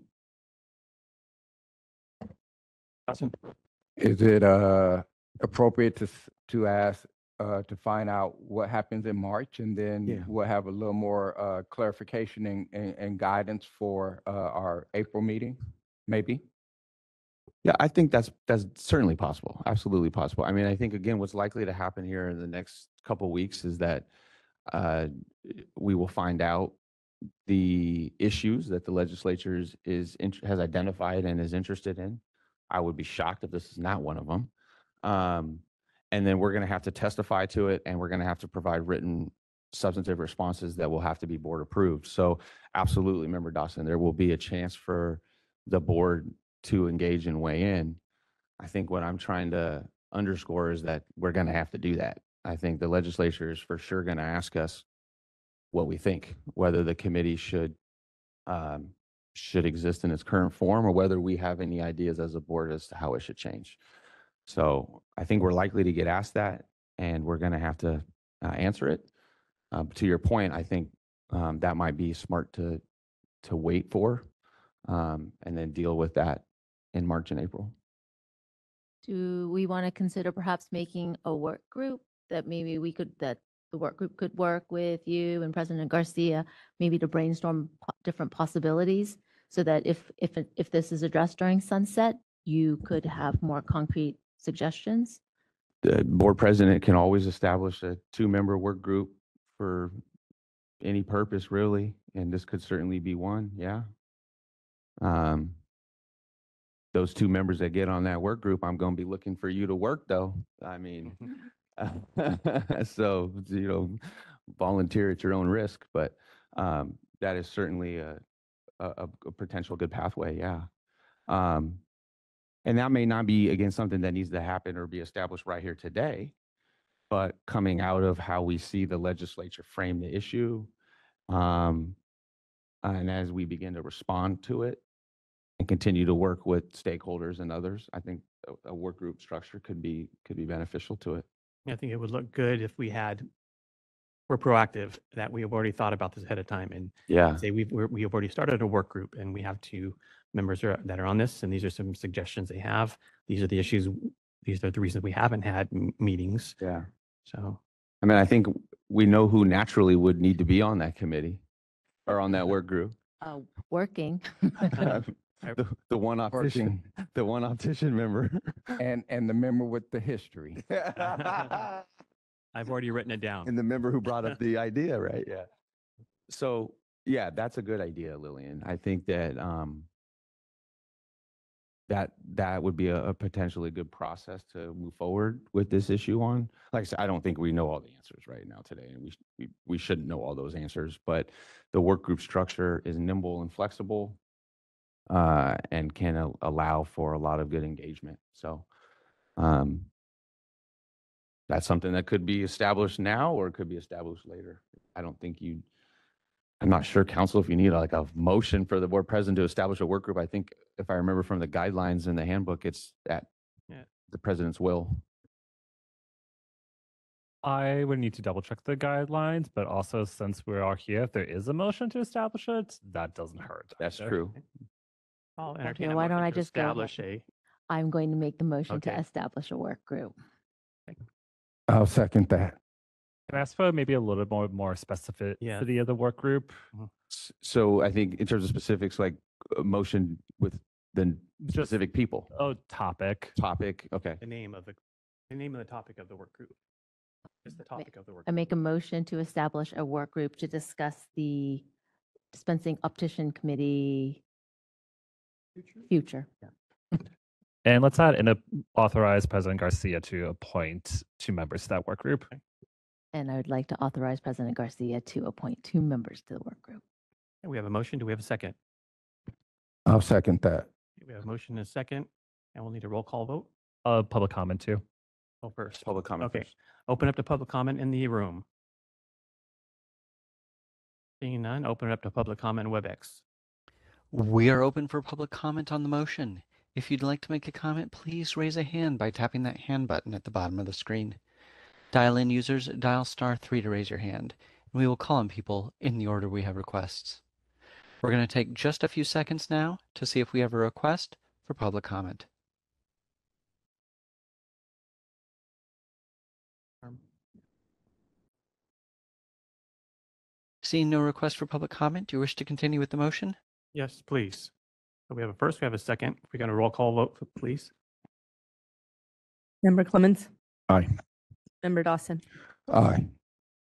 Dawson? Is it appropriate to ask to find out what happens in March, and then we'll have a little more clarification and guidance for our April meeting, maybe? Yeah, I think that's certainly possible. Absolutely possible. I mean, I think again, what's likely to happen here in the next couple of weeks is that we will find out the issues that the legislature has identified and is interested in. I would be shocked if this is not one of them. And then we're going to have to testify to it, and we're going to have to provide written substantive responses that will have to be board approved. So absolutely, Member Dawson, there will be a chance for the board to engage and weigh in. I think what I'm trying to underscore is that we're going to have to do that. I think the legislature is for sure going to ask us what we think, whether the committee should exist in its current form, or whether we have any ideas as a board as to how it should change. So I think we're likely to get asked that, and we're going to have to answer it. To your point, I think that might be smart to wait for, and then deal with that in March and April. Do we want to consider perhaps making a work group that that the work group could work with you and President Garcia, maybe to brainstorm different possibilities, so that if this is addressed during sunset, you could have more concrete suggestions? The board president can always establish a 2-member work group for any purpose, really, and this could certainly be one. Yeah. Those 2 members that get on that work group, I'm going to be looking for you to work, though. I mean, so, volunteer at your own risk, but that is certainly a potential good pathway. Yeah. And that may not be, again, something that needs to happen or be established right here today, but coming out of how we see the legislature frame the issue, and as we begin to respond to it and continue to work with stakeholders and others, I think a work group structure could be beneficial to it. I think it would look good if we're proactive, that we have already thought about this ahead of time, and say we have already started a work group, and we have 2 members that are on this, and these are some suggestions they have. These are the issues. These are the reasons we haven't had meetings. Yeah. So, I mean, I think we know who naturally would need to be on that committee or on that work group. Working. The one optician, member, and the member with the history. I've already written it down. And the member who brought up the idea, right? Yeah. So yeah, that's a good idea, Lillian. I think that that would be a potentially good process to move forward with this issue on. Like I said, I don't think we know all the answers right now today, and we shouldn't know all those answers, but the work group structure is nimble and flexible, and can allow for a lot of good engagement. So that's something that could be established now, or it could be established later. I don't think I'm not sure, council, if you need like a motion for the board president to establish a work group. I think if I remember from the guidelines in the handbook, it's at Yeah. the president's will. I would need to double check the guidelines, but also since we are here, if there is a motion to establish it, that doesn't hurt. That's either. true. I'll entertain Okay, a why don't motion I to just go ahead? establish a. I'm going to make the motion to Okay. establish a work group. I'll second that. Can I ask for maybe a little bit more specificity of the work group? So I think in terms of specifics, like a motion with the specific people. Oh, topic. Topic, okay. The name of the topic of the work group. Just the topic of the work. I make a motion to establish a work group to discuss the dispensing optician committee future. And let's add and authorize President Garcia to appoint 2 members to that work group. And I would like to authorize President Garcia to appoint 2 members to the work group. And we have a motion. Do we have a second? I'll second that. We have a motion and a second, and we'll need a roll call vote. Public comment too. Oh, first. Public comment Okay. first. Open up to public comment in the room. Seeing none, open it up to public comment in WebEx. We are open for public comment on the motion. If you'd like to make a comment, please raise a hand by tapping that hand button at the bottom of the screen. Dial-in users, dial *3 to raise your hand, and we will call on people in the order we have requests. We're going to take just a few seconds now to see if we have a request for public comment. Seeing no request for public comment, do you wish to continue with the motion? Yes, please. So we have a first, we have a second. We're going to roll call vote, please. Member Clemens, Aye. Member Dawson, Aye.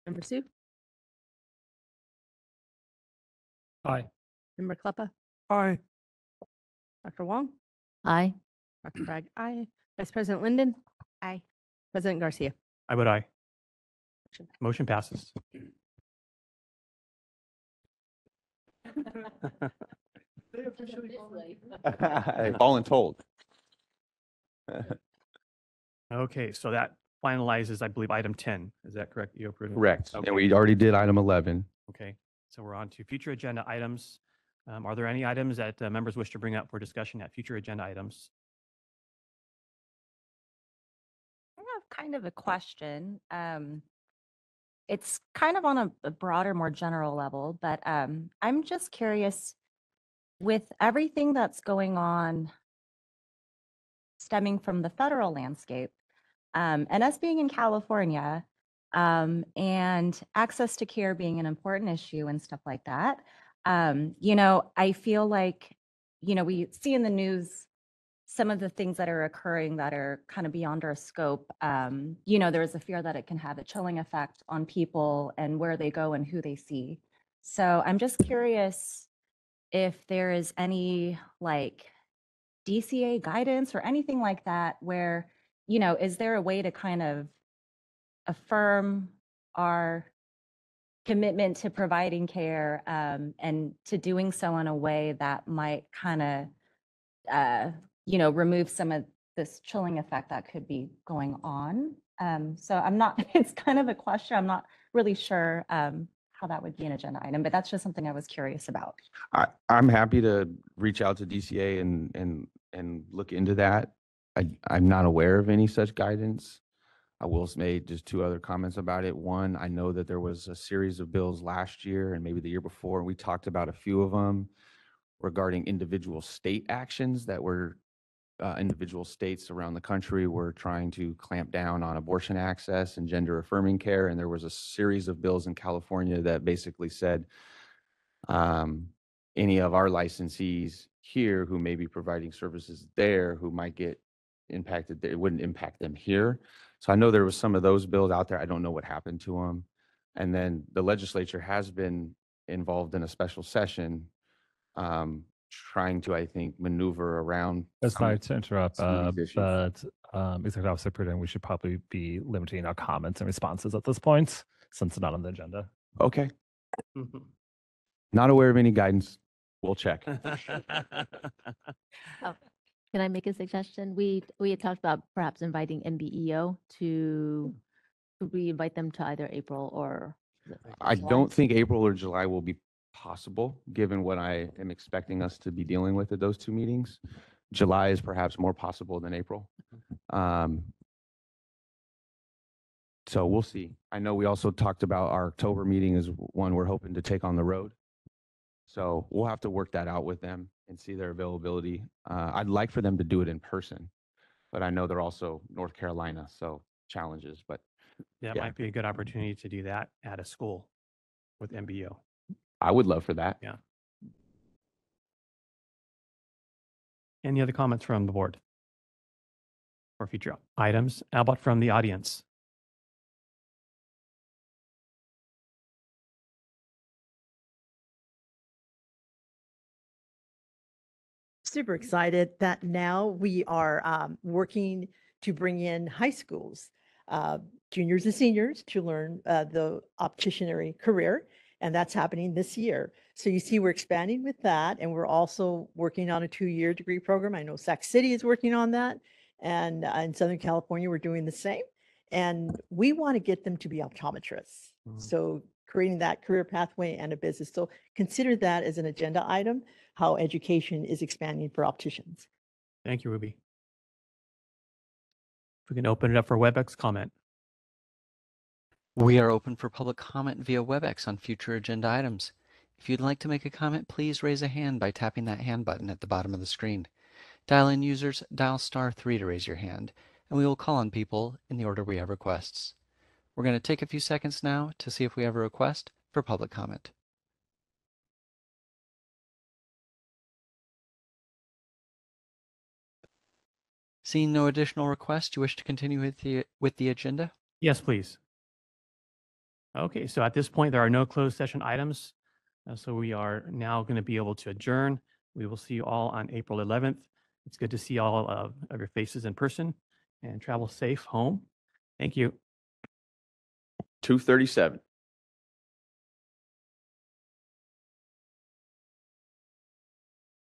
Member Sue, Aye. Member Kleppa, Aye. Dr. Wong, Aye. Dr. Bragg, aye. Vice President Linden, aye. President Garcia. I vote aye. Motion passes. All in told. Okay, so that finalizes, I believe, item 10. Is that correct? You approved? Correct. Okay. And we already did item 11. Okay, so we're on to future agenda items. Are there any items that members wish to bring up for discussion at future agenda items? I have kind of a question. It's kind of on a broader, more general level, but I'm just curious with everything that's going on stemming from the federal landscape, and us being in California, and access to care being an important issue and stuff like that. I feel like, we see in the news some of the things that are occurring that are kind of beyond our scope. There is a fear that it can have a chilling effect on people and where they go and who they see. So I'm just curious if there is any like DCA guidance or anything like that where, is there a way to kind of affirm our commitment to providing care, and to doing so in a way that might kind of, remove some of this chilling effect that could be going on. So I'm not, it's kind of a question. I'm not really sure how that would be an agenda item, but that's just something I was curious about. I'm happy to reach out to DCA and look into that. I'm not aware of any such guidance. I will make just 2 other comments about it. One, I know that there was a series of bills last year and maybe the year before, and we talked about a few of them regarding individual state actions that were individual states around the country were trying to clamp down on abortion access and gender affirming care. And there was a series of bills in California that basically said any of our licensees here who may be providing services there who might get impacted, it wouldn't impact them here. So I know there was some of those bills out there. I don't know what happened to them. And then the legislature has been involved in a special session trying to, I think, maneuver around. Sorry to interrupt, some of these issues. but Executive Officer Pruden, we should probably be limiting our comments and responses at this point since it's not on the agenda. Okay. Not aware of any guidance. We'll check. Oh, can I make a suggestion? We had talked about perhaps inviting MBEO to, could we invite them to either April or? I don't think April or July will be possible, given what I am expecting us to be dealing with at those two meetings. July is perhaps more possible than April. So we'll see. I know we also talked about our October meeting is one we're hoping to take on the road. So we'll have to work that out with them and see their availability. I'd like for them to do it in person, but I know they're also North Carolina, so challenges, but That yeah. might be a good opportunity to do that at a school with MBO. I would love for that. Yeah. Any other comments from the board or future items? How about from the audience? Super excited that now we are working to bring in high schools, juniors and seniors to learn the opticianry career. And that's happening this year. So you see, we're expanding with that. And we're also working on a 2-year degree program. I know Sac City is working on that. And in Southern California, we're doing the same. And we want to get them to be optometrists. So creating that career pathway and a business. So consider that as an agenda item, how education is expanding for opticians. Thank you, Ruby. If we can open it up for WebEx comment. We are open for public comment via WebEx on future agenda items. If you'd like to make a comment, please raise a hand by tapping that hand button at the bottom of the screen. Dial-in users, dial *3 to raise your hand, and we will call on people in the order we have requests. We're going to take a few seconds now to see if we have a request for public comment. Seeing no additional requests, you wish to continue with the agenda? Yes, please. Okay, so at this point, there are no closed session items. So we are now going to be able to adjourn. We will see you all on April 11th. It's good to see all of your faces in person, and travel safe home. Thank you. 2:37.